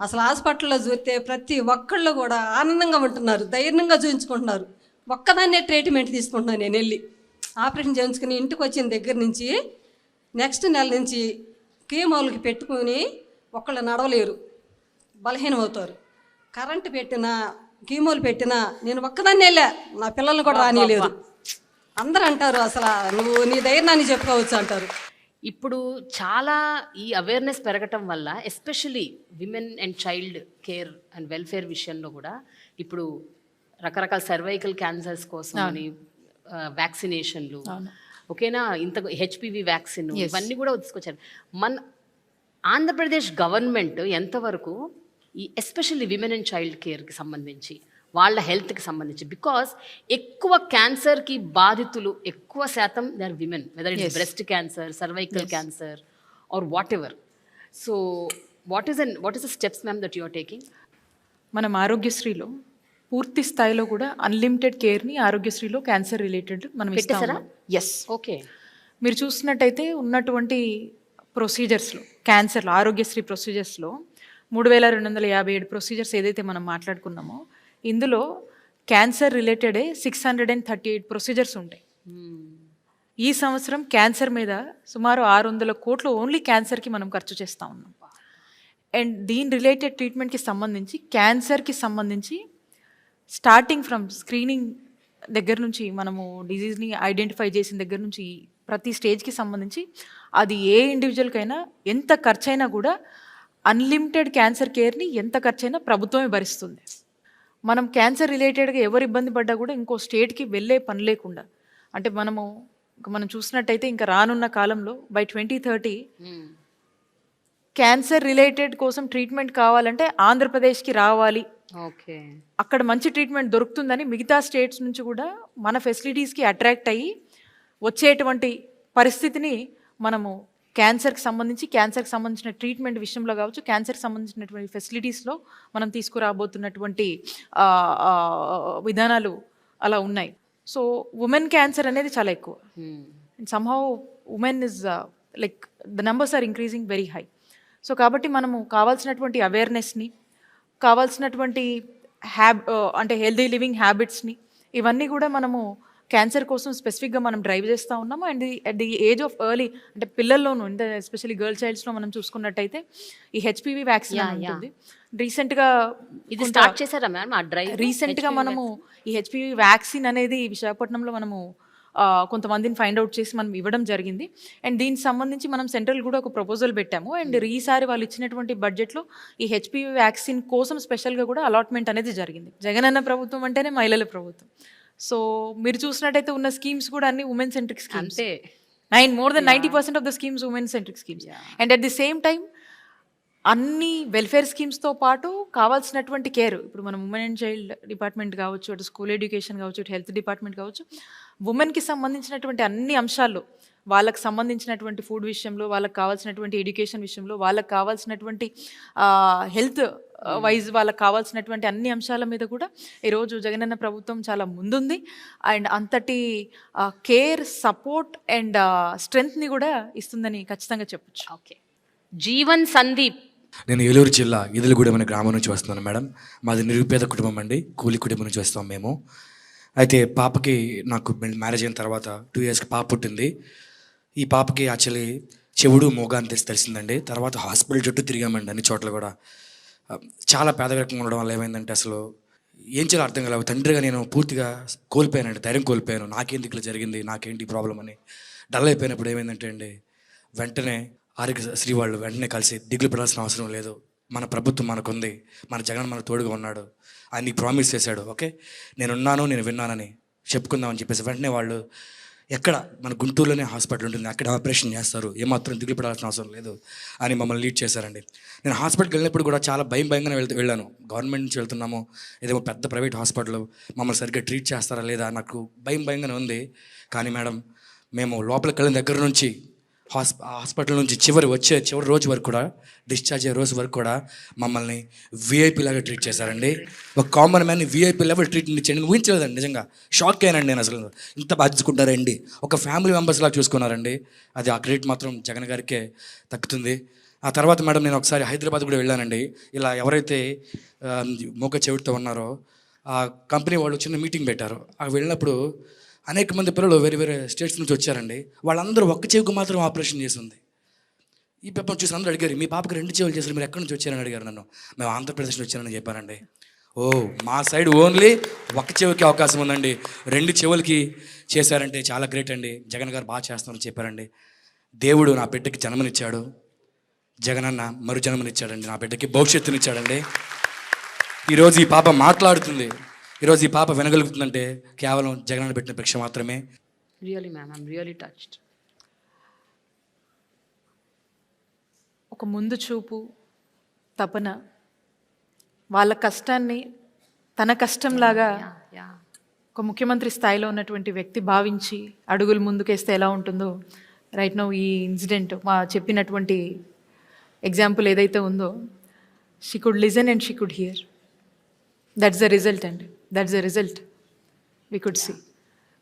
అసలు హాస్పిటల్లో చూస్తే ప్రతి ఒక్కళ్ళు కూడా ఆనందంగా ఉంటున్నారు, ధైర్యంగా చూయించుకుంటున్నారు. ఒక్కదాన్నే ట్రీట్మెంట్ తీసుకుంటున్నాను నేను. వెళ్ళి ఆపరేషన్ చేయించుకుని ఇంటికి వచ్చిన దగ్గర నుంచి నెక్స్ట్ నెల నుంచి కీమోలకి పెట్టుకుని ఒక్కళ్ళు నడవలేరు, బలహీనం అవుతారు. కరెంటు పెట్టినా, కీమోలు పెట్టినా నేను ఒక్కదాన్ని వెళ్ళా, నా పిల్లల్ని కూడా రానియలేదు. అందరూ అంటారు అసలు నువ్వు నీ ధైర్యాన్ని చెప్పుకోవచ్చు అంటారు. ఇప్పుడు చాలా ఈ అవేర్నెస్ పెరగటం వల్ల especially women and child care and welfare విషయంలో కూడా ఇప్పుడు రకరకాల సర్వైకల్ క్యాన్సర్స్ కోసం అని వ్యాక్సినేషన్లు, ఓకేనా, ఇంత హెచ్పివి వ్యాక్సిన్, ఇవన్నీ కూడా తీసుకొచ్చారు. మన ఆంధ్రప్రదేశ్ గవర్నమెంట్ ఎంతవరకు ఈ ఎస్పెషల్లీ విమెన్ అండ్ చైల్డ్ కేర్కి సంబంధించి, వాళ్ళ హెల్త్కి సంబంధించి, బికాస్ ఎక్కువ క్యాన్సర్కి బాధితులు ఎక్కువ శాతం they are women, whether it's breast cancer, cervical cancer or whatever. So what is the steps ma'am that you are taking? మనం ఆరోగ్యశ్రీలో పూర్తి స్థాయిలో కూడా అన్లిమిటెడ్ కేర్ని ఆరోగ్యశ్రీలో క్యాన్సర్ రిలేటెడ్ మనం ఇస్తాం. Yes, okay. మీరు చూసినట్టయితే ఉన్నటువంటి ప్రొసీజర్స్లో, క్యాన్సర్లో ఆరోగ్యశ్రీ ప్రొసీజర్స్లో 3257 ప్రొసీజర్స్ ఏదైతే మనం మాట్లాడుకున్నామో, ఇందులో క్యాన్సర్ రిలేటెడే 638 ప్రొసీజర్స్ ఉంటాయి. ఈ సంవత్సరం క్యాన్సర్ మీద సుమారు 600 కోట్లు ఓన్లీ క్యాన్సర్కి మనం ఖర్చు చేస్తూ ఉన్నాం. అండ్ దీని రిలేటెడ్ ట్రీట్మెంట్కి సంబంధించి, క్యాన్సర్కి సంబంధించి స్టార్టింగ్ ఫ్రమ్ స్క్రీనింగ్ దగ్గర నుంచి, మనము డిజీజ్ని ఐడెంటిఫై చేసిన దగ్గర నుంచి ప్రతి స్టేజ్కి సంబంధించి అది ఏ ఇండివిజువల్కైనా ఎంత ఖర్చైనా కూడా అన్లిమిటెడ్ క్యాన్సర్ కేర్ని ఎంత ఖర్చైనా ప్రభుత్వమే భరిస్తుంది. మనం క్యాన్సర్ రిలేటెడ్గా ఎవరు ఇబ్బంది పడ్డా కూడా ఇంకో స్టేట్కి వెళ్ళే పని లేకుండా, అంటే మనం చూసినట్టయితే ఇంకా రానున్న కాలంలో బై 2030 క్యాన్సర్ రిలేటెడ్ కోసం ట్రీట్మెంట్ కావాలంటే ఆంధ్రప్రదేశ్కి రావాలి, ఓకే, అక్కడ మంచి ట్రీట్మెంట్ దొరుకుతుందని మిగతా స్టేట్స్ నుంచి కూడా మన ఫెసిలిటీస్కి అట్రాక్ట్ అయ్యి వచ్చేటువంటి పరిస్థితిని మనము క్యాన్సర్కి సంబంధించిన ట్రీట్మెంట్ విషయంలో కావచ్చు, క్యాన్సర్కి సంబంధించినటువంటి ఫెసిలిటీస్లో మనం తీసుకురాబోతున్నటువంటి విధానాలు అలా ఉన్నాయి. సో ఉమెన్ క్యాన్సర్ అనేది చాలా ఎక్కువ. And somehow women is like the numbers are increasing very high. So కాబట్టి మనము కావాల్సినటువంటి అవేర్నెస్ని, కావాల్సినటువంటి అంటే హెల్దీ లివింగ్ హ్యాబిట్స్ని, ఇవన్నీ కూడా మనము క్యాన్సర్ కోసం స్పెసిఫిక్గా మనం డ్రైవ్ చేస్తూ ఉన్నాము. And at the age of early అంటే పిల్లల్లోనూ ఎస్పెషల్లీ గర్ల్ చైల్డ్స్లో మనం చూసుకున్నట్టయితే ఈ హెచ్పివి వ్యాక్సిన్ ఉంటుంది. రీసెంట్గా ఇది స్టార్ట్ చేశారా మ్యామ్ ఆ డ్రైవ్? రీసెంట్గా మనము ఈ హెచ్పివి వ్యాక్సిన్ అనేది విశాఖపట్నంలో మనము కొంతమందిని ఫైండ్ అవుట్ చేసి మనం ఇవ్వడం జరిగింది. అండ్ దీనికి సంబంధించి మనం సెంట్రల్ కూడా ఒక ప్రపోజల్ పెట్టాము. అండ్ ఈసారి వాళ్ళు ఇచ్చినటువంటి బడ్జెట్లో ఈ హెచ్పివి వ్యాక్సిన్ కోసం స్పెషల్గా కూడా అలాట్మెంట్ అనేది జరిగింది. జగనన్న ప్రభుత్వం అంటేనే మహిళల ప్రభుత్వం. సో మీరు చూసినట్టయితే ఉన్న స్కీమ్స్ కూడా అన్ని women centric schemes. More than 90% of the schemes women centric schemes. And at the same time అన్ని వెల్ఫేర్ స్కీమ్స్తో పాటు కావాల్సినటువంటి కేర్, ఇప్పుడు మనం ఉమెన్ అండ్ చైల్డ్ డిపార్ట్మెంట్ కావచ్చు, అటు స్కూల్ ఎడ్యుకేషన్ కావచ్చు, అటు హెల్త్ డిపార్ట్మెంట్ కావచ్చు, ఉమెన్కి సంబంధించినటువంటి అన్ని అంశాల్లో, వాళ్ళకి సంబంధించినటువంటి ఫుడ్ విషయంలో, వాళ్ళకి కావాల్సినటువంటి ఎడ్యుకేషన్ విషయంలో, వాళ్ళకి కావాల్సినటువంటి హెల్త్ వైజ్ వాళ్ళకి కావాల్సినటువంటి అన్ని అంశాల మీద కూడా ఈరోజు జగనన్న ప్రభుత్వం చాలా ముందుంది. అండ్ అంతటి కేర్, సపోర్ట్ అండ్ స్ట్రెంగ్త్ని కూడా ఇస్తుందని ఖచ్చితంగా చెప్పొచ్చు. ఓకే. జీవన్ సందీప్. నేను ఏలూరు జిల్లా ఇదులగూడెం అనే గ్రామం నుంచి వస్తున్నాను మేడం. మాది నిరుపేద కుటుంబం అండి, కూలి కుటుంబం నుంచి వస్తాం మేము. అయితే పాపకి నాకు మ్యారేజ్ అయిన తర్వాత 2 yearsకి పాప పుట్టింది. ఈ పాపకి యాక్చువల్లీ చెవుడు మోగా అని తెలిసిందండి. తర్వాత హాస్పిటల్ చుట్టూ తిరిగామండి అన్ని చోట్ల కూడా. చాలా పేదరికంగా ఉండడం వల్ల ఏమైందంటే అసలు ఏం చేయాలో అర్థం కాలేదు. తండ్రిగా నేను పూర్తిగా కోల్పోయానండి, ధైర్యం కోల్పోయాను. నాకేంటి ఇట్లా జరిగింది, నాకేంటి ప్రాబ్లం అని డల్ అయిపోయినప్పుడు ఏమైందంటే అండి, వెంటనే ఆరోగ్యశ్రీ వాళ్ళు వెంటనే కలిసి దిగులు పడాల్సిన అవసరం లేదు, మన ప్రభుత్వం మనకుంది, మన జగన్ మనకు తోడుగా ఉన్నాడు, ఆయన నీకు ప్రామిస్ చేశాడు, ఓకే నేనున్నాను, నేను విన్నానని చెప్పుకుందామని చెప్పేసి వెంటనే వాళ్ళు ఎక్కడ మన గుంటూరులోనే హాస్పిటల్ ఉంటుంది, అక్కడ ఆపరేషన్ చేస్తారు, ఏమాత్రం దిగులు పడాల్సిన అవసరం లేదు అని మమ్మల్ని లీడ్ చేశారండి. నేను హాస్పిటల్కి వెళ్ళినప్పుడు కూడా చాలా భయంగానే వెళ్ళాను. గవర్నమెంట్ నుంచి వెళ్తున్నాము, ఏదేమో పెద్ద ప్రైవేట్ హాస్పిటల్, మమ్మల్ని సరిగ్గా ట్రీట్ చేస్తారా లేదా నాకు భయంగానే ఉంది. కానీ మేడం మేము లోపలికి వెళ్ళిన దగ్గర నుంచి హాస్పిటల్ నుంచి చివరి రోజు వరకు కూడా, డిశ్చార్జ్ అయ్యే రోజు వరకు కూడా మమ్మల్ని వీఐపీ లాగా ట్రీట్ చేశారండి. ఒక కామన్ మ్యాన్ని వీఐపీ లెవెల్ ట్రీట్మెంట్ ఇచ్చేయండి, ఊహించలేదండి. నిజంగా షాక్ అయ్యానండి నేను. అసలు ఇంత బాధ్యతకుంటారండి, ఒక ఫ్యామిలీ మెంబర్స్ లాగా చూసుకున్నారండి. అది ఆ క్రెడిట్ మాత్రం జగన్ గారికే దక్కుతుంది. ఆ తర్వాత మేడం నేను ఒకసారి హైదరాబాద్ కూడా వెళ్ళానండి. ఇలా ఎవరైతే మూగ చెవిటితో ఉన్నారో ఆ కంపెనీ వాళ్ళు చిన్న మీటింగ్ పెట్టారు. అక్కడ వెళ్ళినప్పుడు అనేక మంది పిల్లలు వేరే స్టేట్స్ నుంచి వచ్చారండి. వాళ్ళందరూ ఒక్క చెవికి మాత్రం ఆపరేషన్ చేసి ఉంది. ఈ పేపర్ చూసి అందరూ అడిగారు, మీ పాపకి 2 చెవులు చేశారు, మీరు ఎక్కడి నుంచి వచ్చారని అడిగారు నన్ను. మేము ఆంధ్రప్రదేశ్ నుంచి వచ్చానని చెప్పానండి. ఓ మా సైడ్ ఓన్లీ ఒక చెవికి అవకాశం ఉందండి, 2 చెవులకి చేశారంటే చాలా గ్రేట్ అండి, జగన్ గారు బాగా చేస్తున్నారని చెప్పారండి. దేవుడు నా బిడ్డకి జన్మనిచ్చాడు, జగనన్న మరు జన్మనిచ్చాడండి, నా బిడ్డకి భవిష్యత్తునిచ్చాడండి. ఈరోజు ఈ పాప మాట్లాడుతుంది, ఈరోజు ఈ పాప వినగలుగుతుందంటే కేవలం జగనన్న పెట్టిన భిక్ష మాత్రమే. Really ma'am, I'm really touched. ఒక ముందు చూపు, తపన, వాళ్ళ కష్టాన్ని తన కష్టంలాగా ఒక ముఖ్యమంత్రి స్థాయిలో ఉన్నటువంటి వ్యక్తి భావించి అడుగులు ముందుకేస్తే ఎలా ఉంటుందో రైట్ నౌ ఈ ఇన్సిడెంట్ మా చెప్పినటువంటి ఎగ్జాంపుల్ ఏదైతే ఉందో, she could listen and she could hear. That's the result అండి, that's the result we could see.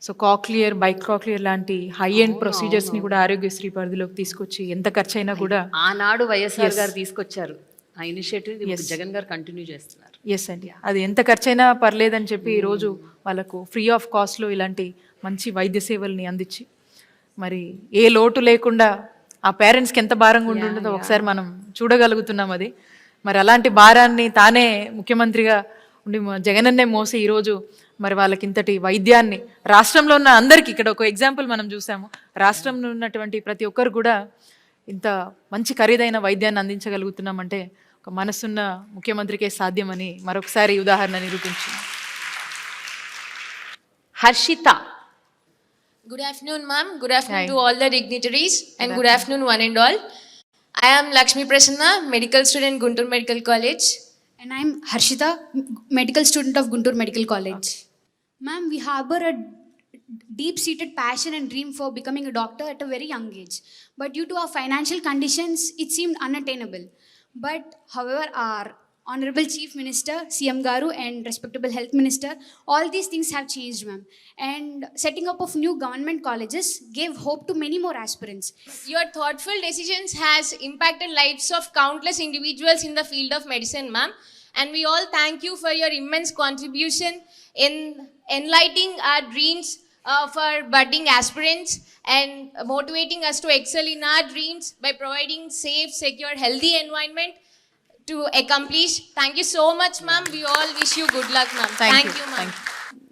So cochlear, bicochlear లాంటి హై ఎండ్ ప్రొసీజర్స్ని కూడా ఆరోగ్యశ్రీ పరిధిలోకి తీసుకొచ్చి ఎంత ఖర్చు అయినా కూడా ఆనాడు వైఎస్ఆర్ గారు తీసుకొచ్చారు ఆ ఇనిషియేటివ్, జగన్ గారు కంటిన్యూ చేస్తున్నారు. ఎస్ అండి, అది ఎంత ఖర్చైనా పర్లేదని చెప్పి ఈరోజు వాళ్ళకు ఫ్రీ ఆఫ్ కాస్ట్లో ఇలాంటి మంచి వైద్య సేవల్ని అందించి మరి ఏ లోటు లేకుండా ఆ పేరెంట్స్కి ఎంత భారంగా ఉంటుందో ఒకసారి మనం చూడగలుగుతున్నాం. అది మరి అలాంటి భారాన్ని తానే ముఖ్యమంత్రిగా ఉండి జగనన్నే మోసి ఈరోజు మరి వాళ్ళకి ఇంతటి వైద్యాన్ని రాష్ట్రంలో ఉన్న అందరికీ, ఇక్కడ ఒక ఎగ్జాంపుల్ మనం చూసాము, రాష్ట్రంలో ఉన్నటువంటి ప్రతి ఒక్కరు కూడా ఇంత మంచి ఖరీదైన వైద్యాన్ని అందించగలుగుతున్నామంటే ఒక మనసున్న ముఖ్యమంత్రికే సాధ్యమని మరొకసారి ఉదాహరణ నిరూపించింది. Harshita. Good afternoon, ma'am. Good afternoon to all the dignitaries and good afternoon one and all. I am Lakshmi Prasanna, medical student, Guntur Medical College. And I'm Harshita, medical student of Guntur Medical College. Ma'am, we harbor a deep-seated passion and dream for becoming a doctor at a very young age. But due to our financial conditions, it seemed unattainable. But however, our Honorable Chief Minister, CM Garu, and respectable Health Minister, all these things have changed, ma'am. And setting up of new government colleges gave hope to many more aspirants. Your thoughtful decisions has impacted lives of countless individuals in the field of medicine, ma'am. And we all thank you for your immense contribution in enlightening our dreams for budding aspirants and motivating us to excel in our dreams by providing safe, secure, healthy environment to accomplish. Thank you so much, ma'am. We all wish you good luck, ma'am. Thank you, ma'am.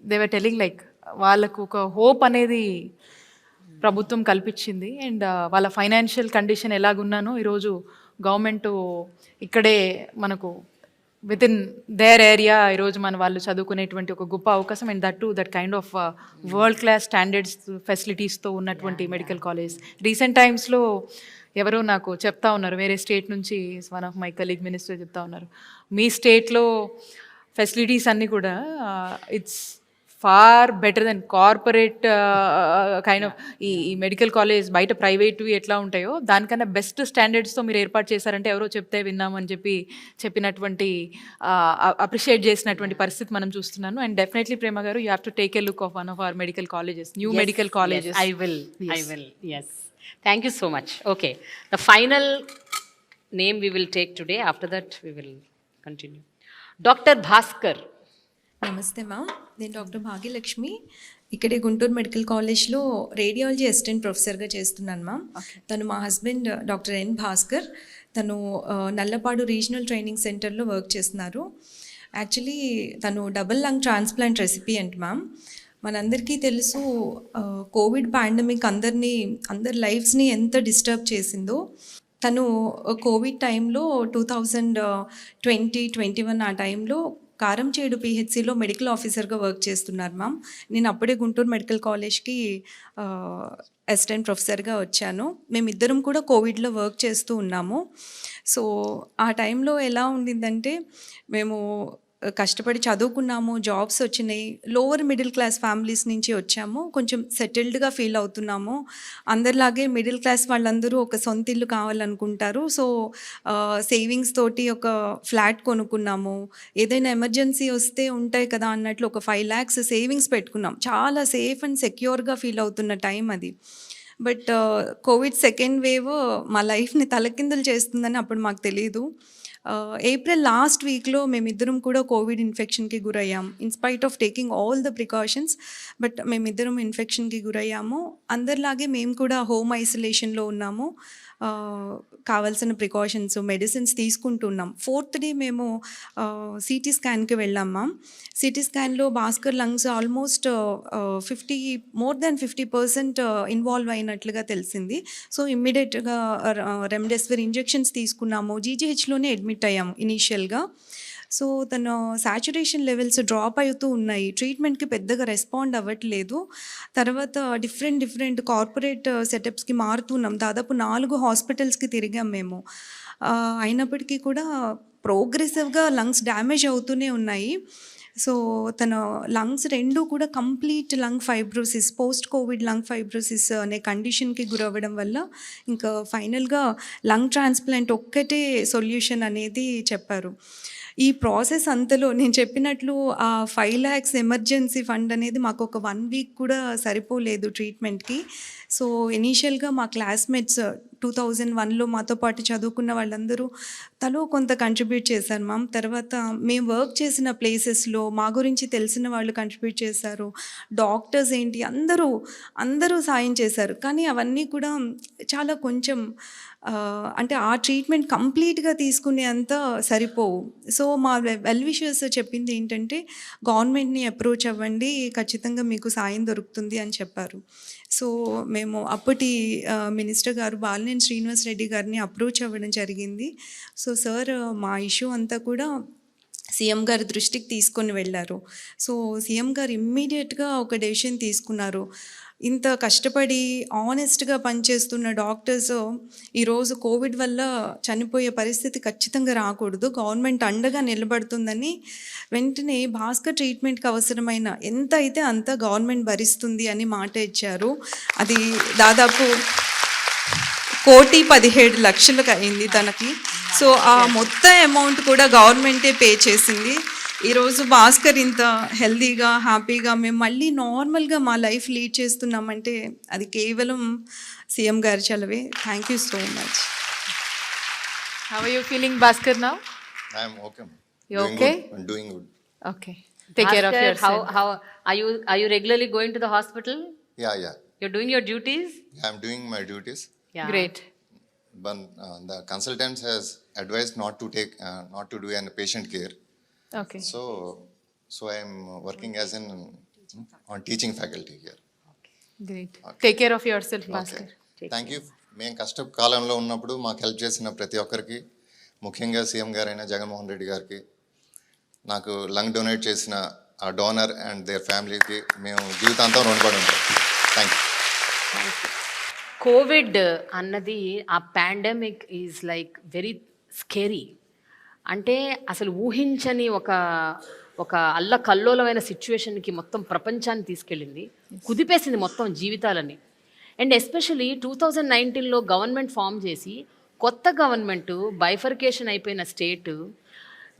They were telling like వాళ్ళకు ఒక hope అనేది ప్రభుత్వం కల్పించింది. And వాళ్ళ financial condition ఎలాగున్నానో ఈరోజు government ఇక్కడే మనకు with in there area ఈరోజు మన వాళ్ళు చదువుకునేటువంటి ఒక గొప్ప అవకాశం. And that kind of world class standards ఫెసిలిటీస్తో ఉన్నటువంటి మెడికల్ కాలేజ్. రీసెంట్ టైమ్స్లో ఎవరో నాకు చెప్తా ఉన్నారు, వేరే స్టేట్ నుంచి one of my colleague minister చెప్తా ఉన్నారు, మీ స్టేట్లో ఫెసిలిటీస్ అన్నీ కూడా it's far better than corporate kind of ఈ మెడికల్ కాలేజ్ బయట ప్రైవేట్వి ఎట్లా ఉంటాయో దానికన్నా బెస్ట్ స్టాండర్డ్స్తో మీరు ఏర్పాటు చేశారంటే ఎవరో చెప్తే విన్నామని చెప్పినటువంటి అప్రిషియేట్ చేసినటువంటి పరిస్థితి మనం చూస్తున్నాను. అండ్ డెఫినెట్లీ ప్రేమ గారు, you have to take a look of one of our medical colleges, new medical colleges. I will. Yes. Thank you so much. Okay. The final name we will take today. After that, we will continue. Dr. Bhaskar. నమస్తే ma'am, నేను doctor Bhagyalakshmi. ఇక్కడే Guntur medical కాలేజ్లో radiology assistant ప్రొఫెసర్గా చేస్తున్నాను ma'am. తను మా husband doctor N Bhaskar. తను Nallapadu regional training సెంటర్లో వర్క్ చేస్తున్నారు. యాక్చువల్లీ తను double lung transplant recipient ma'am. మనందరికీ తెలుసు కోవిడ్ పాండమిక్ అందరి లైఫ్స్ని ఎంత డిస్టర్బ్ చేసిందో. తను కోవిడ్ టైంలో 2020-21 ఆ టైంలో కారంచేడు పిహెచ్సిలో మెడికల్ ఆఫీసర్గా వర్క్ చేస్తున్నారు మ్యామ్. నేను అప్పుడే గుంటూరు మెడికల్ కాలేజ్కి అసిస్టెంట్ ప్రొఫెసర్గా వచ్చాను. మేమిద్దరం కూడా కోవిడ్లో వర్క్ చేస్తూ ఉన్నాము. సో ఆ టైంలో ఎలా ఉండిందంటే, మేము కష్టపడి చదువుకున్నాము, జాబ్స్ వచ్చినాయి, లోవర్ మిడిల్ క్లాస్ ఫ్యామిలీస్ నుంచి వచ్చాము, కొంచెం సెటిల్డ్గా ఫీల్ అవుతున్నాము. అందరిలాగే మిడిల్ క్లాస్ వాళ్ళందరూ ఒక సొంత ఇల్లు కావాలనుకుంటారు. సో సేవింగ్స్ తోటి ఒక ఫ్లాట్ కొనుక్కున్నాము. ఏదైనా ఎమర్జెన్సీ వస్తే ఉంటాయి కదా అన్నట్లు ఒక 5 lakhs సేవింగ్స్ పెట్టుకున్నాం. చాలా సేఫ్ అండ్ సెక్యూర్గా ఫీల్ అవుతున్న టైం అది. బట్ కోవిడ్ సెకండ్ వేవ్ మా లైఫ్ని తలకిందులు చేస్తుందని అప్పుడు మాకు తెలియదు. ఏప్రిల్ లాస్ట్ వీక్లో మేమిద్దరం కూడా కోవిడ్ ఇన్ఫెక్షన్కి గురయ్యాం. In spite of taking all the precautions, but మేమిద్దరం ఇన్ఫెక్షన్కి గురయ్యాము. అందరిలాగే మేము కూడా హోమ్ ఐసోలేషన్లో ఉన్నాము. కావాల్సిన ప్రికాషన్స్, మెడిసిన్స్ తీసుకుంటున్నాం. 4th డే మేము సిటీ స్కాన్కి వెళ్ళాం మ్యామ్. సిటీ స్కాన్లో Bhaskar lungs almost more than 50% involve అయినట్లుగా తెలిసింది. సో ఇమ్మీడియట్గా రెమ్డెసివిర్ ఇంజెక్షన్స్ తీసుకున్నాము. జీజీహెచ్లోనే అడ్మిట్ అయ్యాము ఇనీషియల్గా. సో తన సాచురేషన్ లెవెల్స్ డ్రాప్ అవుతూ ఉన్నాయి. ట్రీట్మెంట్కి పెద్దగా రెస్పాండ్ అవ్వట్లేదు. తర్వాత డిఫరెంట్ కార్పొరేట్ సెటప్స్కి మారుతున్నాం. దాదాపు 4 హాస్పిటల్స్కి తిరిగాం మేము. అయినప్పటికీ కూడా ప్రోగ్రెసివ్గా లంగ్స్ డ్యామేజ్ అవుతూనే ఉన్నాయి. సో తన లంగ్స్ 2 కూడా complete lung fibrosis, post Covid lung fibrosis అనే కండిషన్కి గురవ్వడం వల్ల ఇంకా ఫైనల్గా లంగ్ ట్రాన్స్ప్లాంట్ ఒక్కటే సొల్యూషన్ అనేది చెప్పారు. ఈ ప్రాసెస్ అంతలో నేను చెప్పినట్లు ఆ 5 lakhs ఎమర్జెన్సీ ఫండ్ అనేది మాకు ఒక 1 week కూడా సరిపోలేదు ట్రీట్మెంట్కి. సో ఇనీషియల్గా మా క్లాస్మేట్స్ 2001లో మాతో పాటు చదువుకున్న వాళ్ళందరూ తలో కొంత కంట్రిబ్యూట్ చేశారు మ్యామ్. తర్వాత మేము వర్క్ చేసిన ప్లేసెస్లో మా గురించి తెలిసిన వాళ్ళు కంట్రిబ్యూట్ చేశారు. డాక్టర్స్ ఏంటి అందరూ సాయం చేశారు. కానీ అవన్నీ కూడా చాలా కొంచెం అంటే ఆ ట్రీట్మెంట్ కంప్లీట్గా తీసుకునే అంత సరిపోవు. సో మా వెల్ విషర్స్ చెప్పింది ఏంటంటే, గవర్నమెంట్ని అప్రోచ్ అవ్వండి, ఖచ్చితంగా మీకు సాయం దొరుకుతుంది అని చెప్పారు. సో మేము అప్పటి మినిస్టర్ గారు బాలినేని శ్రీనివాస్ రెడ్డి గారిని అప్రోచ్ అవ్వడం జరిగింది. సో సార్ మా ఇష్యూ అంతా కూడా సీఎం గారి దృష్టికి తీసుకొని వెళ్ళారు. సో సీఎం గారు ఇమ్మీడియట్గా ఒక డెసిషన్ తీసుకున్నారు. ఇంత కష్టపడి ఆనెస్ట్గా పనిచేస్తున్న డాక్టర్స్ ఈరోజు కోవిడ్ వల్ల చనిపోయే పరిస్థితి ఖచ్చితంగా రాకూడదు, గవర్నమెంట్ అండగా నిలబడుతుందని వెంటనే భాస్కర్ ట్రీట్మెంట్కి అవసరమైన ఎంత అయితే అంత గవర్నమెంట్ భరిస్తుంది అని మాట ఇచ్చారు. అది దాదాపు 1,17,00,000 అయింది తనకి. సో ఆ మొత్తం అమౌంట్ కూడా గవర్నమెంటే పే చేసింది. ఈరోజు భాస్కర్ ఇంత హెల్తీగా హ్యాపీగా మేము మళ్ళీ నార్మల్గా మా లైఫ్ లీడ్ చేస్తున్నామంటే అది కేవలం సీఎం గారి చలవే. Thank you so much. How are you feeling, Bhaskar, now? I am okay. You okay? I'm doing good. Okay. Take care of Bhaskar, yourself. how are you regularly going to the hospital? Yeah. You're doing your duties? I'm doing my duties. Yeah. Great. But the consultant has advised not to do any patient care. Okay. So I am working as on teaching faculty here. Great. Take care of yourself, Bhaskar. Thank you. మేము కష్టకాలంలో ఉన్నప్పుడు మాకు help చేసిన ప్రతి ఒక్కరికి, ముఖ్యంగా CM గారైన జగన్మోహన్ రెడ్డి గారికి, నాకు లంగ్ డొనేట్ చేసిన ఆ డోనర్ అండ్ దేర్ ఫ్యామిలీకి మేము జీవితాంతం రుణపడి ఉంటాం. Thank you. కోవిడ్ అన్నది ఆ pandemic is like very scary. అంటే అసలు ఊహించని ఒక అల్లకల్లోలమైన సిచ్యువేషన్కి మొత్తం ప్రపంచాన్ని తీసుకెళ్ళింది, కుదిపేసింది మొత్తం జీవితాలని. అండ్ ఎస్పెషలీ 2019లో గవర్నమెంట్ ఫామ్ చేసి, కొత్త గవర్నమెంట్ బైఫర్కేషన్ అయిపోయిన స్టేట్,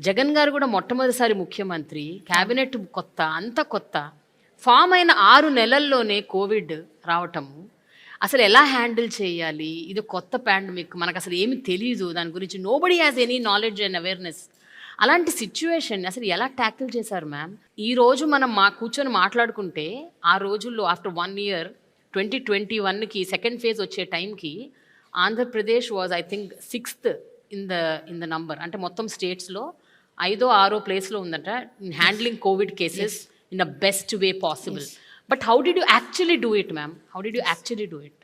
జగన్ గారు కూడా మొట్టమొదటిసారి ముఖ్యమంత్రి, క్యాబినెట్ కొత్త, అంత కొత్త, ఫామ్ అయిన 6 నెలల్లోనే కోవిడ్ రావటము. అసలు ఎలా హ్యాండిల్ చేయాలి, ఇది కొత్త పాండమిక్, మనకు అసలు ఏమి తెలియదు దాని గురించి, nobody has any knowledge and awareness. అలాంటి సిచ్యువేషన్ అసలు ఎలా ట్యాకిల్ చేశారు మ్యామ్? ఈరోజు మనం కూర్చొని మాట్లాడుకుంటే ఆ రోజుల్లో ఆఫ్టర్ 1 year 2021కి సెకండ్ ఫేజ్ వచ్చే టైంకి Andhra Pradesh was I think 6th in the number. అంటే మొత్తం స్టేట్స్లో 5వ 6వ ప్లేస్లో ఉందంట in handling Covid cases in the best way possible. But how did you actually do it ma'am? How did you actually do it?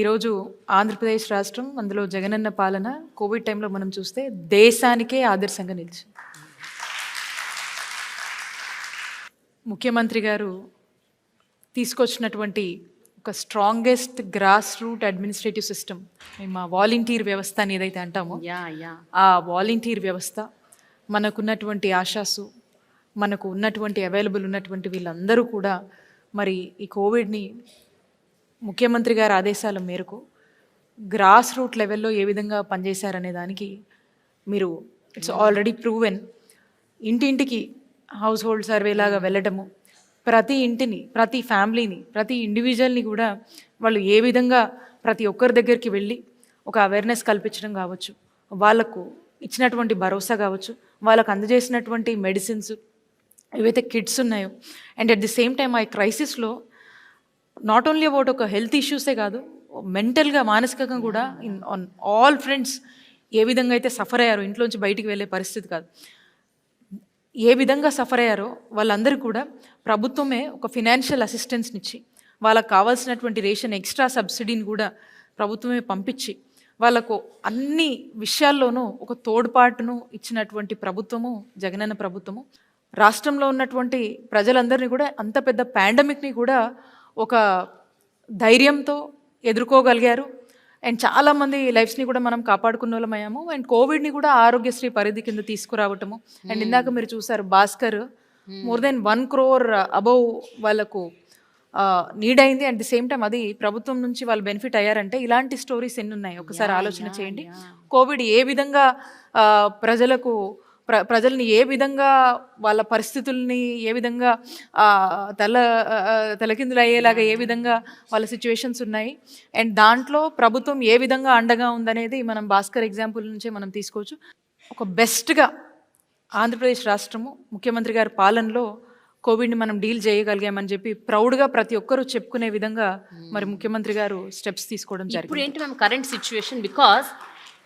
ఈరోజు ఆంధ్రప్రదేశ్ రాష్ట్రం, అందులో జగనన్న పాలన కోవిడ్ టైంలో మనం చూస్తే దేశానికే ఆదర్శంగా నిలిచింది. ముఖ్యమంత్రి గారు తీసుకొచ్చినటువంటి ఒక strongest grass root administrative system, మేము ఆ వాలంటీర్ వ్యవస్థ అని ఏదైతే అంటామో, ఆ వాలంటీర్ వ్యవస్థ, మనకున్నటువంటి ఆశాసు, మనకు ఉన్నటువంటి అవైలబుల్ ఉన్నటువంటి వీళ్ళందరూ కూడా మరి ఈ కోవిడ్ని ముఖ్యమంత్రి గారి ఆదేశాల మేరకు గ్రాస్ రూట్ లెవెల్లో ఏ విధంగా పనిచేశారనే దానికి మీరు ఇట్స్ ఆల్రెడీ ప్రూవెన్. ఇంటింటికి హౌస్ హోల్డ్ సర్వే లాగా వెళ్ళటము, ప్రతి ఇంటిని, ప్రతి ఫ్యామిలీని, ప్రతి ఇండివిజువల్ని కూడా వాళ్ళు ఏ విధంగా ప్రతి ఒక్కరి దగ్గరికి వెళ్ళి ఒక అవేర్నెస్ కల్పించడం కావచ్చు, వాళ్ళకు ఇచ్చినటువంటి భరోసా కావచ్చు, వాళ్ళకు అందజేసినటువంటి మెడిసిన్స్ ఏవైతే కిట్స్ ఉన్నాయో, and at the same time ఆ క్రైసిస్లో నాట్ ఓన్లీ అబౌట్ ఒక హెల్త్ ఇష్యూసే కాదు, మెంటల్గా, మానసికంగా కూడా ఆన్ ఆల్ ఫ్రెండ్స్ ఏ విధంగా అయితే సఫర్ అయ్యారో, ఇంట్లోంచి బయటికి వెళ్ళే పరిస్థితి కాదు, ఏ విధంగా సఫర్ అయ్యారో వాళ్ళందరికీ కూడా ప్రభుత్వమే ఒక ఫినాన్షియల్ అసిస్టెన్స్ని ఇచ్చి, వాళ్ళకు కావాల్సినటువంటి రేషన్ ఎక్స్ట్రా సబ్సిడీని కూడా ప్రభుత్వమే పంపించి, వాళ్ళకు అన్ని విషయాల్లోనూ ఒక తోడ్పాటును ఇచ్చినటువంటి ప్రభుత్వము జగనన్న ప్రభుత్వము. రాష్ట్రంలో ఉన్నటువంటి ప్రజలందరినీ కూడా, అంత పెద్ద పాండమిక్ని కూడా ఒక ధైర్యంతో ఎదుర్కోగలిగారు. అండ్ చాలామంది లైఫ్స్ని కూడా మనం కాపాడుకున్న వాళ్ళమయ్యాము. అండ్ కోవిడ్ని కూడా ఆరోగ్యశ్రీ పరిధి కింద తీసుకురావటము. అండ్ ఇందాక మీరు చూసారు Bhaskar, more than 1 crore above వాళ్ళకు నీడ్ అయింది. అట్ ది సేమ్ టైం అది ప్రభుత్వం నుంచి వాళ్ళు బెనిఫిట్ అయ్యారంటే ఇలాంటి స్టోరీస్ ఎన్ని ఉన్నాయి ఒకసారి ఆలోచన చేయండి. కోవిడ్ ఏ విధంగా ప్రజల్ని ఏ విధంగా, వాళ్ళ పరిస్థితుల్ని ఏ విధంగా తలకిందులు అయ్యేలాగా ఏ విధంగా వాళ్ళ సిచ్యువేషన్స్ ఉన్నాయి, అండ్ దాంట్లో ప్రభుత్వం ఏ విధంగా అండగా ఉందనేది మనం భాస్కర్ ఎగ్జాంపుల్ నుంచే మనం తీసుకోవచ్చు. ఒక బెస్ట్గా ఆంధ్రప్రదేశ్ రాష్ట్రము ముఖ్యమంత్రి గారి పాలనలో కోవిడ్ని మనం డీల్ చేయగలిగామని చెప్పి ప్రౌడ్గా ప్రతి ఒక్కరూ చెప్పుకునే విధంగా మరి ముఖ్యమంత్రి గారు స్టెప్స్ తీసుకోవడం జరిగింది. ఇప్పుడు ఏంటి ma'am current situation? Because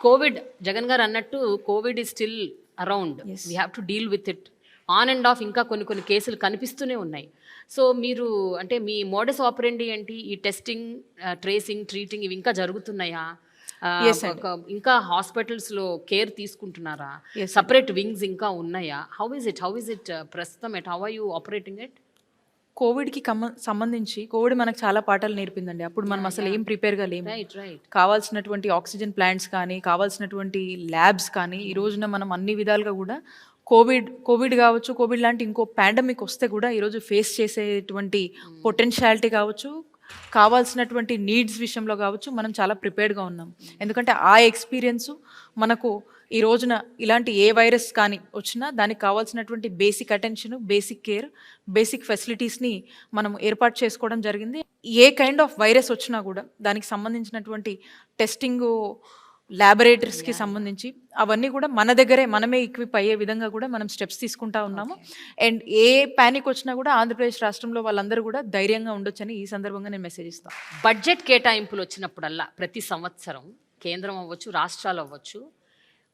Covid, Jagan గారు అన్నట్టు Covid is still around, we have to deal with it on and of. ఇంకా కొన్ని కేసులు కనిపిస్తూనే ఉన్నాయి. సో మీరు అంటే మీ మోడస్ ఆపరెండి ఏంటి? ఈ టెస్టింగ్, ట్రేసింగ్, ట్రీటింగ్ ఇవి ఇంకా జరుగుతున్నాయా? ఇంకా హాస్పిటల్స్లో కేర్ తీసుకుంటున్నారా? సపరేట్ వింగ్స్ ఇంకా ఉన్నాయా? హౌ ఇస్ ఇట్ ప్రస్తుతం? How are you operating it? కోవిడ్కి సంబంధించి కోవిడ్ మనకు చాలా పాఠాలు నేర్పిందండి. అప్పుడు మనం అసలు ఏం ప్రిపేర్గా లేము. కావాల్సినటువంటి ఆక్సిజన్ ప్లాంట్స్ కానీ, కావాల్సినటువంటి ల్యాబ్స్ కానీ, ఈ రోజున మనం అన్ని విధాలుగా కూడా కోవిడ్ కావచ్చు, కోవిడ్ లాంటి ఇంకో పాండమిక్ వస్తే కూడా ఈరోజు ఫేస్ చేసేటువంటి పొటెన్షియాలిటీ కావచ్చు, కావాల్సినటువంటి నీడ్స్ విషయంలో కావచ్చు మనం చాలా ప్రిపేర్డ్గా ఉన్నాం. ఎందుకంటే ఆ ఎక్స్పీరియన్సు మనకు ఈ రోజున ఇలాంటి ఏ వైరస్ కానీ వచ్చినా దానికి కావాల్సినటువంటి basic attention, basic care, basic ఫెసిలిటీస్ని మనం ఏర్పాటు చేసుకోవడం జరిగింది. ఏ కైండ్ ఆఫ్ వైరస్ వచ్చినా కూడా దానికి సంబంధించినటువంటి టెస్టింగ్, ల్యాబొరేటరీస్కి సంబంధించి అవన్నీ కూడా మన దగ్గరే మనమే ఈక్విప్ అయ్యే విధంగా కూడా మనం స్టెప్స్ తీసుకుంటా ఉన్నాము. అండ్ ఏ ప్యానిక్ వచ్చినా కూడా ఆంధ్రప్రదేశ్ రాష్ట్రంలో వాళ్ళందరూ కూడా ధైర్యంగా ఉండొచ్చని ఈ సందర్భంగా నేను మెసేజ్ ఇస్తాను. బడ్జెట్ కేటాయింపులు వచ్చినప్పుడల్లా ప్రతి సంవత్సరం కేంద్రం అవ్వచ్చు, రాష్ట్రాలు అవ్వచ్చు,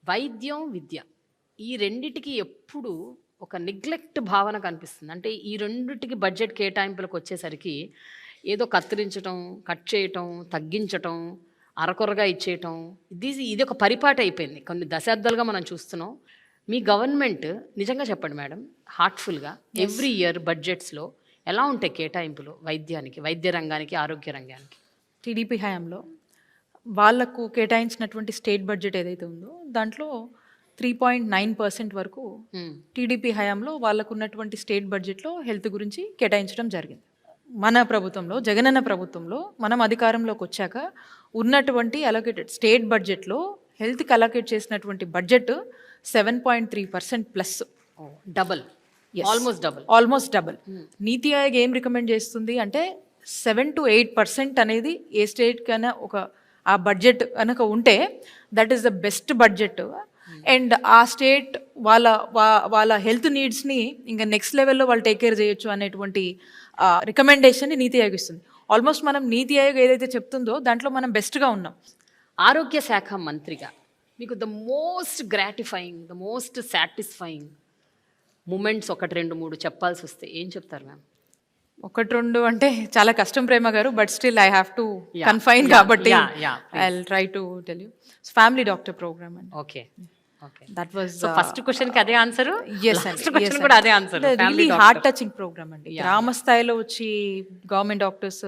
వైద్యం, విద్య ఈ రెండిటికి ఎప్పుడు ఒక నెగ్లెక్ట్ భావన కనిపిస్తుంది. అంటే ఈ రెండిటికి బడ్జెట్ కేటాయింపులకు వచ్చేసరికి ఏదో కత్తిరించటం, కట్ చేయటం, తగ్గించటం, అరకొరగా ఇచ్చేయటం, ఇది ఒక పరిపాటి అయిపోయింది. కొన్ని దశాబ్దాలుగా మనం చూస్తున్నాం. మీ గవర్నమెంట్ నిజంగా చెప్పండి మేడం, హార్ట్ఫుల్గా ఎవ్రీ ఇయర్ బడ్జెట్స్లో ఎలా ఉంటాయి కేటాయింపులు వైద్యానికి, వైద్య రంగానికి, ఆరోగ్య రంగానికి? టీడీపీ హయాంలో వాళ్లకు కేటాయించినటువంటి స్టేట్ బడ్జెట్ ఏదైతే ఉందో దాంట్లో 3.9% వరకు టీడీపీ హయాంలో వాళ్ళకు ఉన్నటువంటి స్టేట్ బడ్జెట్లో హెల్త్ గురించి కేటాయించడం జరిగింది. మన ప్రభుత్వంలో, జగనన్న ప్రభుత్వంలో మనం అధికారంలోకి వచ్చాక ఉన్నటువంటి అలొకేటెడ్ స్టేట్ బడ్జెట్లో హెల్త్కి అలొకేట్ చేసినటువంటి budget 7.3% plus, double, almost double. నీతి ఆయోగ్ ఏం రికమెండ్ చేస్తుంది అంటే 7 to 8% అనేది ఏ స్టేట్ కైనా ఒక ఆ బడ్జెట్ కనుక ఉంటే that is the best budget. And ఆ స్టేట్ వాళ్ళ హెల్త్ నీడ్స్ని ఇంకా నెక్స్ట్ లెవెల్లో వాళ్ళు టేక్ కేర్ చేయొచ్చు అనేటువంటి రికమెండేషన్ని నీతి ఆయోగ్ ఇస్తుంది. ఆల్మోస్ట్ మనం నీతి ఆయోగ్ ఏదైతే చెప్తుందో దాంట్లో మనం బెస్ట్గా ఉన్నాం. ఆరోగ్య శాఖ మంత్రిగా మీకు the most gratifying, the most satisfying moments 1, 2, 3 చెప్పాల్సి వస్తే ఏం చెప్తారు మ్యామ్? 1, 2 అంటే చాలా కష్టం ప్రేమ గారు, but still I have to confine కాబట్టి I will try to tell you. Family doctor programme అండి. Okay, that was first question కి అదే ఆన్సర్. కూడా అదే answer. Really heart touching programme అండి. గ్రామ స్థాయిలో వచ్చి గవర్నమెంట్ డాక్టర్స్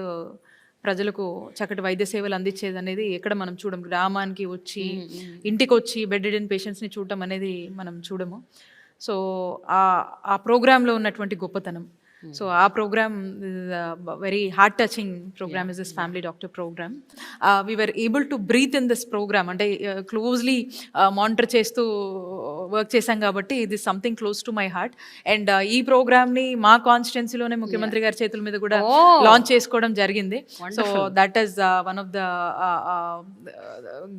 ప్రజలకు చక్కటి వైద్య సేవలు అందించేది అనేది ఎక్కడ మనం చూడము. గ్రామానికి వచ్చి ఇంటికి వచ్చి బెడ్ రిడెన్ పేషెంట్స్ని చూడటం అనేది మనం చూడము. సో ఆ ప్రోగ్రాంలో ఉన్నటువంటి గొప్పతనం. So our program is a very heart touching program, is this family doctor program. We were able to breathe in this program and closely monitor చేస్తూ వర్క్ చేశాం కాబట్టి ఇది something close to my heart. And ఈ ప్రోగ్రామ్ని మా కాన్స్టిట్యున్సీలోనే ముఖ్యమంత్రి గారి చేతుల మీద కూడా లాంచ్ చేసుకోవడం జరిగింది. So that is one of the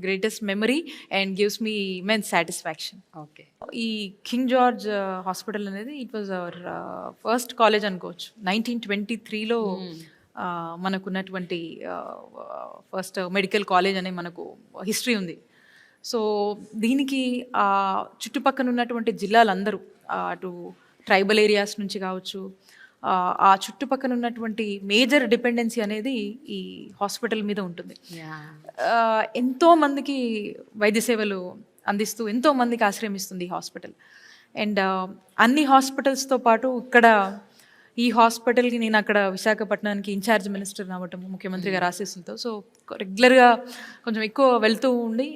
greatest memory and gives me immense satisfaction. Okay, ఈ కింగ్ జార్జ్ హాస్పిటల్ అనేది it was our first college అనుకోవచ్చు. 1923లో మనకున్నటువంటి ఫస్ట్ మెడికల్ కాలేజ్ అనే మనకు హిస్టరీ ఉంది. సో దీనికి చుట్టుపక్కల ఉన్నటువంటి జిల్లాలందరూ, అటు ట్రైబల్ ఏరియాస్ నుంచి కావచ్చు, ఆ చుట్టుపక్కల ఉన్నటువంటి మేజర్ డిపెండెన్సీ అనేది ఈ హాస్పిటల్ మీద ఉంటుంది. ఎంతోమందికి వైద్య సేవలు అందిస్తూ ఎంతోమందికి ఆశ్రయమిస్తుంది ఈ హాస్పిటల్. అండ్ అన్ని హాస్పిటల్స్తో పాటు ఇక్కడ ఈ హాస్పిటల్కి నేను అక్కడ విశాఖపట్నానికి ఇన్ఛార్జ్ మినిస్టర్ అవ్వటం ముఖ్యమంత్రి గారి ఆశీస్సులతో, సో రెగ్యులర్గా కొంచెం ఎక్కువ వెళ్తూ ఉండి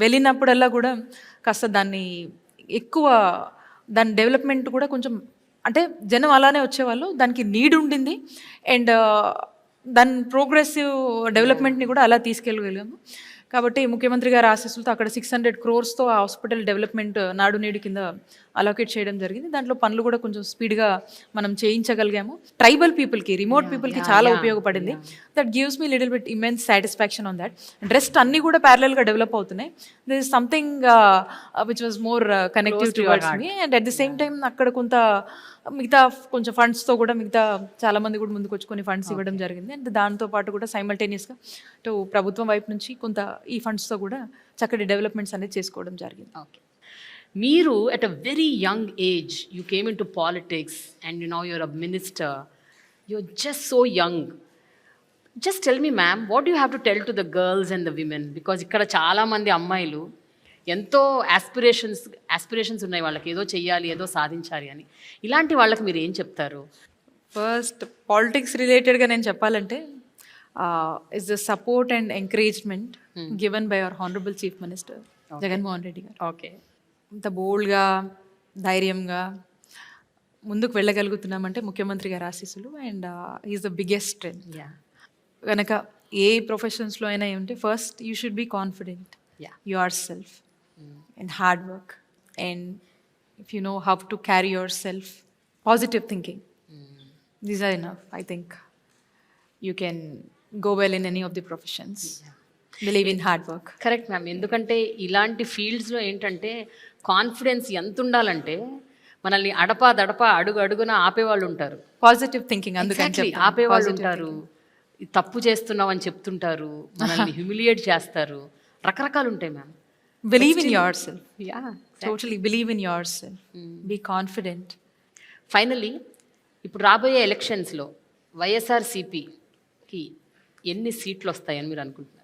వెళ్ళినప్పుడల్లా కూడా కాస్త దాన్ని దాని డెవలప్మెంట్ కూడా కొంచెం, అంటే జనం అలానే వచ్చేవాళ్ళు, దానికి నీడ్ ఉండింది. అండ్ దాని ప్రోగ్రెసివ్ డెవలప్మెంట్ని కూడా అలా తీసుకెళ్ళగలిగాము. కాబట్టి ముఖ్యమంత్రి గారి ఆశీస్సులతో అక్కడ 600 crores ఆ హాస్పిటల్ డెవలప్మెంట్ నాడు నేడు కింద అలోకేట్ చేయడం జరిగింది. దాంట్లో పనులు కూడా కొంచెం స్పీడ్గా మనం చేయించగలిగాము. ట్రైబల్ పీపుల్కి, రిమోట్ పీపుల్కి చాలా ఉపయోగపడింది. That gives me little bit immense satisfaction on that. And rest అన్నీ కూడా ప్యారలల్గా డెవలప్ అవుతున్నాయి. This is something which was more connective towards me. And at the same time అక్కడ మిగతా కొంచెం ఫండ్స్తో కూడా మిగతా చాలామంది కూడా ముందుకు వచ్చి కొన్ని ఫండ్స్ ఇవ్వడం జరిగింది. అండ్ దాంతోపాటు కూడా సైమల్టేనియస్గా ఇటు ప్రభుత్వం వైపు నుంచి కొంత ఈ ఫండ్స్తో కూడా చక్కటి డెవలప్మెంట్స్ అనేది చేసుకోవడం జరిగింది. ఓకే, మీరు at a very young age you came into politics and now you're a minister. You're just so young. Just tell me ma'am, what do you have to tell to the girls and the women? Because ఇక్కడ చాలా మంది అమ్మాయిలు ఎంతో aspirations ఉన్నాయి, వాళ్ళకి ఏదో చెయ్యాలి, ఏదో సాధించాలి అని. ఇలాంటి వాళ్ళకి మీరు ఏం చెప్తారు? ఫస్ట్ పాలిటిక్స్ రిలేటెడ్గా నేను చెప్పాలంటే is the support and encouragement given by our honourable chief minister Jaganmohan Reddy గారు. ఓకే, ఇంత బోల్డ్గా ధైర్యంగా ముందుకు వెళ్ళగలుగుతున్నామంటే ముఖ్యమంత్రి గారి ఆశీస్సులు. And is the biggest strength. కనుక ఏ ప్రొఫెషన్స్లో అయినా ఉంటే first you should be confident Yeah. Yourself and hard work and if you know how to carry yourself positive thinking these are enough I think you can go well in any of the professions believe in hard work. Correct ma'am. ఎందుకంటే ఇలాంటి ఫీల్డ్స్లో ఏంటంటే confidence ఎంత ఉండాలంటే మనల్ని అడుగు అడుగున ఆపేవాళ్ళు ఉంటారు. Positive thinking అందుకని Exactly. ఆపేవాళ్ళు ఉంటారు, ఇది తప్పు చేస్తున్నావు అని చెప్తుంటారు, మనల్ని హ్యూమిలియేట్ చేస్తారు, రకరకాలు ఉంటాయి ma'am. Believe in yourself. Yeah, totally believe in yourself. Be confident. Finally ఇప్పుడు రాబోయే ఎలక్షన్స్లో వైఎస్ఆర్సీపీకి ఎన్ని సీట్లు వస్తాయని మీరు అనుకుంటున్నారు?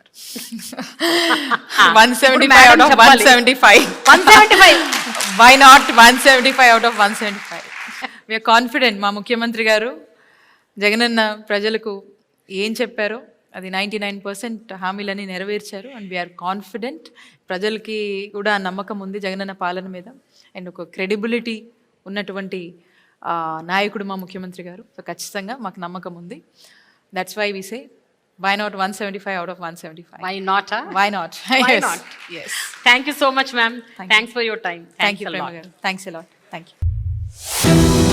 175 out of 175. 175. Why not 175 out of 175? We are confident. మా ముఖ్యమంత్రి గారు జగనన్న ప్రజలకు ఏం చెప్పారో అది 99% హామీలని నెరవేర్చారు. And we're confident. ప్రజలకి కూడా నమ్మకం ఉంది జగనన్న పాలన మీద. అండ్ ఒక క్రెడిబిలిటీ ఉన్నటువంటి నాయకుడు మా ముఖ్యమంత్రి గారు. సో ఖచ్చితంగా మాకు నమ్మకం ఉంది. That's why we say why not 175 out of 175? Why not? Huh? Why not? Why Yes. not? Yes. Thank you so much, ma'am. Thanks for your time. Thank you, a lot. Prema garu. Thanks a lot. Thank you.